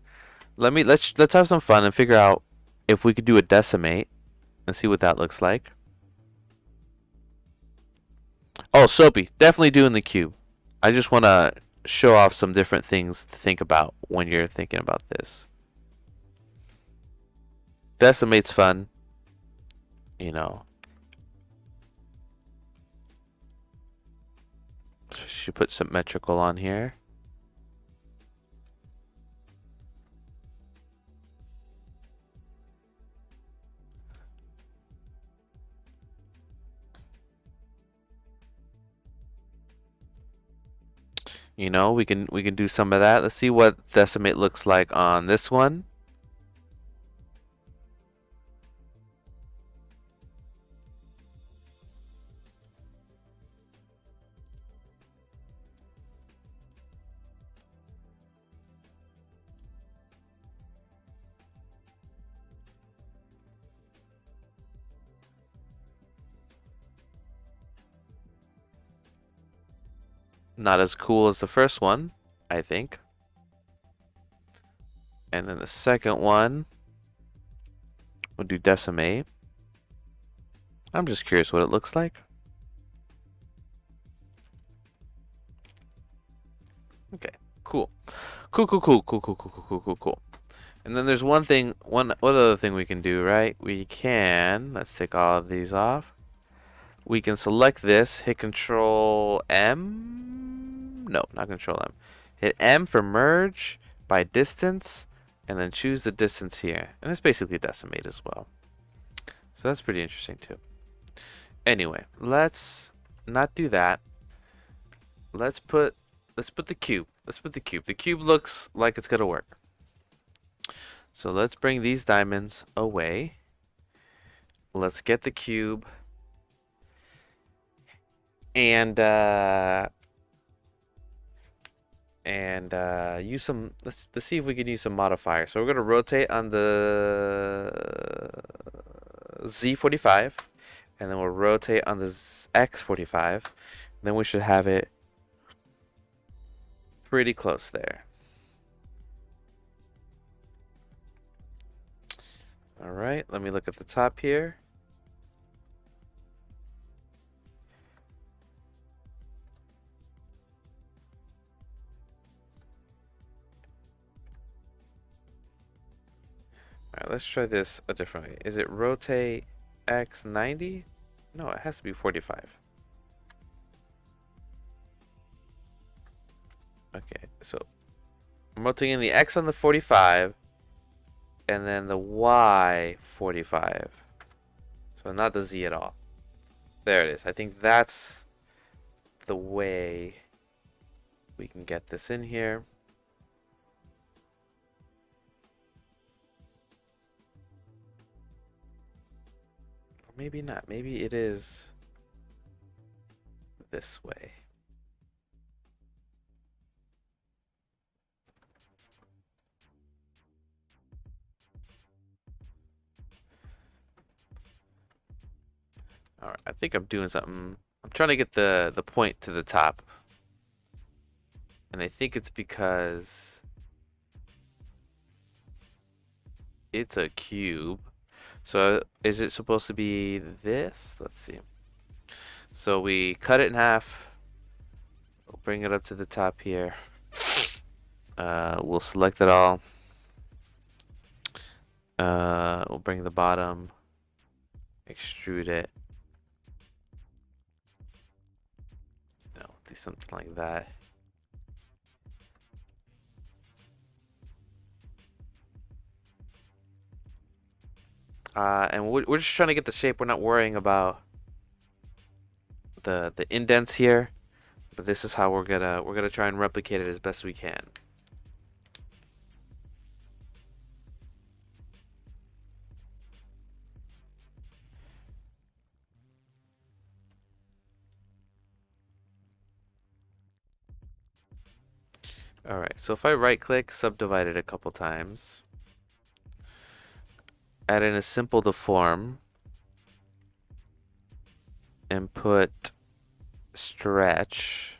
let's have some fun and figure out if we could do a decimate and see what that looks like. Oh, Soapy, definitely doing the cube. I just want to show off some different things to think about when you're thinking about this. Decimate's fun, you know. Should put symmetrical on here. You know, we can do some of that. Let's see what decimate looks like on this one. Not as cool as the first one, I think. And then the second one, we'll do decimate. I'm just curious what it looks like. Okay, cool. Cool. And then there's one other thing we can do, right? Let's take all of these off. We can select this, hit Control M. No, not Control M. Hit M for merge by distance, and then choose the distance here. And it's basically decimate as well. So that's pretty interesting too. Anyway, let's not do that. Let's put the cube. The cube looks like it's gonna work. So let's bring these diamonds away. Let's get the cube. And use some. Let's see if we can use some modifiers. So we're gonna rotate on the Z45, and then we'll rotate on the X45. Then we should have it pretty close there. All right. Let me look at the top here. Alright, let's try this a different way. Is it rotate X 90? No, it has to be 45. Okay, so I'm rotating the X on the 45 and then the Y 45. So not the Z at all. There it is. I think that's the way we can get this in here. Maybe not. Maybe it is this way. All right, I think I'm doing something. I'm trying to get the point to the top. And I think it's because it's a cube. So is it supposed to be this? Let's see. So we cut it in half. We'll bring it up to the top here. We'll select it all. We'll bring the bottom. Extrude it. No, do something like that. And we're just trying to get the shape. We're not worrying about the indents here, but this is how we're gonna try and replicate it as best we can. Alright, so if I right click, subdivide it a couple times, add in a simple deform, and put stretch,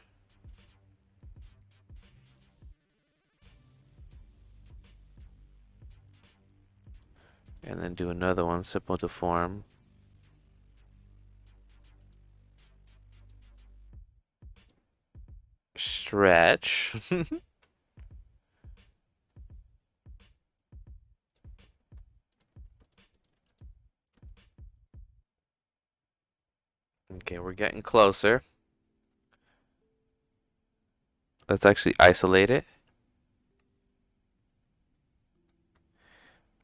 and then do another one, simple deform, stretch. Okay, we're getting closer. Let's actually isolate it.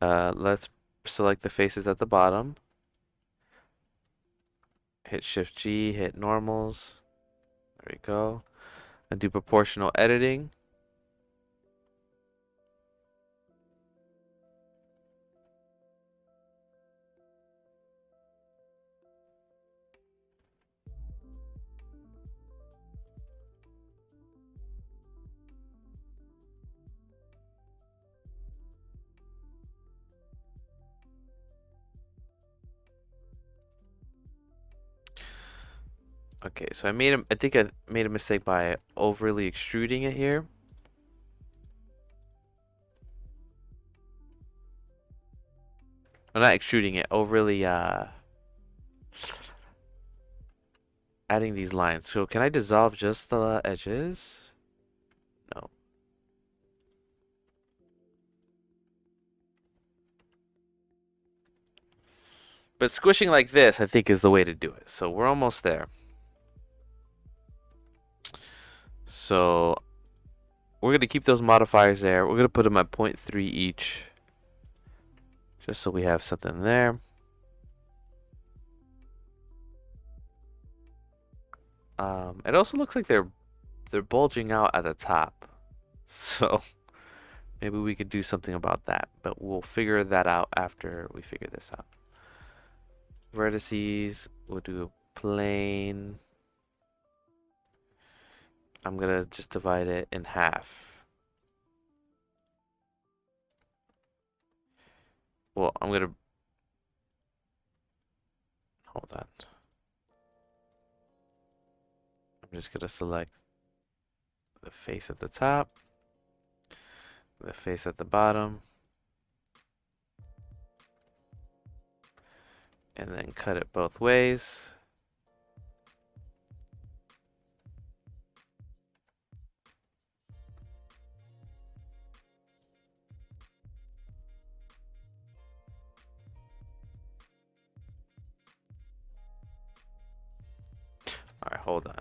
Let's select the faces at the bottom. Hit Shift G, hit normals. There we go. And do proportional editing. Okay, so I think I made a mistake by overly extruding it here. Well, not extruding it, overly adding these lines. So can I dissolve just the edges? No. But squishing like this, I think, is the way to do it. So we're almost there. So we're going to keep those modifiers there. We're going to put them at 0.3 each. Just so we have something there. It also looks like they're bulging out at the top. So maybe we could do something about that. But we'll figure that out after we figure this out. Vertices, we'll do a plane. I'm gonna just divide it in half. Well, I'm gonna hold on. I'm just gonna select the face at the top, the face at the bottom, and then cut it both ways. Alright, hold on.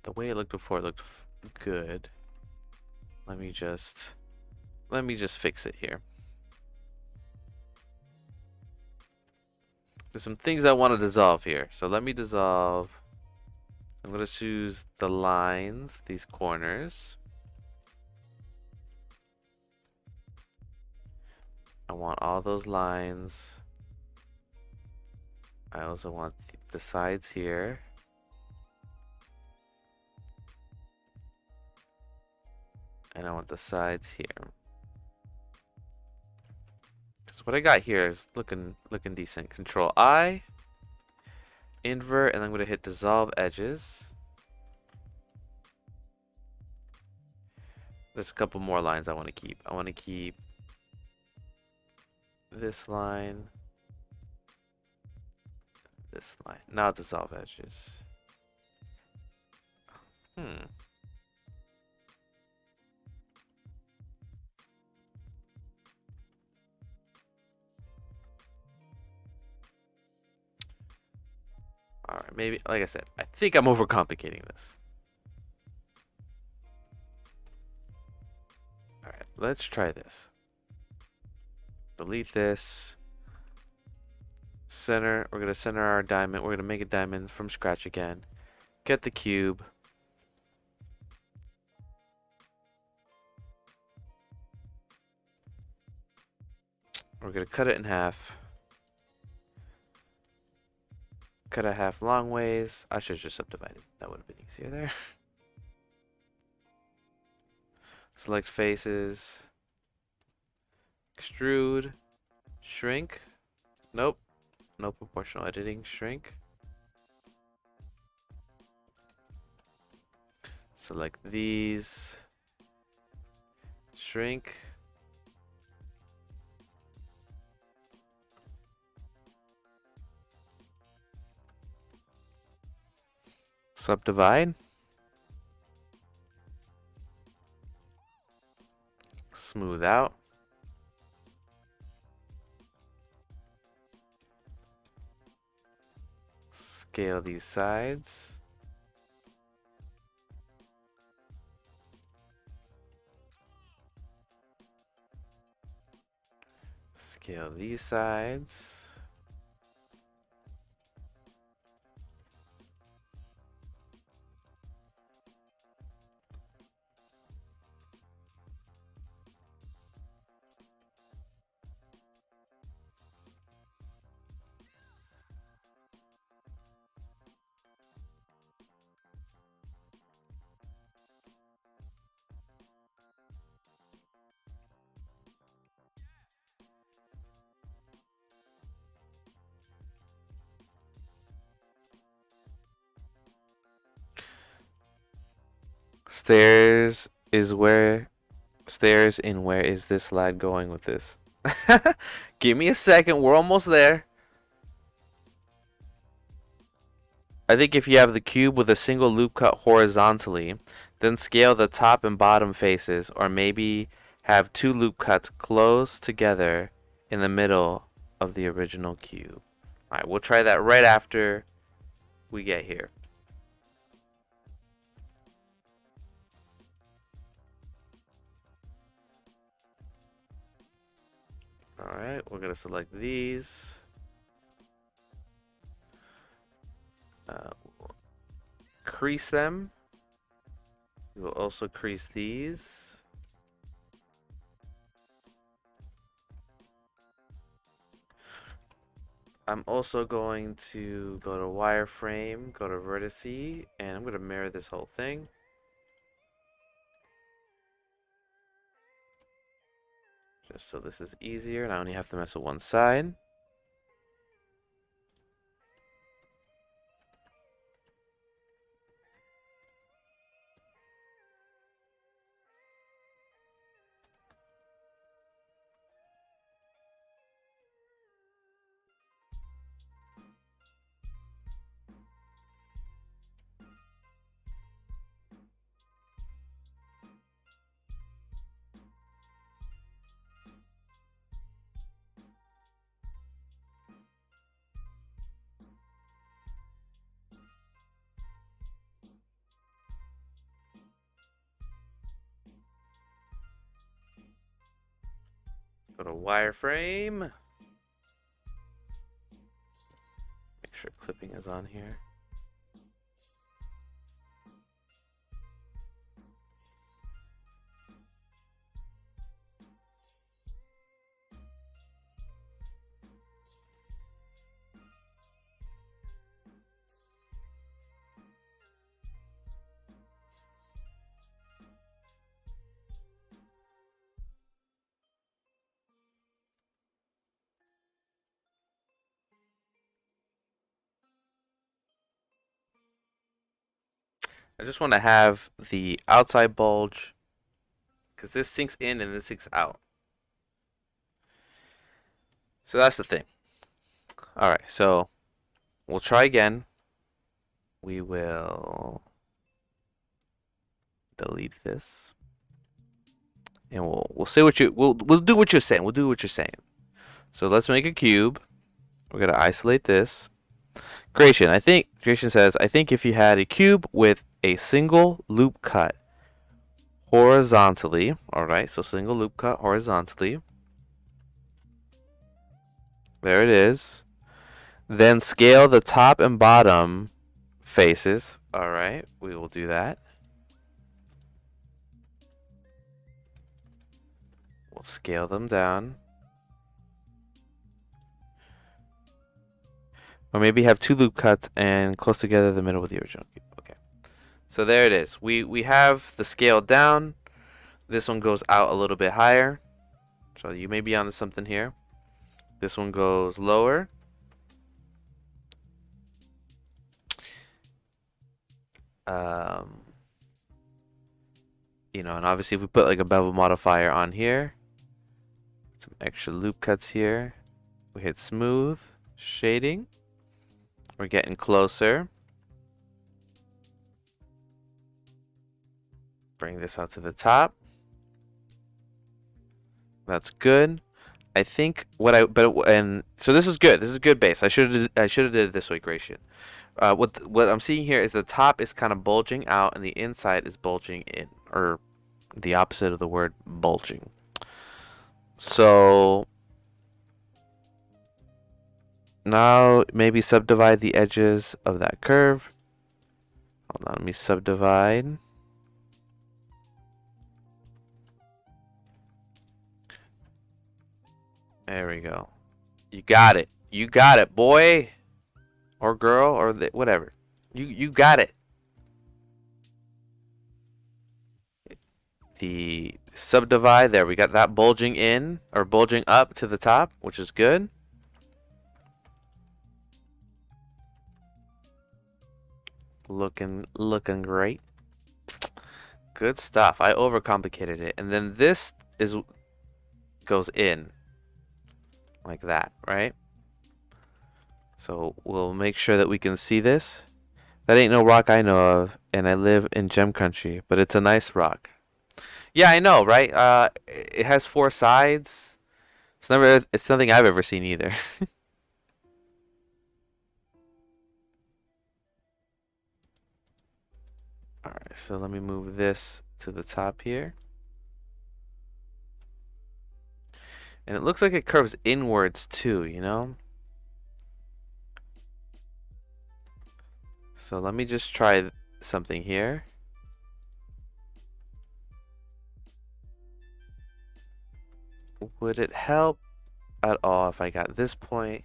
The way it looked before looked good. Let me just fix it here. There's some things I want to dissolve here. So let me dissolve. I'm going to choose the lines, these corners. I want all those lines. I also want the sides here. And I want the sides here. So what I got here is looking decent. Control I, invert, and I'm going to hit dissolve edges. There's a couple more lines I want to keep. I want to keep this line, this line. Now dissolve edges. Alright, maybe, like I said, I think I'm overcomplicating this. Alright, let's try this. Delete this. Center, we're going to center our diamond. We're going to make a diamond from scratch again. Get the cube. We're going to cut it in half. Cut a half long ways. I should just subdivide it. That would have been easier there. Select faces. Extrude. Shrink. Nope. No proportional editing. Shrink. Select these. Shrink. Subdivide. Smooth out. Scale these sides. Scale these sides. Stairs in where is this lad going with this? Give me a second, we're almost there. I think if you have the cube with a single loop cut horizontally, then scale the top and bottom faces, or maybe have two loop cuts close together in the middle of the original cube. Alright, we'll try that right after we get here. Alright, we're going to select these. Crease them. We will also crease these. I'm also going to go to wireframe, go to vertice, and I'm going to mirror this whole thing. Just so this is easier, and I only have to mess with one side. Go to wireframe. Make sure clipping is on here. I just want to have the outside bulge because this sinks in and this sinks out. So that's the thing. Alright, so we'll try again. We will delete this. And we'll say what you we'll do what you're saying. We'll do what you're saying. So let's make a cube. We're gonna isolate this. Creation says, I think if you had a cube with a single loop cut horizontally, alright, so single loop cut horizontally. There it is. Then scale the top and bottom faces. Alright, we will do that. We'll scale them down. Or maybe have two loop cuts and close together the middle with the original cube. Okay. So there it is. We have the scale down. This one goes out a little bit higher. So you may be onto something here. This one goes lower. You know, and obviously if we put like a bevel modifier on here, some extra loop cuts here, we hit smooth, shading, we're getting closer. Bring this out to the top. That's good. I think so this is good. This is a good base. I should have did it this way, Gratian. What I'm seeing here is the top is kind of bulging out and the inside is bulging in, or the opposite of the word bulging. So now maybe subdivide the edges of that curve. Hold on, let me subdivide. There we go. You got it. You got it, boy. Or girl, or whatever. You got it. The subdivide, there we got that bulging in, or bulging up to the top, which is good. Looking great. Good stuff. I overcomplicated it. And then this goes in like that, right? So we'll make sure that we can see this. That ain't no rock I know of, and I live in gem country, but it's a nice rock. Yeah, I know, right? It has 4 sides. It's nothing I've ever seen either. Alright, so let me move this to the top here. And it looks like it curves inwards too, you know? So let me just try something here. Would it help at all if I got this point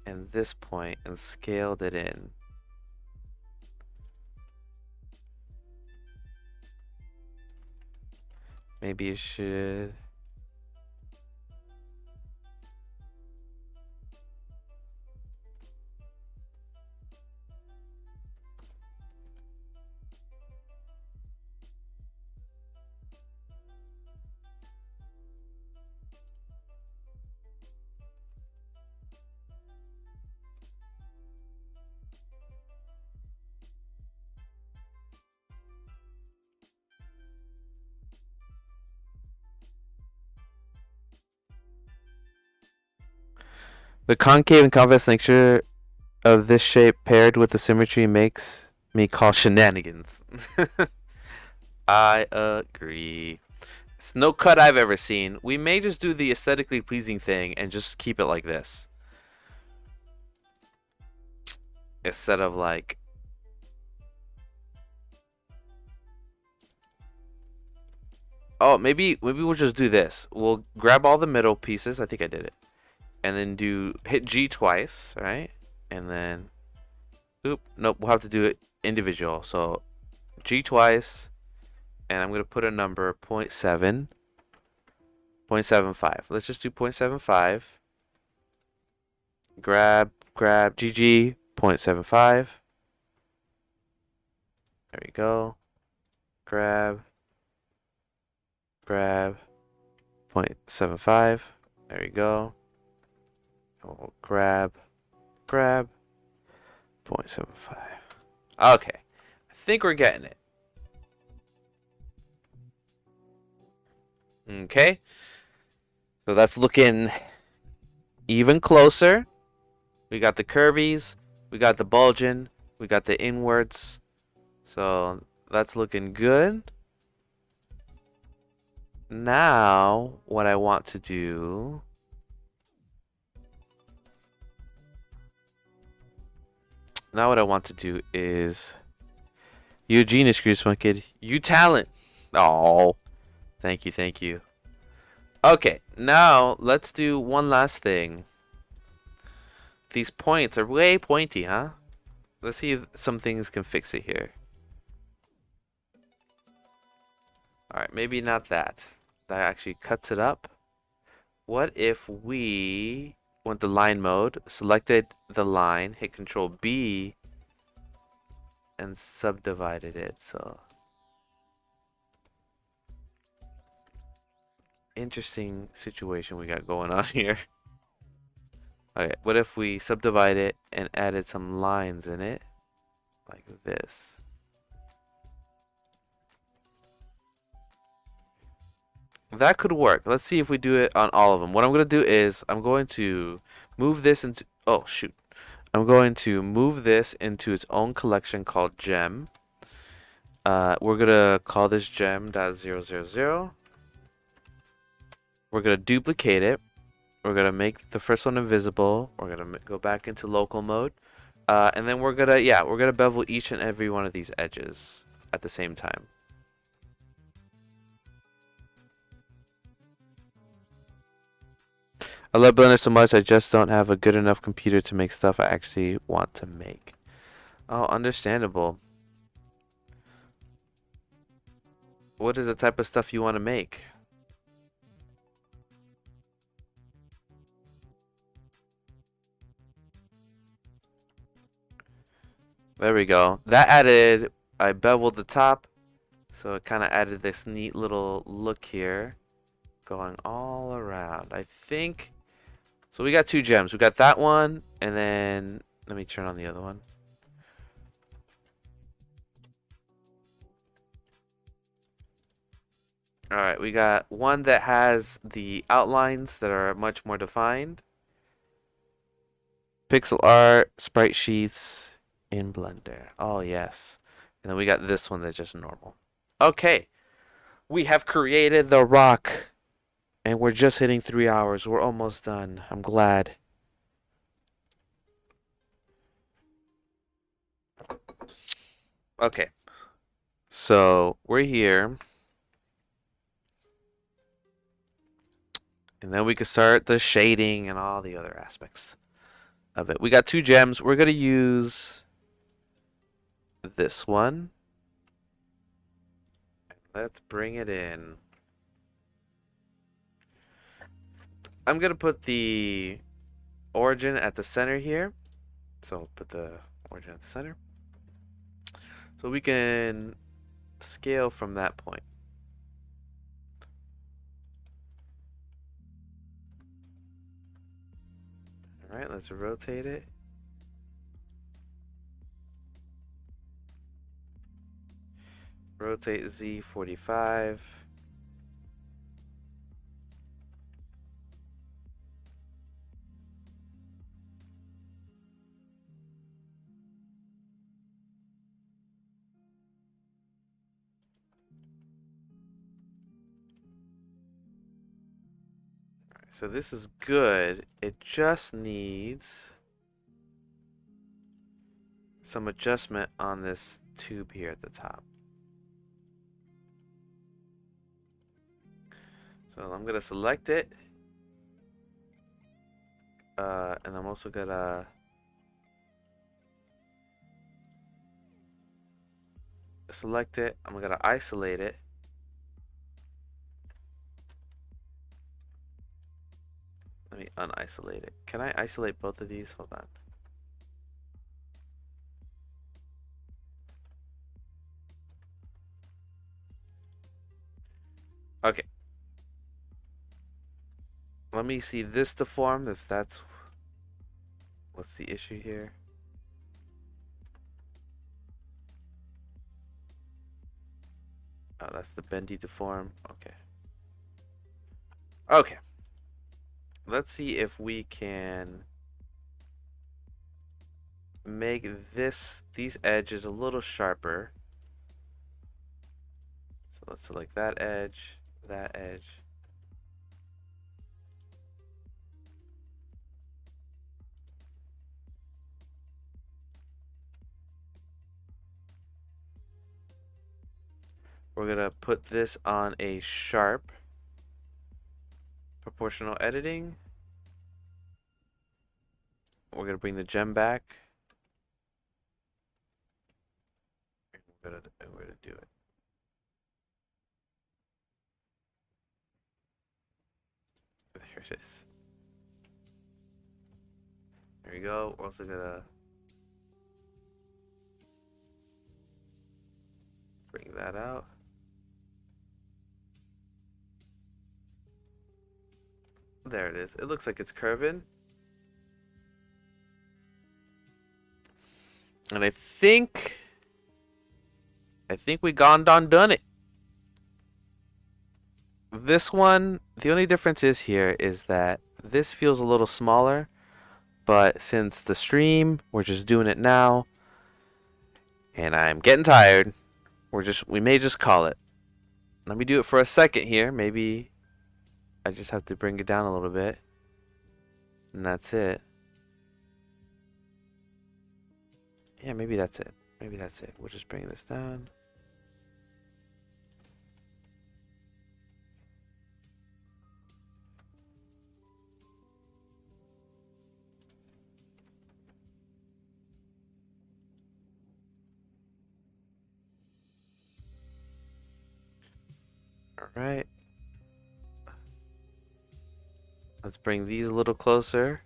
and scaled it in? Maybe you should. The concave and convex nature of this shape paired with the symmetry makes me call shenanigans. I agree. It's no cut I've ever seen. We may just do the aesthetically pleasing thing and just keep it like this. Instead of like... Oh, maybe we'll just do this. We'll grab all the middle pieces. I think I did it. And then hit G twice, right? And then, nope, we'll have to do it individual. So G twice, and I'm gonna put a number 0.7, 0.75. Let's just do 0.75. Grab GG 0.75. There we go. Grab 0.75. There we go. We'll grab 0.75. Okay, I think we're getting it. Okay, so that's looking even closer. We got the curvies, we got the bulging, we got the inwards. So that's looking good. Now, what I want to do... Now what I want to do is... You a genius, Greaseman Kid. You talent. Oh, thank you. Okay, now let's do one last thing. These points are way pointy, huh? Let's see if some things can fix it here. Alright, maybe not that. That actually cuts it up. What if we went to line mode, selected the line, hit Control B, and subdivided it? So, interesting situation we got going on here. Okay, what if we subdivide it and added some lines in it, like this? That could work. Let's see if we do it on all of them. What I'm going to do is I'm going to move this into, oh shoot. I'm going to move this into its own collection called gem. We're going to call this gem.000. We're going to duplicate it. We're going to make the first one invisible. We're going to go back into local mode. And then we're going to, yeah, we're going to bevel each and every one of these edges at the same time. I love Blender so much, I just don't have a good enough computer to make stuff I actually want to make. Oh, understandable. What is the type of stuff you want to make? There we go. That added, I beveled the top, so it kind of added this neat little look here, going all around. I think, so we got two gems. We got that one, and then, let me turn on the other one. Alright, we got one that has the outlines that are much more defined. Pixel art, sprite sheets in Blender. Oh, yes. And then we got this one that's just normal. Okay. We have created the rock. And we're just hitting 3 hours. We're almost done. I'm glad. Okay. So, we're here. And then we can start the shading and all the other aspects of it. We got two gems. We're going to use this one. Let's bring it in. I'm going to put the origin at the center here. So put the origin at the center. So we can scale from that point. Alright, let's rotate it. Rotate Z 45. So this is good. It just needs some adjustment on this tube here at the top. So I'm gonna select it. And I'm also gonna select it. I'm gonna isolate it. Let me unisolate it. Can I isolate both of these? Hold on. Okay. Let me see this deformed if that's what's the issue here. Oh, that's the bendy deform. Okay. Okay. Let's see if we can make these edges a little sharper. So let's select that edge, that edge. We're gonna put this on a sharp proportional editing. We're gonna bring the gem back. We're gonna do it. Here it is. There we go. We're also gonna bring that out. There it is. It looks like it's curving. And I think we gone done it. This one, the only difference is here is that this feels a little smaller, but since the stream, we're just doing it now, and I'm getting tired, we may just call it. Let me do it for a second here. Maybe I just have to bring it down a little bit, and that's it. Yeah, maybe that's it. Maybe that's it. We'll just bring this down. All right. Let's bring these a little closer.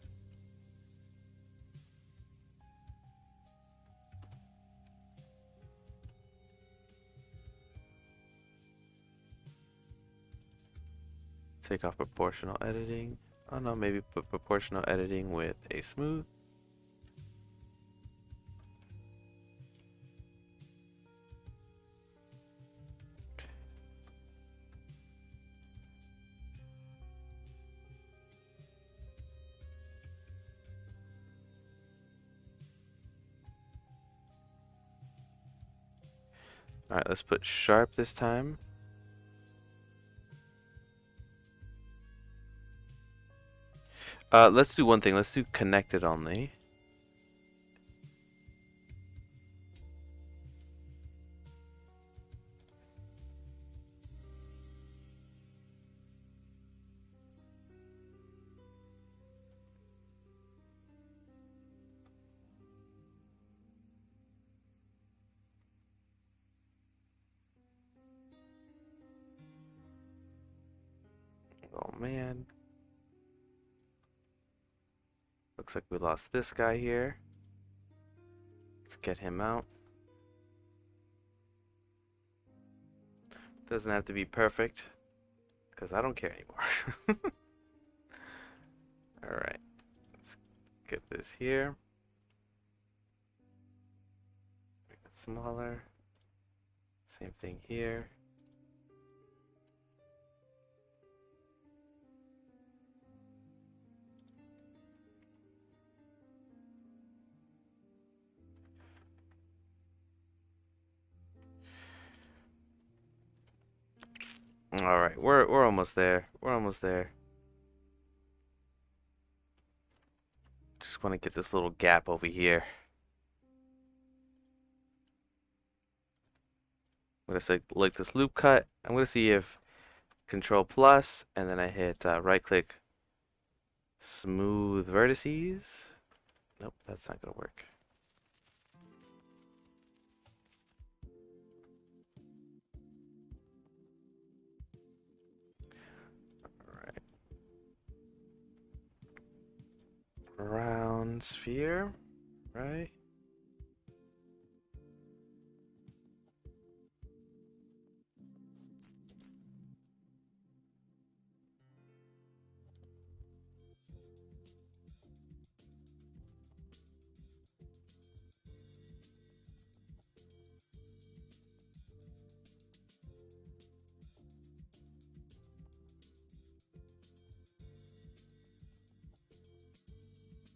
Take off proportional editing. Oh no, maybe put proportional editing with a smooth. Alright, let's put sharp this time. Let's do one thing. Let's do connected only. Oh man. Looks like we lost this guy here. Let's get him out. Doesn't have to be perfect, because I don't care anymore. Alright. Let's get this here. Make it smaller. Same thing here. All right, we're almost there. We're almost there. Just want to get this little gap over here. I'm gonna select this loop cut. I'm gonna see if Control plus, and then I hit right click, smooth vertices. Nope, that's not gonna work. Round sphere, right?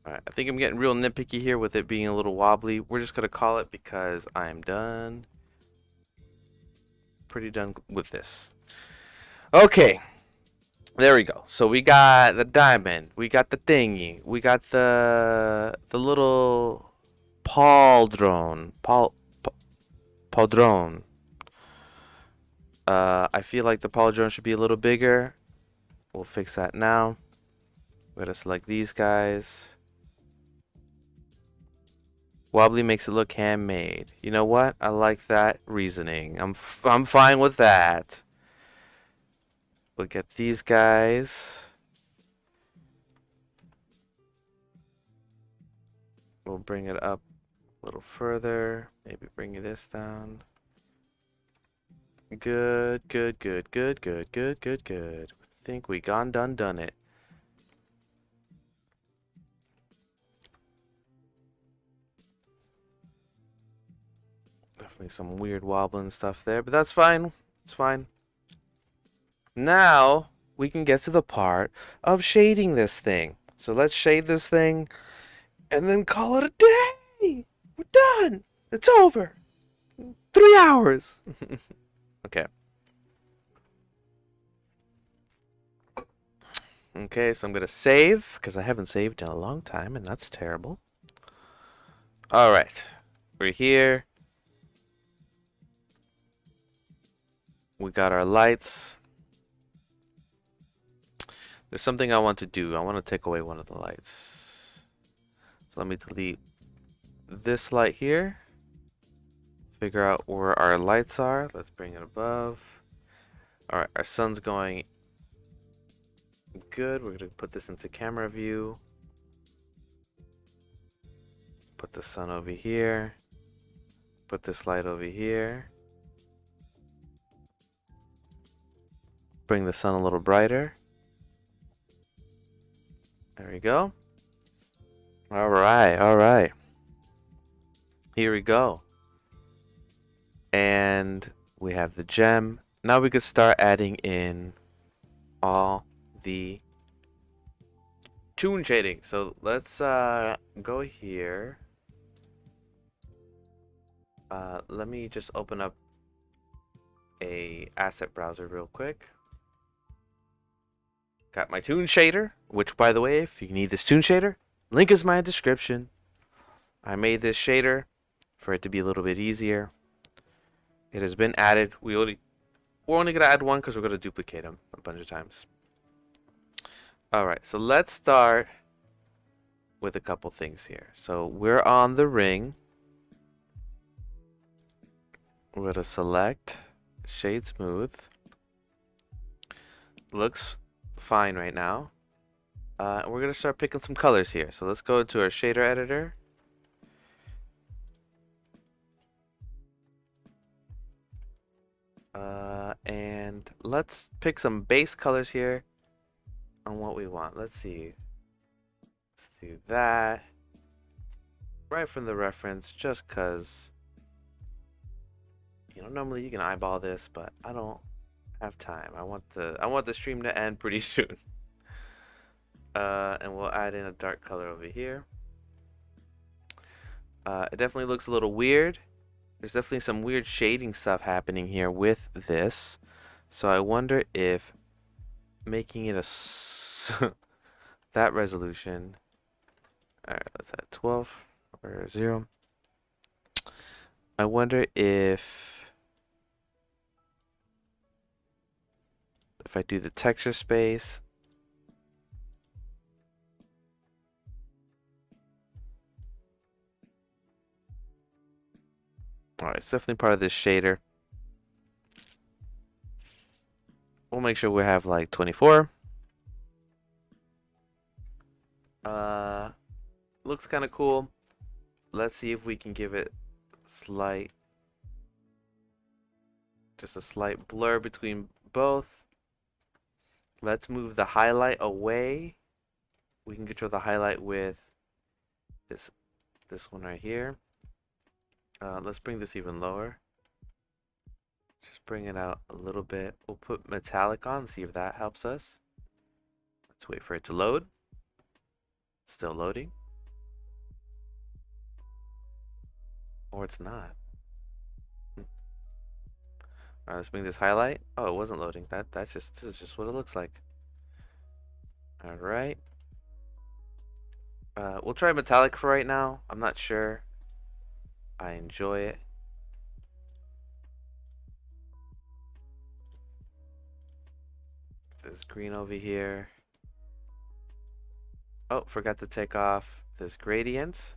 Alright, I think I'm getting real nitpicky here with it being a little wobbly. We're just gonna call it because I'm done. Pretty done with this. Okay. There we go. So we got the diamond, we got the thingy, we got the little pauldron. Pauldron. I feel like the pauldron should be a little bigger. We'll fix that now. We're gonna select these guys. Wobbly makes it look handmade. You know what? I like that reasoning. I'm fine with that. We'll get these guys. We'll bring it up a little further. Maybe bring this down. Good, good, good, good, good, good, good, good. I think we done it. Definitely some weird wobbling stuff there, but that's fine. It's fine. Now we can get to the part of shading this thing. So let's shade this thing and then call it a day. We're done. It's over. 3 hours. Okay. Okay, so I'm going to save because I haven't saved in a long time and that's terrible. All right. We're here. We got our lights. There's something I want to do. I want to take away one of the lights. So let me delete this light here. Figure out where our lights are. Let's bring it above. Alright, our sun's going good. We're going to put this into camera view. Put the sun over here. Put this light over here. Bring the sun a little brighter. There we go. Alright, alright. Here we go. And we have the gem. Now we could start adding in all the toon shading. So let's go here. Let me just open up a asset browser real quick. Got my toon shader, which by the way, if you need this toon shader, link is in my description. I made this shader for it to be a little bit easier. It has been added. We're only gonna add one because we're gonna duplicate them a bunch of times. Alright, so let's start with a couple things here. So we're on the ring. We're gonna select shade smooth. Looks fine right now. And we're gonna start picking some colors here. So let's go into our shader editor. And let's pick some base colors here on what we want. Let's see. Let's do that right from the reference, just cause normally you can eyeball this, but I don't have time. I want the stream to end pretty soon. And we'll add in a dark color over here. It definitely looks a little weird. There's definitely some weird shading stuff happening here with this. So I wonder if making it that resolution. Alright, let's add 12 or 0. I wonder if I do the texture space. Alright, it's definitely part of this shader. We'll make sure we have like 24. Looks kind of cool. Let's see if we can give it just a slight blur between both. Let's move the highlight away. We can control the highlight with this one right here. Let's bring this even lower. Just bring it out a little bit. We'll put metallic on, see if that helps us. Let's wait for it to load. Still loading. Or it's not. Alright, let's bring this highlight. Oh, it wasn't loading. This is just what it looks like. Alright. We'll try metallic for right now. I'm not sure. I enjoy it. There's green over here. Oh, forgot to take off this gradient.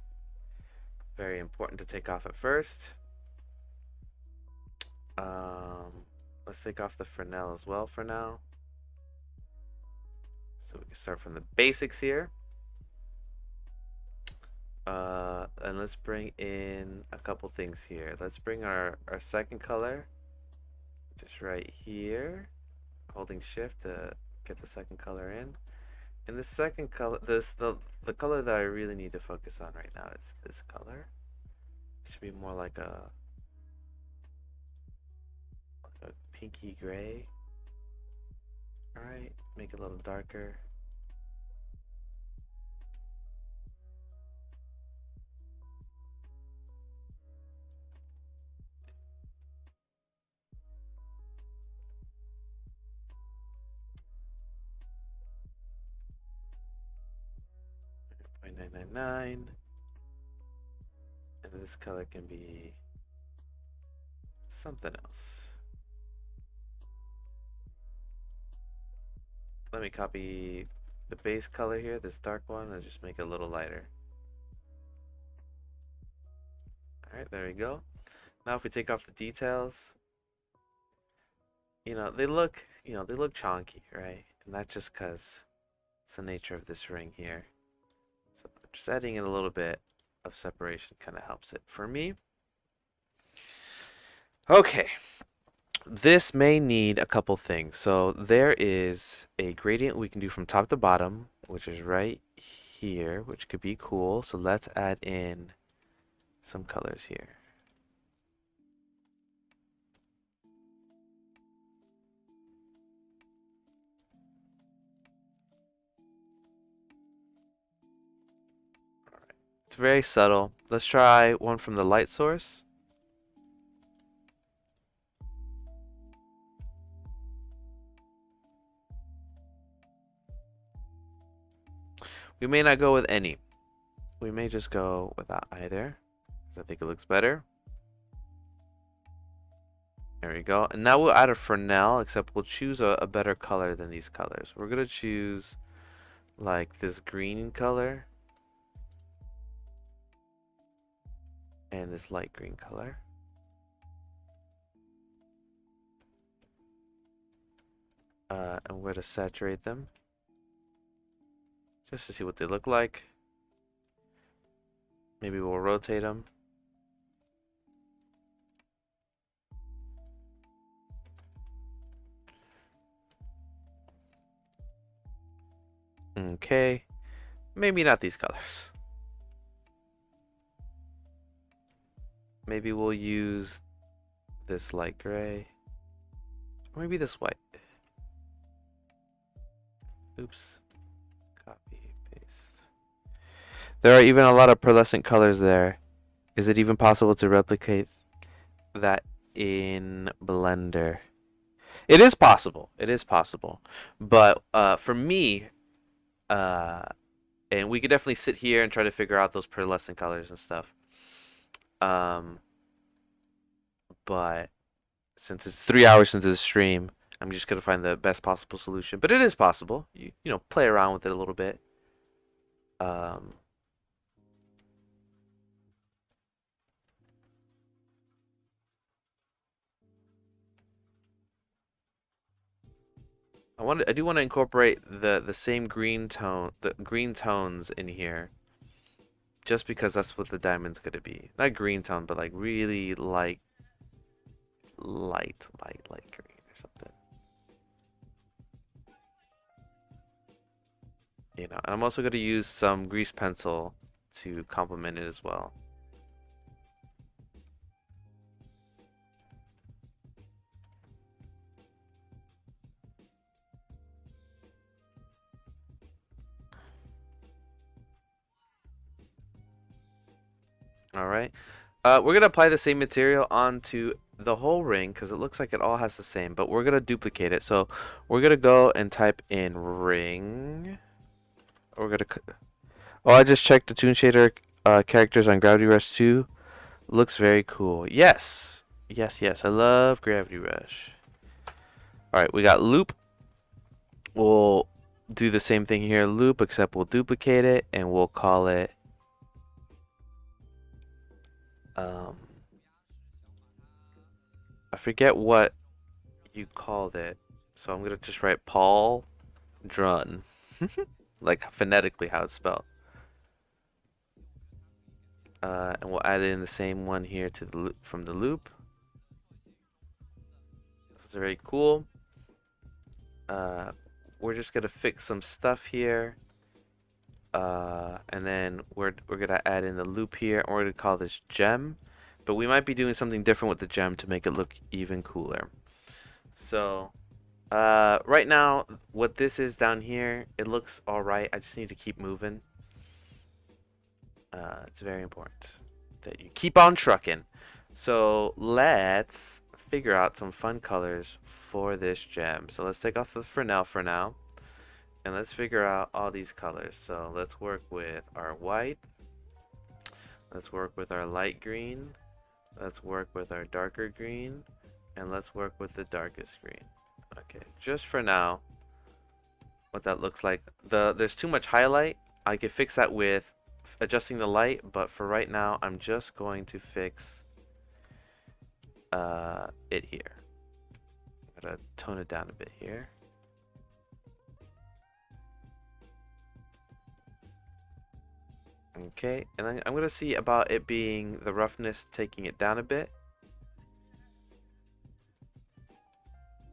Very important to take off at first. Let's take off the Fresnel as well for now. So we can start from the basics here. And let's bring in a couple things here. Let's bring our second color, just right here, holding shift to get the second color in. And the second color, the color that I really need to focus on right now is this color. It should be more like a pinky gray. All right, make it a little darker. .999, and this color can be something else. Let me copy the base color here, this dark one, and just make it a little lighter. Alright, there we go. Now if we take off the details, they look chonky, right? And that's just because it's the nature of this ring here. So just adding in a little bit of separation kind of helps it for me. Okay. This may need a couple things. So there is a gradient we can do from top to bottom, which is right here, which could be cool. So let's add in some colors here. All right. It's very subtle. Let's try one from the light source. We may not go with any. We may just go without either, because I think it looks better. There we go. And now we'll add a Fresnel, except we'll choose a better color than these colors. We're going to choose like this green color and this light green color. And we're going to saturate them just to see what they look like. Maybe we'll rotate them. Okay, maybe not these colors. Maybe we'll use this light gray. Or maybe this white. Oops. Copy, paste. There are even a lot of pearlescent colors there. Is it even possible to replicate that in Blender? It is possible. It is possible. But for me, and we could definitely sit here and try to figure out those pearlescent colors and stuff. But since it's 3 hours into the stream, I'm just gonna find the best possible solution. But it is possible. You know, play around with it a little bit. I do want to incorporate the same green tones in here, just because that's what the diamond's gonna be. Not green tone, but like really light green or something. You know, and I'm also gonna use some grease pencil to complement it as well. All right. We're gonna apply the same material onto the whole ring because it looks like it all has the same, but we're gonna duplicate it. So we're gonna go and type in ring. We're gonna. Oh, I just checked the Toon Shader characters on Gravity Rush 2. Looks very cool. Yes, yes, yes. I love Gravity Rush. All right, we got loop. We'll do the same thing here, loop, except we'll duplicate it and we'll call it. I forget what you called it, so I'm gonna just write Paul Drun, like phonetically how it's spelled. And we'll add in the same one here to the loop, from the loop. This is very cool. We're just gonna fix some stuff here. And then we're gonna add in the loop here, and we're gonna call this gem. But we might be doing something different with the gem to make it look even cooler. So right now, what this is down here, it looks all right. I just need to keep moving. It's very important that you keep on trucking. So let's figure out some fun colors for this gem. So let's take off the Fresnel for now, and let's figure out all these colors. So let's work with our white. Let's work with our light green. Let's work with our darker green, and let's work with the darkest green. Okay, just for now, what that looks like. There's too much highlight. I could fix that with adjusting the light, but for right now, I'm just going to fix it here. I'm gonna tone it down a bit here. Okay, and then I'm gonna see about it being the roughness, taking it down a bit.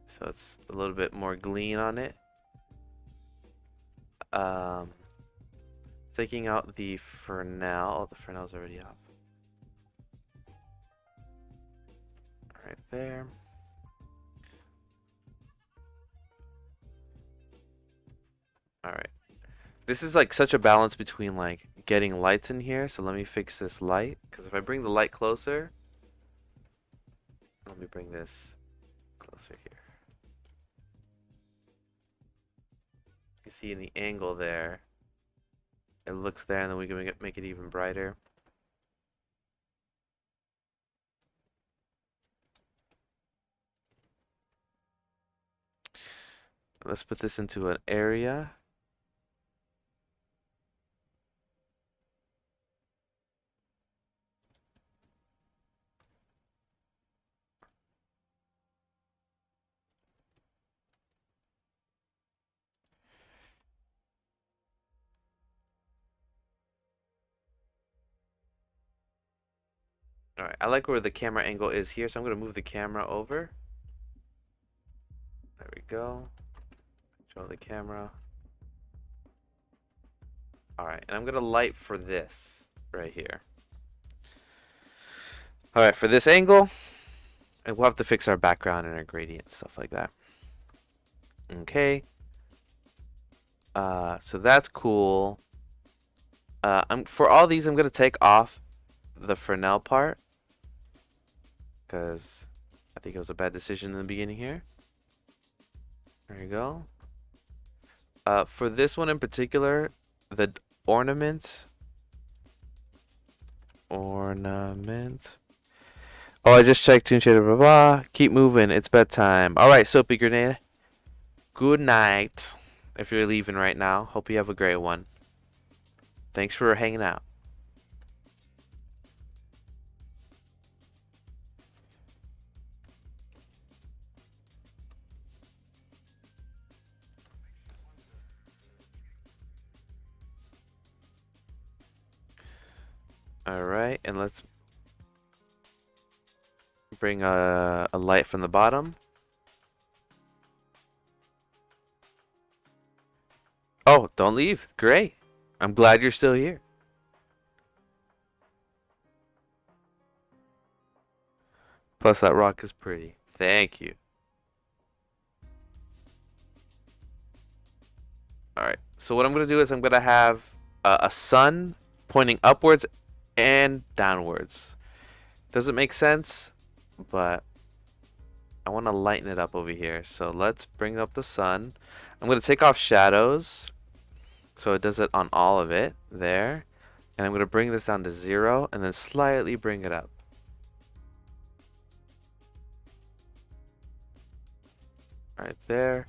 So it's a little bit more gleam on it. Taking out the Fresnel. Oh, the Fresnel's already off. Right there. Alright. This is like such a balance between like getting lights in here. So let me fix this light. Because if I bring the light closer. Let me bring this closer here. You see in the angle there. It looks there, and then we can make it even brighter. Let's put this into an area. Alright, I like where the camera angle is here, so I'm going to move the camera over. There we go. Control the camera. Alright, and I'm going to light for this right here. Alright, for this angle, and we'll have to fix our background and our gradient, stuff like that. Okay. So that's cool. For all these, I'm going to take off the Fresnel part, because I think it was a bad decision in the beginning here. There you go. For this one in particular, the ornament. Oh, I just checked Tune Shader, blah blah. Keep moving. It's bedtime. Alright, Soapy Grenade. Good night. If you're leaving right now, hope you have a great one. Thanks for hanging out. Alright, and let's bring a light from the bottom. Oh, don't leave. Great. I'm glad you're still here. Plus that rock is pretty. Thank you. Alright, so what I'm going to do is I'm going to have a sun pointing upwards and downwards. Doesn't make sense, but I want to lighten it up over here. So let's bring up the sun. I'm going to take off shadows, so it does it on all of it there. And I'm going to bring this down to 0 and then slightly bring it up. Right there.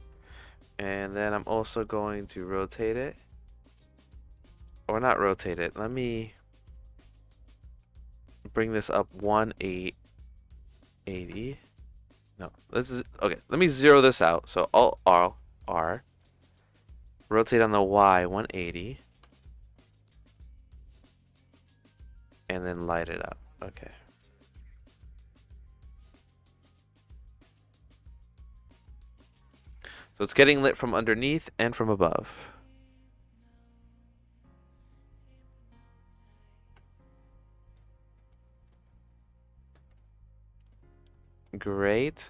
And then I'm also going to rotate it. Or not rotate it. Let me bring this up 180. No, this is okay. Let me zero this out. So Alt R. Rotate on the Y 180. and then light it up. Okay. So it's getting lit from underneath and from above. Great.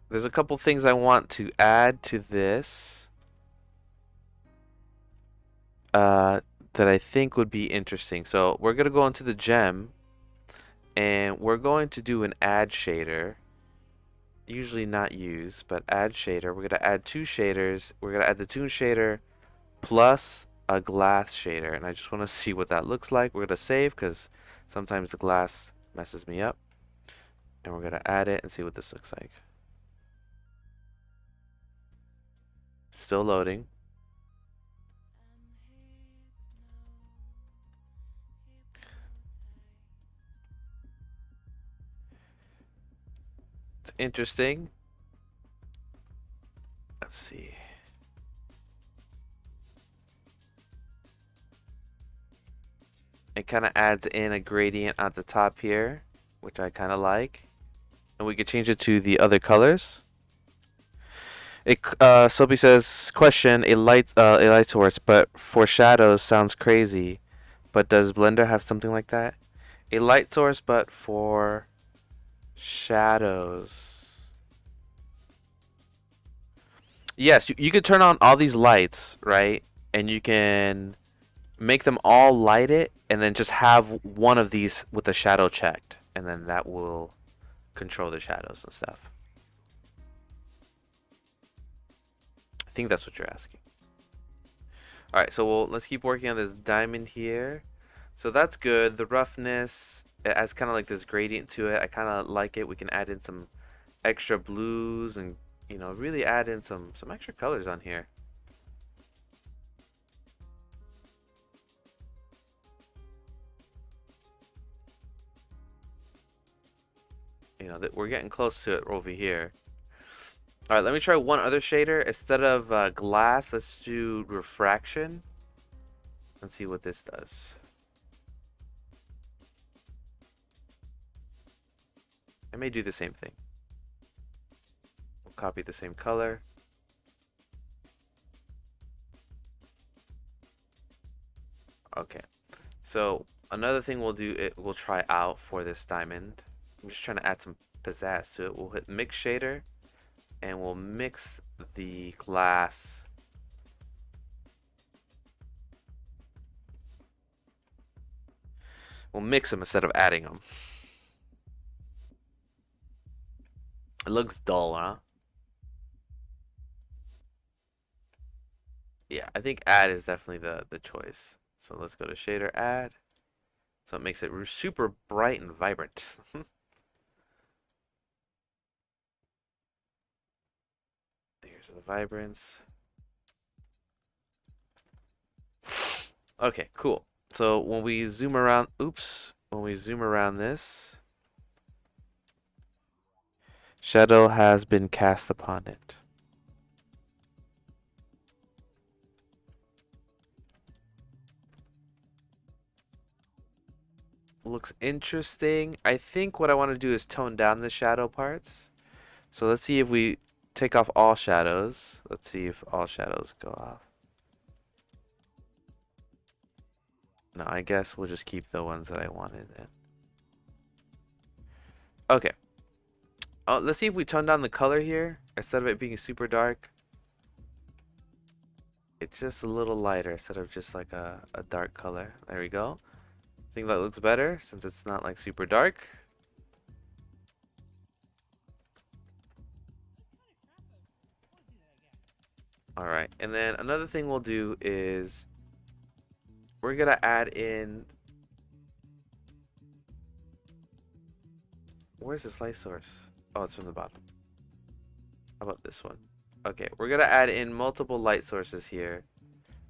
There's a couple things I want to add to this that I think would be interesting. So we're going to go into the gem and we're going to do an add shader. Usually not used, but add shader. We're going to add two shaders. We're going to add the toon shader plus a glass shader. And I just want to see what that looks like. We're going to save because sometimes the glass messes me up. And we're going to add it and see what this looks like. Still loading. It's interesting. Let's see. It kind of adds in a gradient at the top here, which I kind of like. And we could change it to the other colors. Soapy says, question, a light source, but for shadows sounds crazy. But does Blender have something like that? A light source, but for shadows. Yes, you could turn on all these lights, right? And you can make them all light it, and then just have one of these with the shadow checked. And then that will control the shadows and stuff. I think that's what you're asking. All right, so let's keep working on this diamond here. So that's good. The roughness, it adds kind of like this gradient to it. I kind of like it. We can add in some extra blues and, you know, really add in some extra colors on here. You know, that we're getting close to it over here. All right, let me try one other shader. Instead of glass, let's do refraction. Let's see what this does. I may do the same thing. We'll copy the same color. Okay. So another thing we'll try out for this diamond. I'm just trying to add some pizzazz to it. We'll hit mix shader and we'll mix the glass. We'll mix them instead of adding them. It looks dull, huh? Yeah, I think add is definitely the choice. So let's go to shader add. So it makes it super bright and vibrant. Here's the vibrance. Okay, cool. So when we zoom around, when we zoom around this, shadow has been cast upon it. Looks interesting. I think what I want to do is tone down the shadow parts. So let's see if we take off all shadows. Let's see if all shadows go off. No, I guess we'll just keep the ones that I wanted then. Okay. Oh, let's see if we tone down the color here. Instead of it being super dark, it's just a little lighter instead of just like a dark color. There we go. I think that looks better since it's not like super dark. Alright, and then another thing we'll do is we're gonna add in. Where's this light source? Oh, it's from the bottom. How about this one? Okay, we're gonna add in multiple light sources here.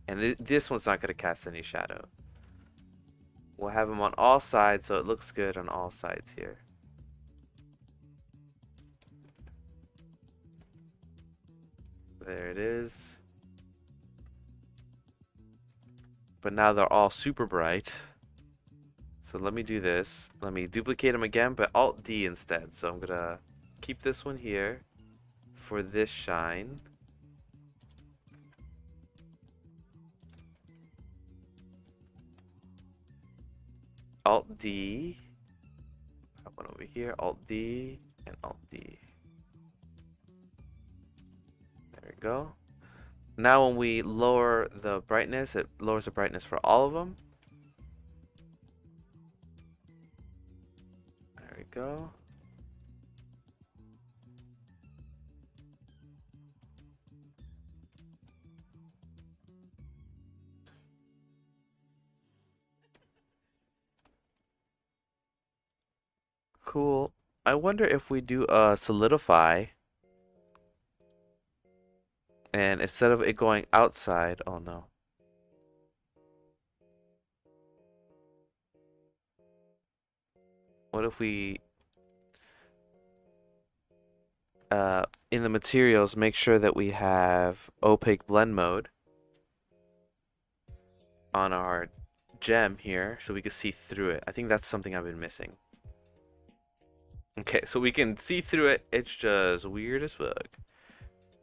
And this one's not gonna cast any shadow. We'll have them on all sides so it looks good on all sides here. There it is. But now they're all super bright. So let me do this. Let me duplicate them again, but Alt D instead. So I'm gonna keep this one here for this shine. Alt D. That one over here. Alt D and Alt D. There we go. Now when we lower the brightness, it lowers the brightness for all of them. There we go. Cool. I wonder if we do a solidify and instead of it going outside, oh no. What if we in the materials make sure that we have opaque blend mode on our gem here so we can see through it. I think that's something I've been missing. Okay, so we can see through it. It's just weird as fuck.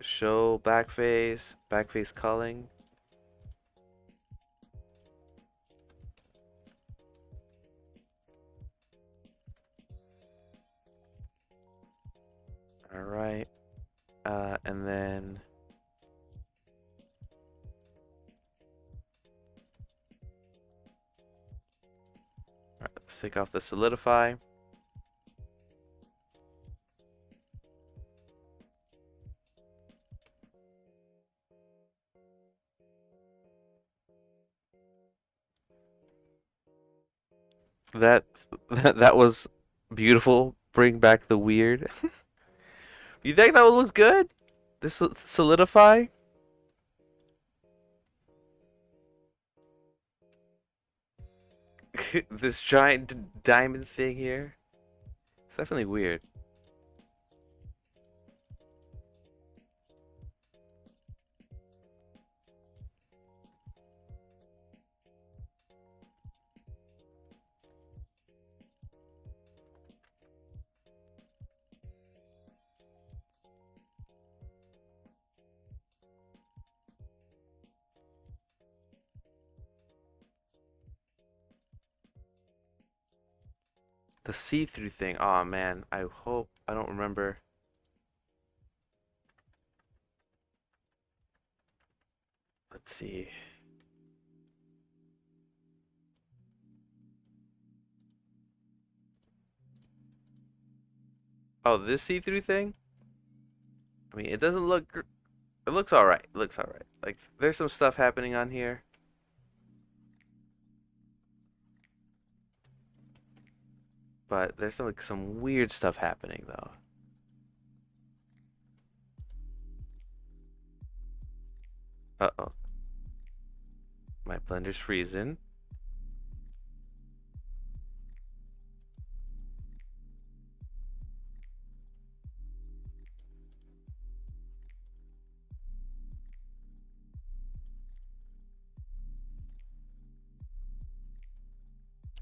Show backface, backface culling. All right, and then all right, let's take off the solidify. That that was beautiful. Bring back the weird. You think that would look good? This solidify? This giant diamond thing here. It's definitely weird. The see-through thing. Oh man, I hope I don't remember. Let's see. Oh, this see-through thing? I mean, it doesn't look. It looks all right. It looks all right. Like there's some stuff happening on here. But there's some weird stuff happening though. Uh-oh. My blender's freezing.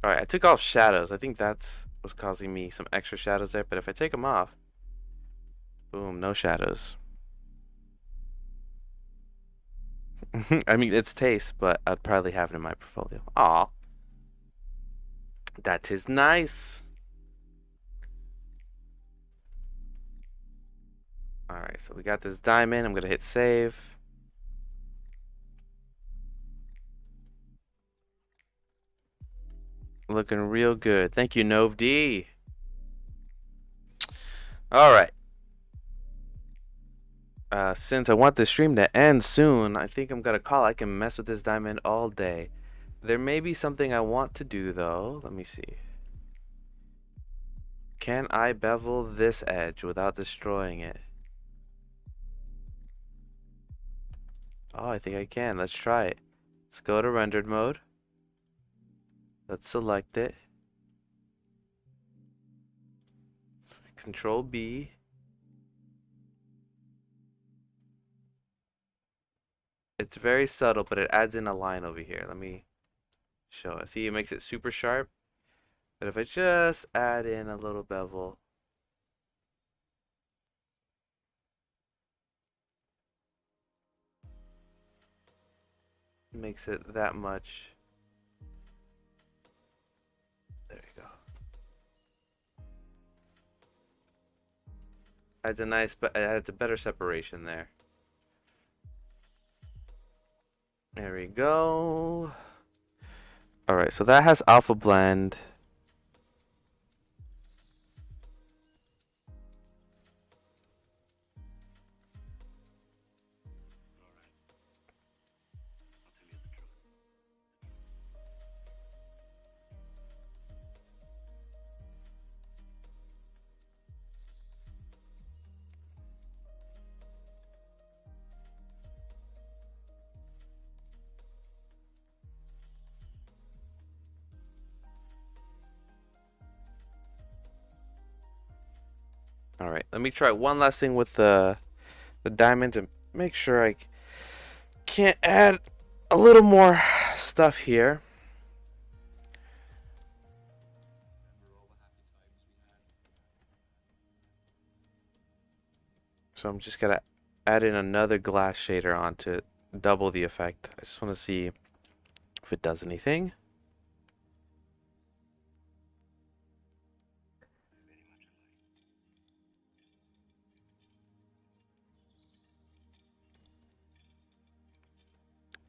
Alright, I took off shadows. I think that's what's causing me some extra shadows there. But if I take them off, boom, no shadows. I mean, it's taste, but I'd probably have it in my portfolio. Aw. That is nice. Alright, so we got this diamond. I'm going to hit save. Looking real good. Thank you, Nove D. Alright. Since I want the stream to end soon, I think I'm going to call. I can mess with this diamond all day. There may be something I want to do, though. Let me see. Can I bevel this edge without destroying it? Oh, I think I can. Let's try it. Let's go to rendered mode. Let's select it. Control B. It's very subtle, but it adds in a line over here. Let me show it. See, it makes it super sharp. But if I just add in a little bevel, makes it that much. There you go. Adds a better separation there. There we go. All right, so that has alpha blend. All right, let me try one last thing with the diamond to make sure I can't add a little more stuff here. So I'm just gonna add in another glass shader onto it, double the effect. I just want to see if it does anything.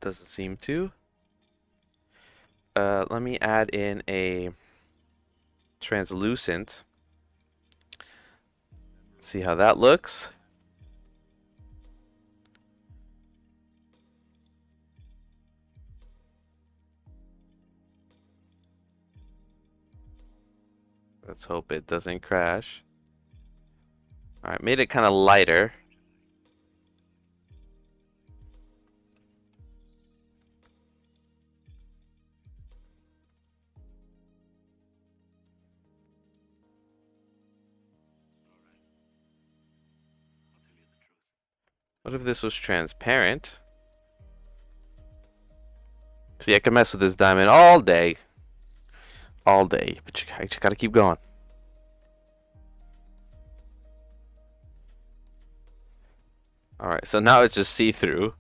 Doesn't seem to. Let me add in a translucent. See how that looks. Let's hope it doesn't crash. Alright, made it kind of lighter. What if this was transparent? See, I can mess with this diamond all day. All day. But I just gotta keep going. Alright, so now it's just see-through.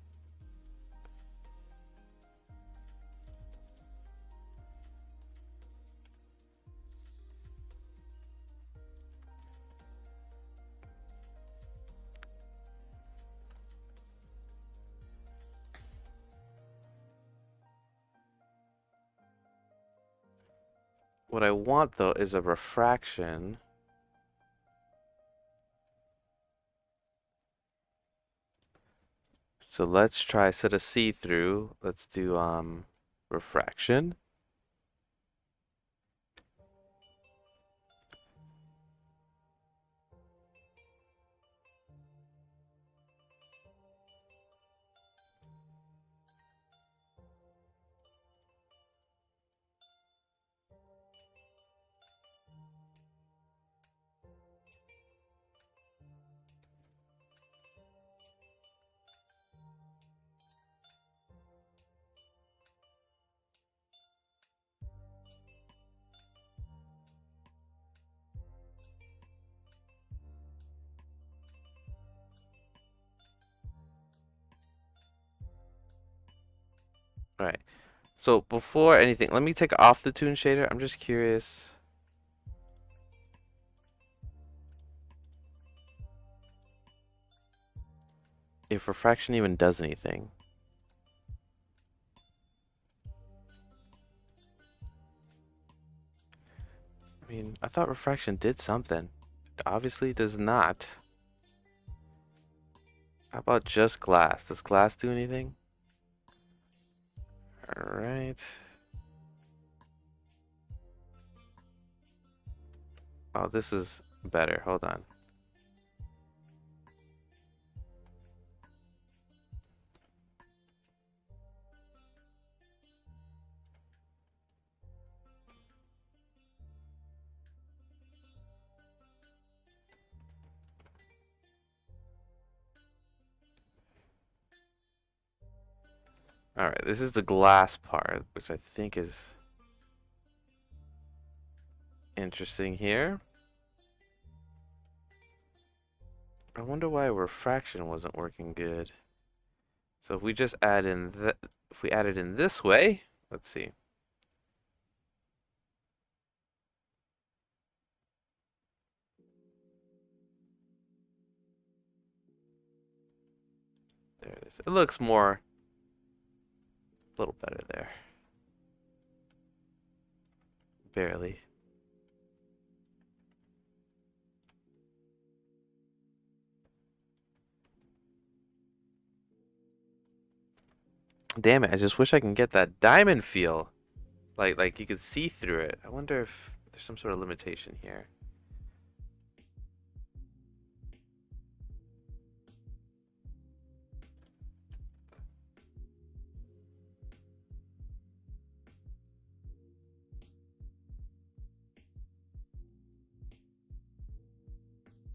What I want, though, is a refraction. So let's try, instead of see-through, let's do refraction. Right. So before anything, let me take off the toon shader. I'm just curious. If refraction even does anything. I mean, I thought refraction did something. It obviously does not. How about just glass? Does glass do anything? Alright. Oh, this is better. Hold on. Alright, this is the glass part, which I think is... Interesting here. I wonder why refraction wasn't working good. So if we just add in if we add it in this way, let's see. There it is. It looks more, a little better there. Barely. Damn it, I just wish I can get that diamond feel. Like you could see through it. I wonder if there's some sort of limitation here.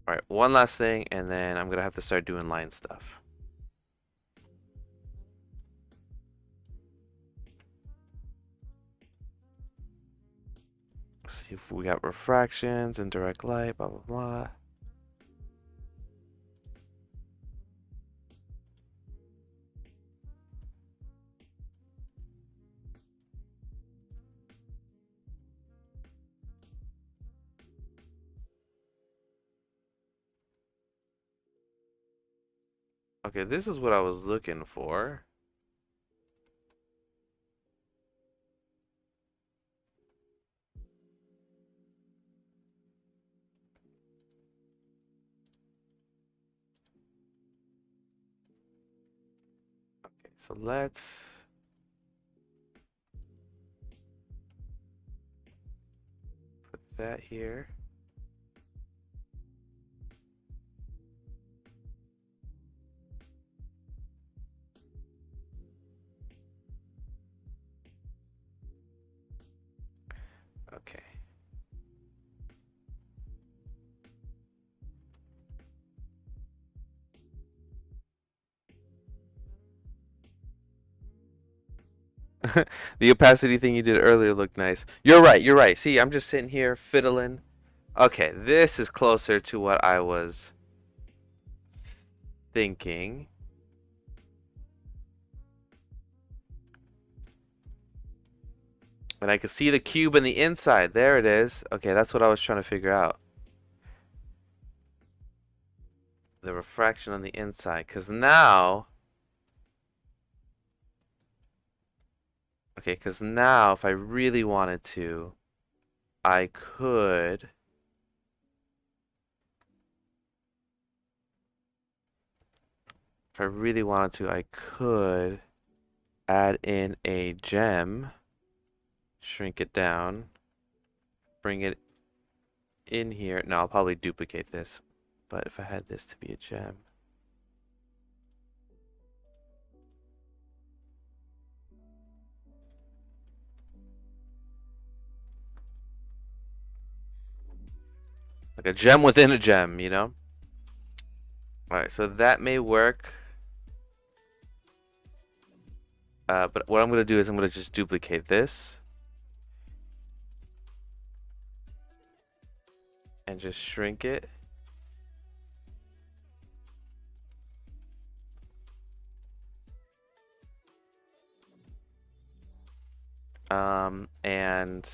All right, one last thing, and then I'm gonna have to start doing line stuff. Let's see if we got refractions, indirect light, blah blah blah. Okay, this is what I was looking for. Okay, so let's put that here. Okay. The opacity thing you did earlier looked nice. You're right, you're right. See, I'm just sitting here fiddling. Okay, this is closer to what I was thinking. And I can see the cube in the inside. There it is. Okay, that's what I was trying to figure out. The refraction on the inside. Because now... Okay, because now if I really wanted to, I could... If I really wanted to, I could add in a gem, shrink it down, bring it in here. No, I'll probably duplicate this. But if I had this to be a gem... Like a gem within a gem, you know? Alright, so that may work. But what I'm going to do is I'm going to just duplicate this. And just shrink it. And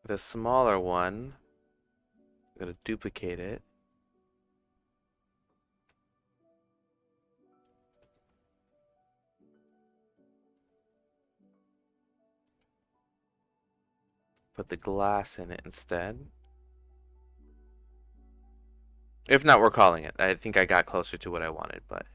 the smaller one, I'm going to duplicate it. Put the glass in it instead. If not, we're calling it. I think I got closer to what I wanted, but...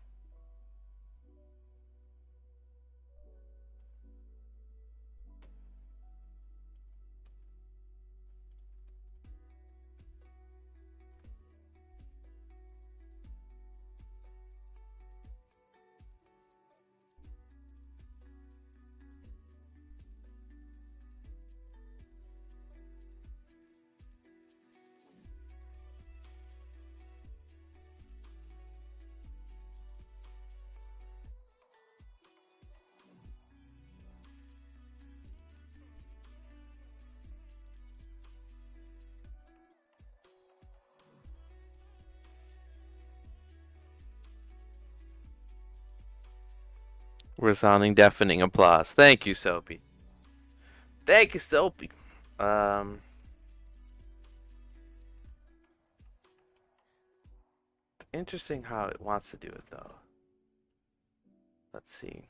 Resounding, deafening applause. Thank you, Soapy. Thank you, Soapy. It's interesting how it wants to do it, though. Let's see.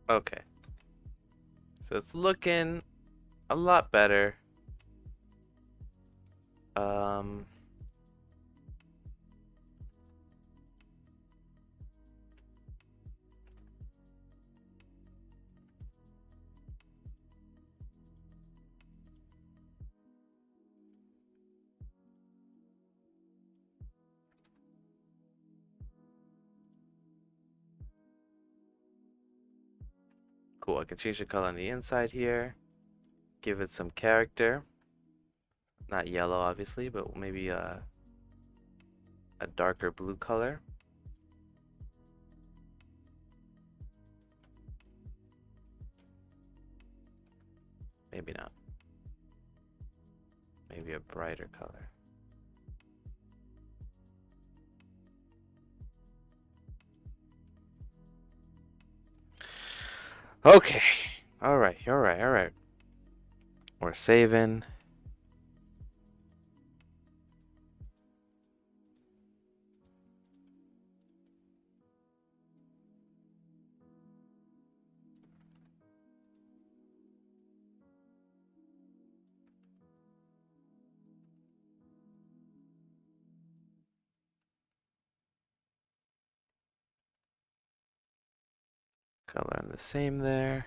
Okay. So it's looking a lot better. Um, cool. I can change the color on the inside here. Give it some character. Not yellow, obviously, but maybe a darker blue color. Maybe not. Maybe a brighter color. Okay. Alright, alright, alright. We're saving. Color in the same there.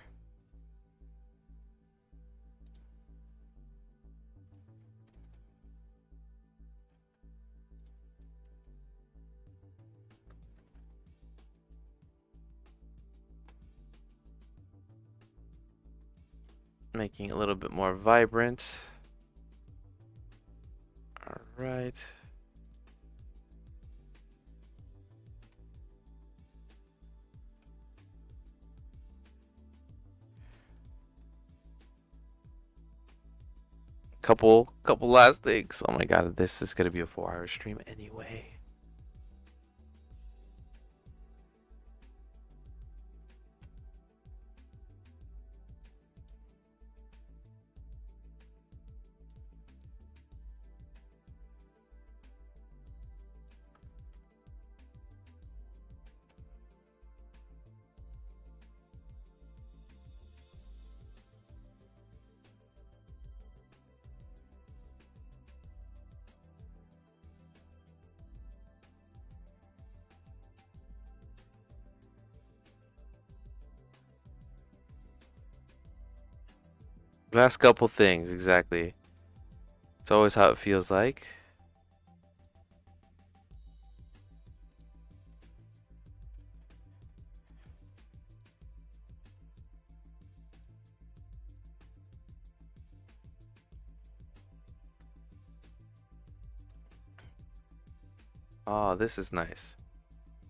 Making it a little bit more vibrant. Alright. Couple last things. Oh my god, this is gonna be a 4-hour stream anyway. Last couple things, exactly. It's always how it feels like. Oh, this is nice.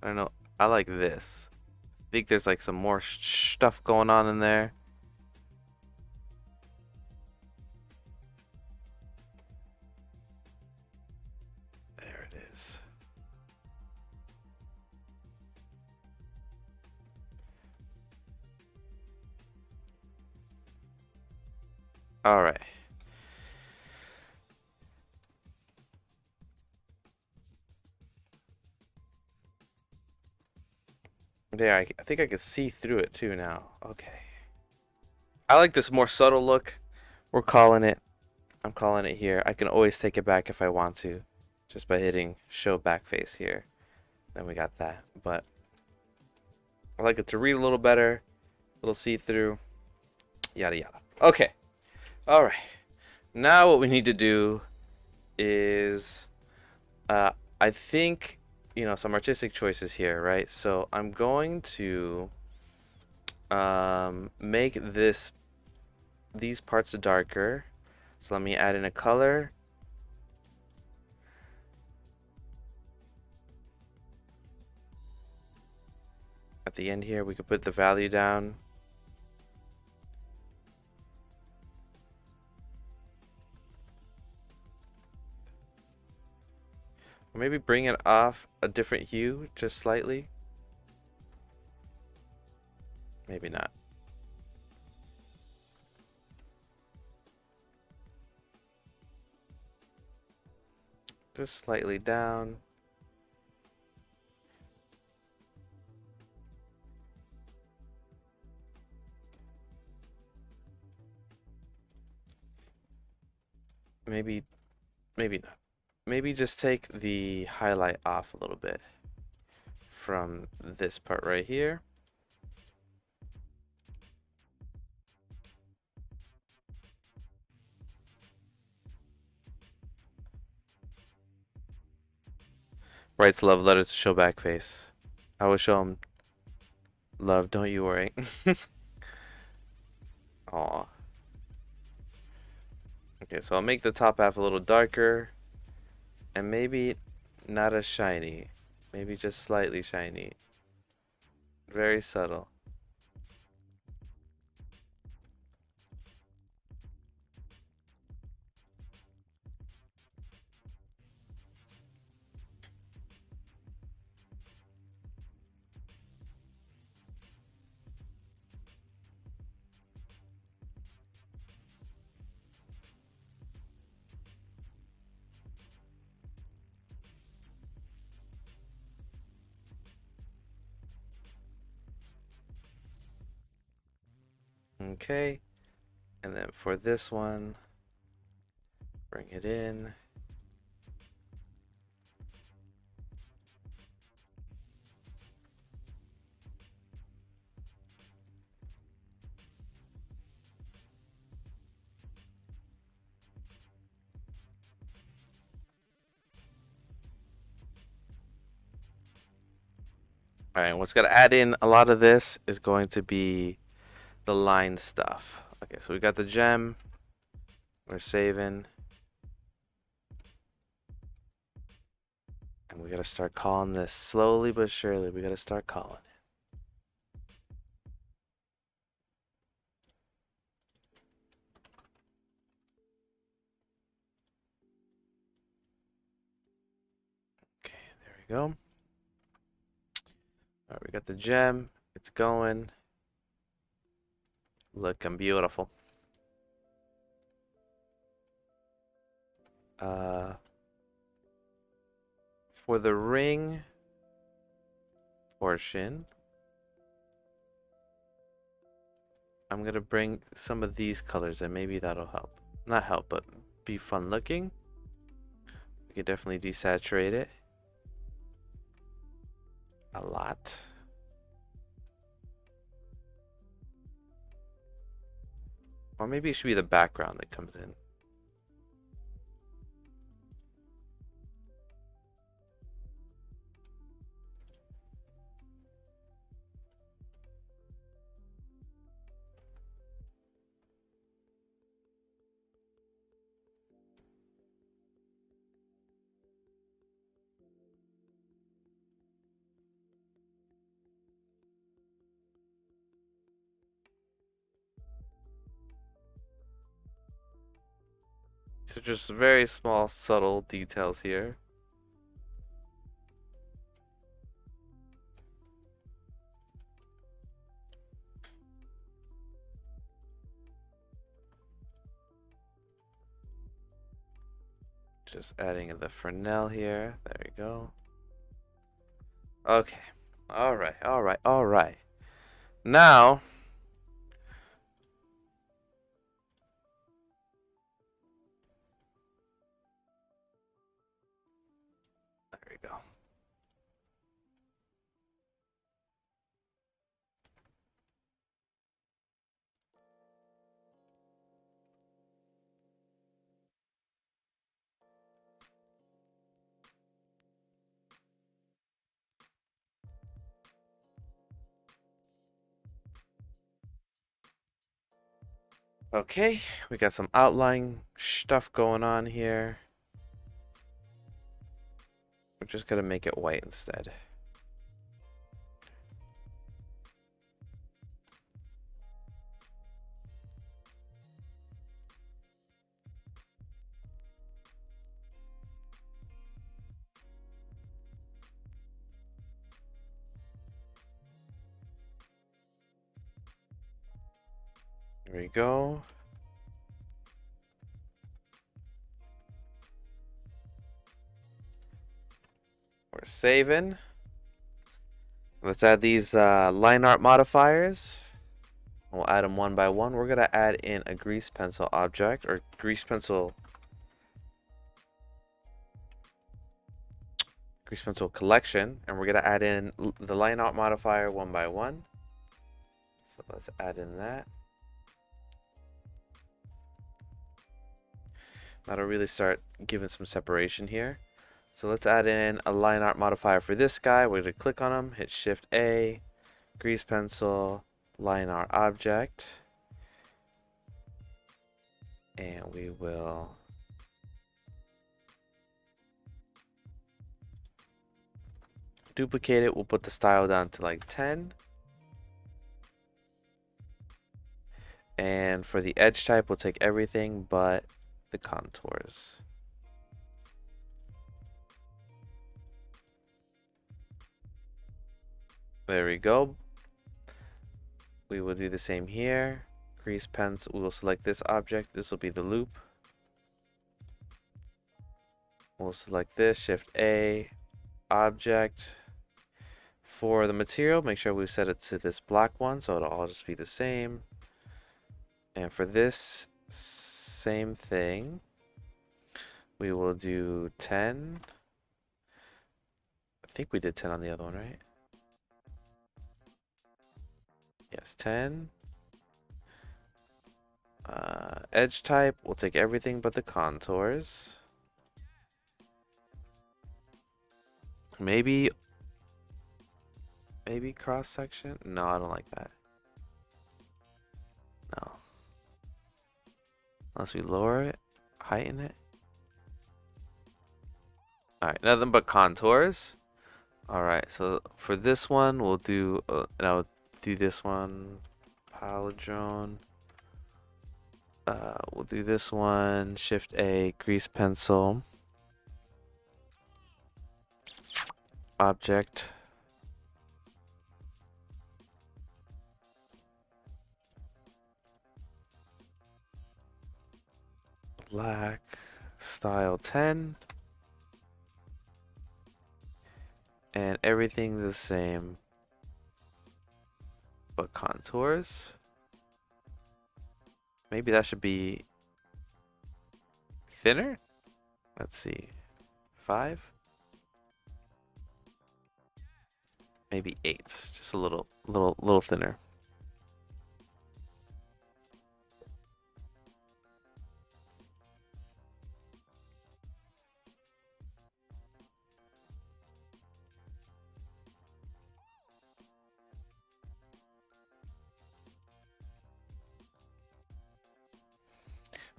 I don't know. I like this. I think there's like some more stuff going on in there. There it is. All right. There, I think I can see through it too now. Okay. I like this more subtle look. We're calling it. I'm calling it here. I can always take it back if I want to, just by hitting show back face here. Then we got that. But I like it to read a little better, a little see-through, yada yada. Okay, all right. Now what we need to do is, uh, I think, some artistic choices here, right? So I'm going to make these parts darker. So let me add in a color. At the end here, we could put the value down. Or maybe bring it off a different hue, just slightly. Maybe not. Just slightly down. Maybe not. Maybe just take the highlight off a little bit from this part right here. Writes love letter to show back face. I will show him love, don't you worry. Aw. Okay, so I'll make the top half a little darker. And maybe not as shiny. Maybe just slightly shiny. Very subtle. Okay. And then for this one, bring it in. Alright, what's going to add in a lot of this is going to be the line stuff. Okay, so we got the gem. We're saving. And we got to start calling this slowly but surely. We got to start calling it. Okay, there we go. Alright, we got the gem. It's going. Looking beautiful. For the ring portion, I'm gonna bring some of these colors in. Maybe that'll help. Not help, but be fun looking. We can definitely desaturate it a lot. Or maybe it should be the background that comes in. So just very small, subtle details here. Just adding the Fresnel here. There we go. Okay. All right. All right. All right. Now, there we go. Okay, we got some outline stuff going on here. We're just gonna make it white instead. There we go. We're saving. Let's add these line art modifiers. We'll add them one by one. We're gonna add in a grease pencil object or grease pencil collection, and we're gonna add in the line art modifier one by one. So let's add in that. That'll really start giving some separation here. So let's add in a line art modifier for this guy. We're gonna click on him, hit Shift A, grease pencil, line art object, and we will duplicate it. We'll put the style down to like 10. And for the edge type, we'll take everything but the contours. There we go. We will do the same here. Grease pencil, we will select this object. This will be the loop. We'll select this, Shift A, object. For the material, make sure we set it to this black one so it'll all just be the same. And for this, same thing. We will do 10. I think we did 10 on the other one, right? Yes, 10. Edge type, we'll take everything but the contours. Maybe cross section? No, I don't like that. No. Unless we lower it, heighten it. Alright, nothing but contours. Alright, so for this one, we'll do, and I'll do this one, palindrome. We'll do this one, Shift A, grease pencil, object. Black, style 10. And everything the same, but contours. Maybe that should be thinner. Let's see, 5. Maybe 8. Just a little thinner.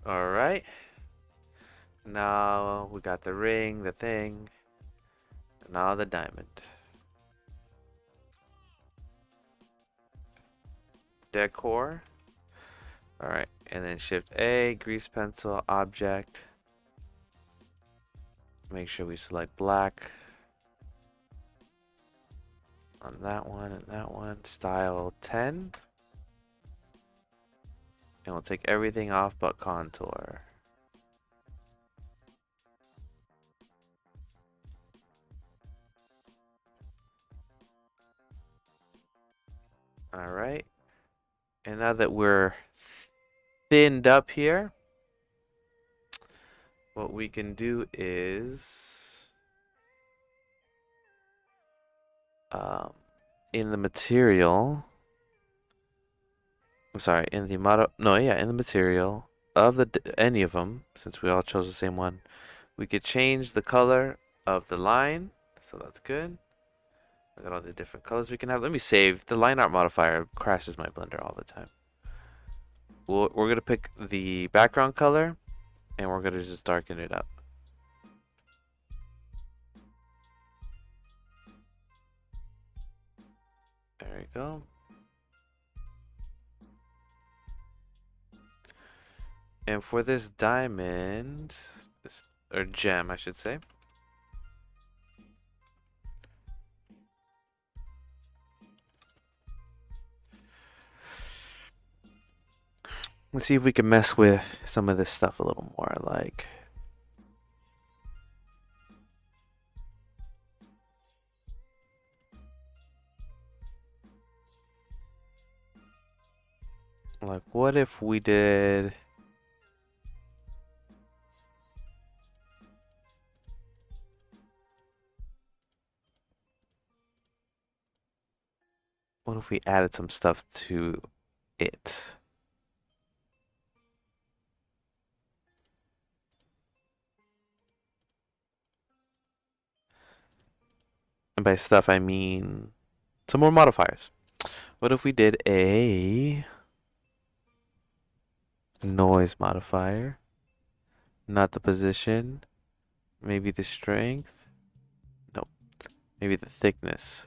All right. Now we got the ring, the thing, and now the diamond. Decor. All right, and then Shift A, grease pencil, object. Make sure we select black on that one and that one. Style 10. And we'll take everything off but contour. All right. And now that we're thinned up here, what we can do is in the material, I'm sorry, in the in the material of any of them, since we all chose the same one, we could change the color of the line, so that's good. Look at all the different colors we can have. Let me save. The line art modifier crashes my Blender all the time. we're gonna pick the background color and we're gonna just darken it up. There we go. And for this diamond, or gem, I should say. Let's see if we can mess with some of this stuff a little more, like what if we did what if we added some stuff to it? And by stuff, I mean some more modifiers. What if we did a noise modifier? Not the position. Maybe the strength. Nope. Maybe the thickness.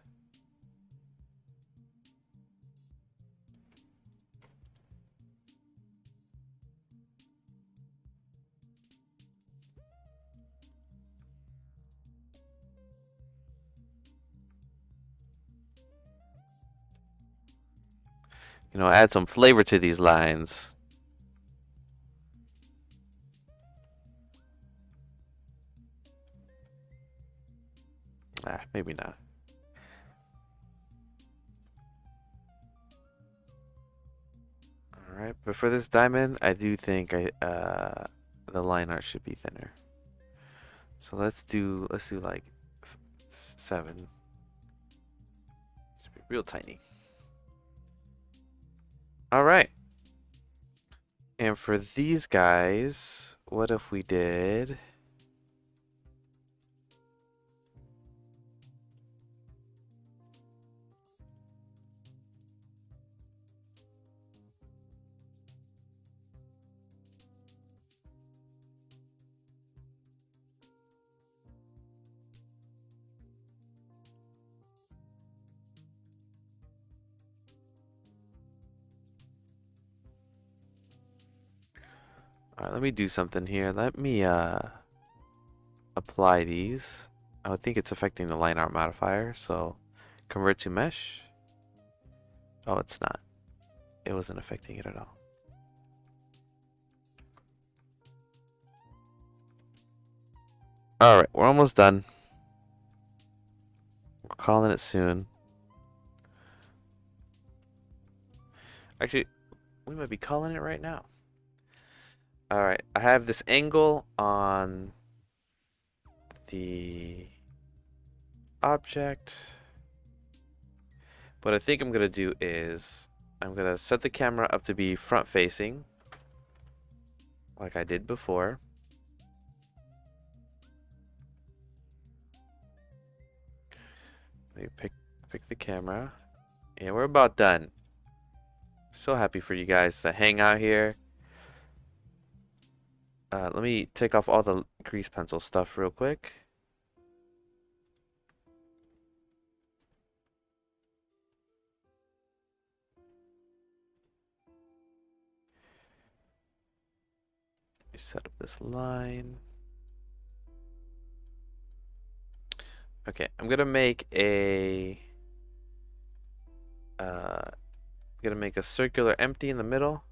You know, add some flavor to these lines. Ah, maybe not. Alright, but for this diamond, I do think the line art should be thinner. So let's do like 7. Should be real tiny. Alright. And for these guys, what if we did Alright, let me do something here. Let me apply these. I would think it's affecting the line art modifier, so convert to mesh. Oh, it's not. It wasn't affecting it at all. Alright, we're almost done. We're calling it soon. Actually, we might be calling it right now. Alright, I have this angle on the object. What I think I'm going to do is I'm going to set the camera up to be front facing, like I did before. Let me pick the camera. Yeah, we're about done. So happy for you guys to hang out here. Let me take off all the grease pencil stuff real quick. Set up this line. Okay, I'm gonna make a circular empty in the middle.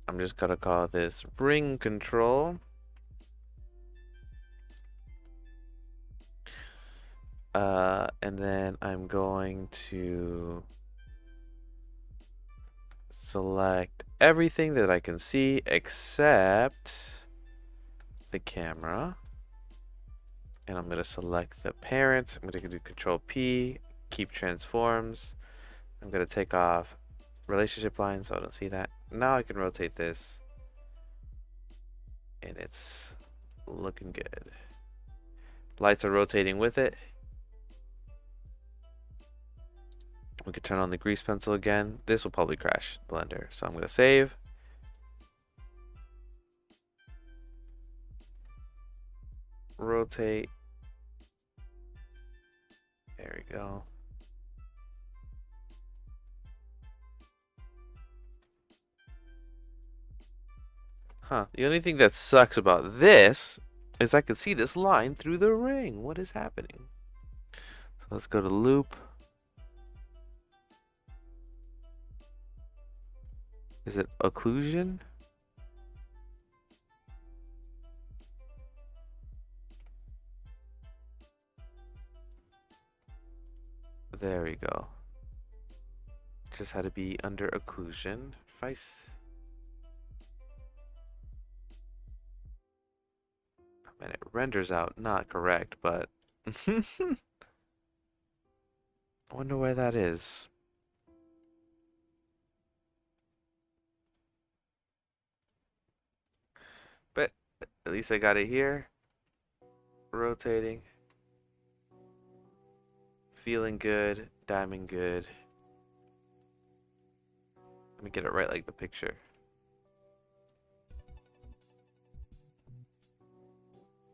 I'm just gonna call this ring control. And then I'm going to select everything that I can see except the camera. And I'm going to select the parent. I'm going to do Control P, keep transforms. I'm going to take off relationship line so I don't see that. Now I can rotate this. And it's looking good. Lights are rotating with it. We could turn on the grease pencil again. This will probably crash Blender, so I'm gonna save. Rotate. There we go. Huh. The only thing that sucks about this is I can see this line through the ring. What is happening? So let's go to loop. Is it occlusion? There we go. Just had to be under occlusion. And it renders out not correct, but I wonder why that is. But at least I got it here. Rotating. Feeling good. Diamond good. Let me get it right like the picture.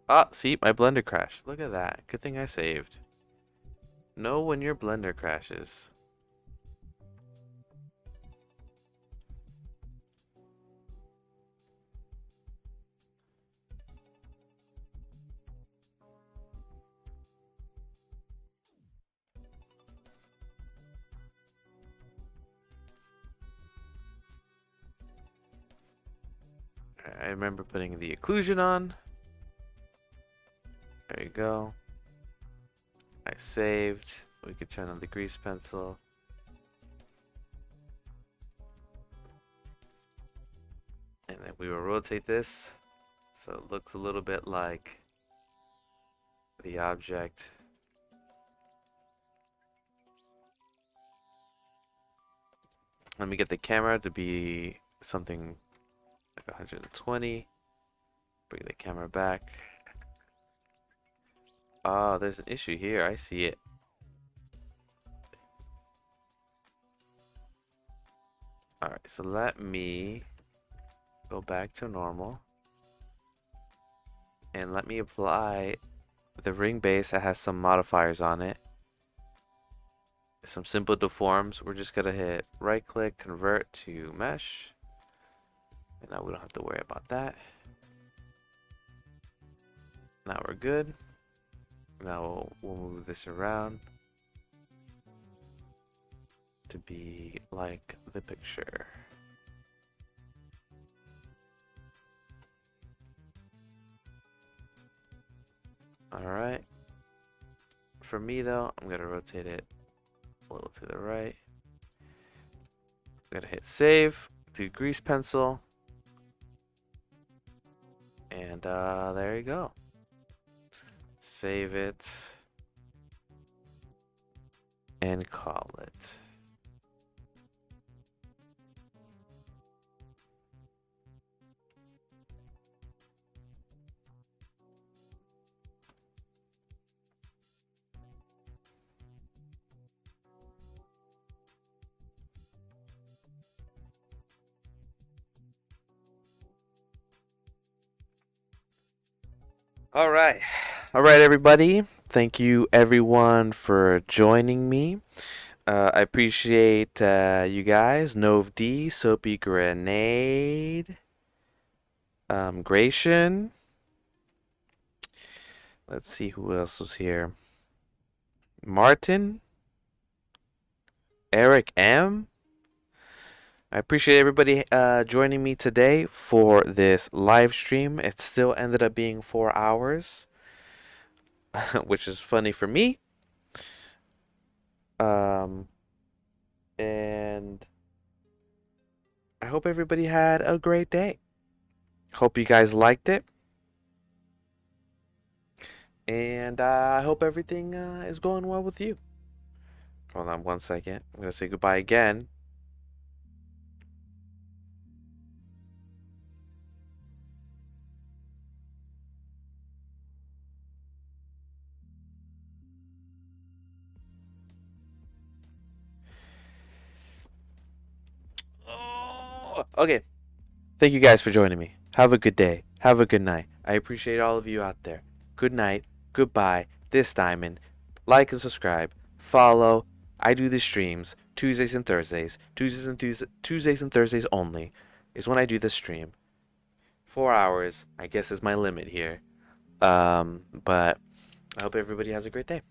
Ah, see, my Blender crashed. Look at that. Good thing I saved. Know when your Blender crashes. I remember putting the occlusion on. There you go. I saved. We could turn on the grease pencil. And then we will rotate this so it looks a little bit like the object. Let me get the camera to be something like 120. Bring the camera back. Oh, there's an issue here. I see it. Alright, so let me go back to normal. And let me apply the ring base that has some modifiers on it. Some simple deforms. We're just gonna hit right click, convert to mesh. And now we don't have to worry about that. Now we're good. Now we'll move this around to be like the picture. Alright. For me though, I'm gonna rotate it a little to the right. I'm gonna hit save, do grease pencil, and there you go. Save it and call it. All right. All right, everybody. Thank you, everyone, for joining me. I appreciate you guys. Nove D, Soapy Grenade, Gratian. Let's see who else was here. Martin, Eric M. I appreciate everybody joining me today for this live stream. It still ended up being 4 hours, which is funny for me. And I hope everybody had a great day. Hope you guys liked it. And I hope everything is going well with you. Hold on 1 second. I'm going to say goodbye again. Okay, thank you guys for joining me. Have a good day. Have a good night. I appreciate all of you out there. Good night. Goodbye. This Diamond. Like and subscribe. Follow. I do the streams Tuesdays and Thursdays. Tuesdays and Thursdays only is when I do the stream. 4 hours, I guess, is my limit here. But I hope everybody has a great day.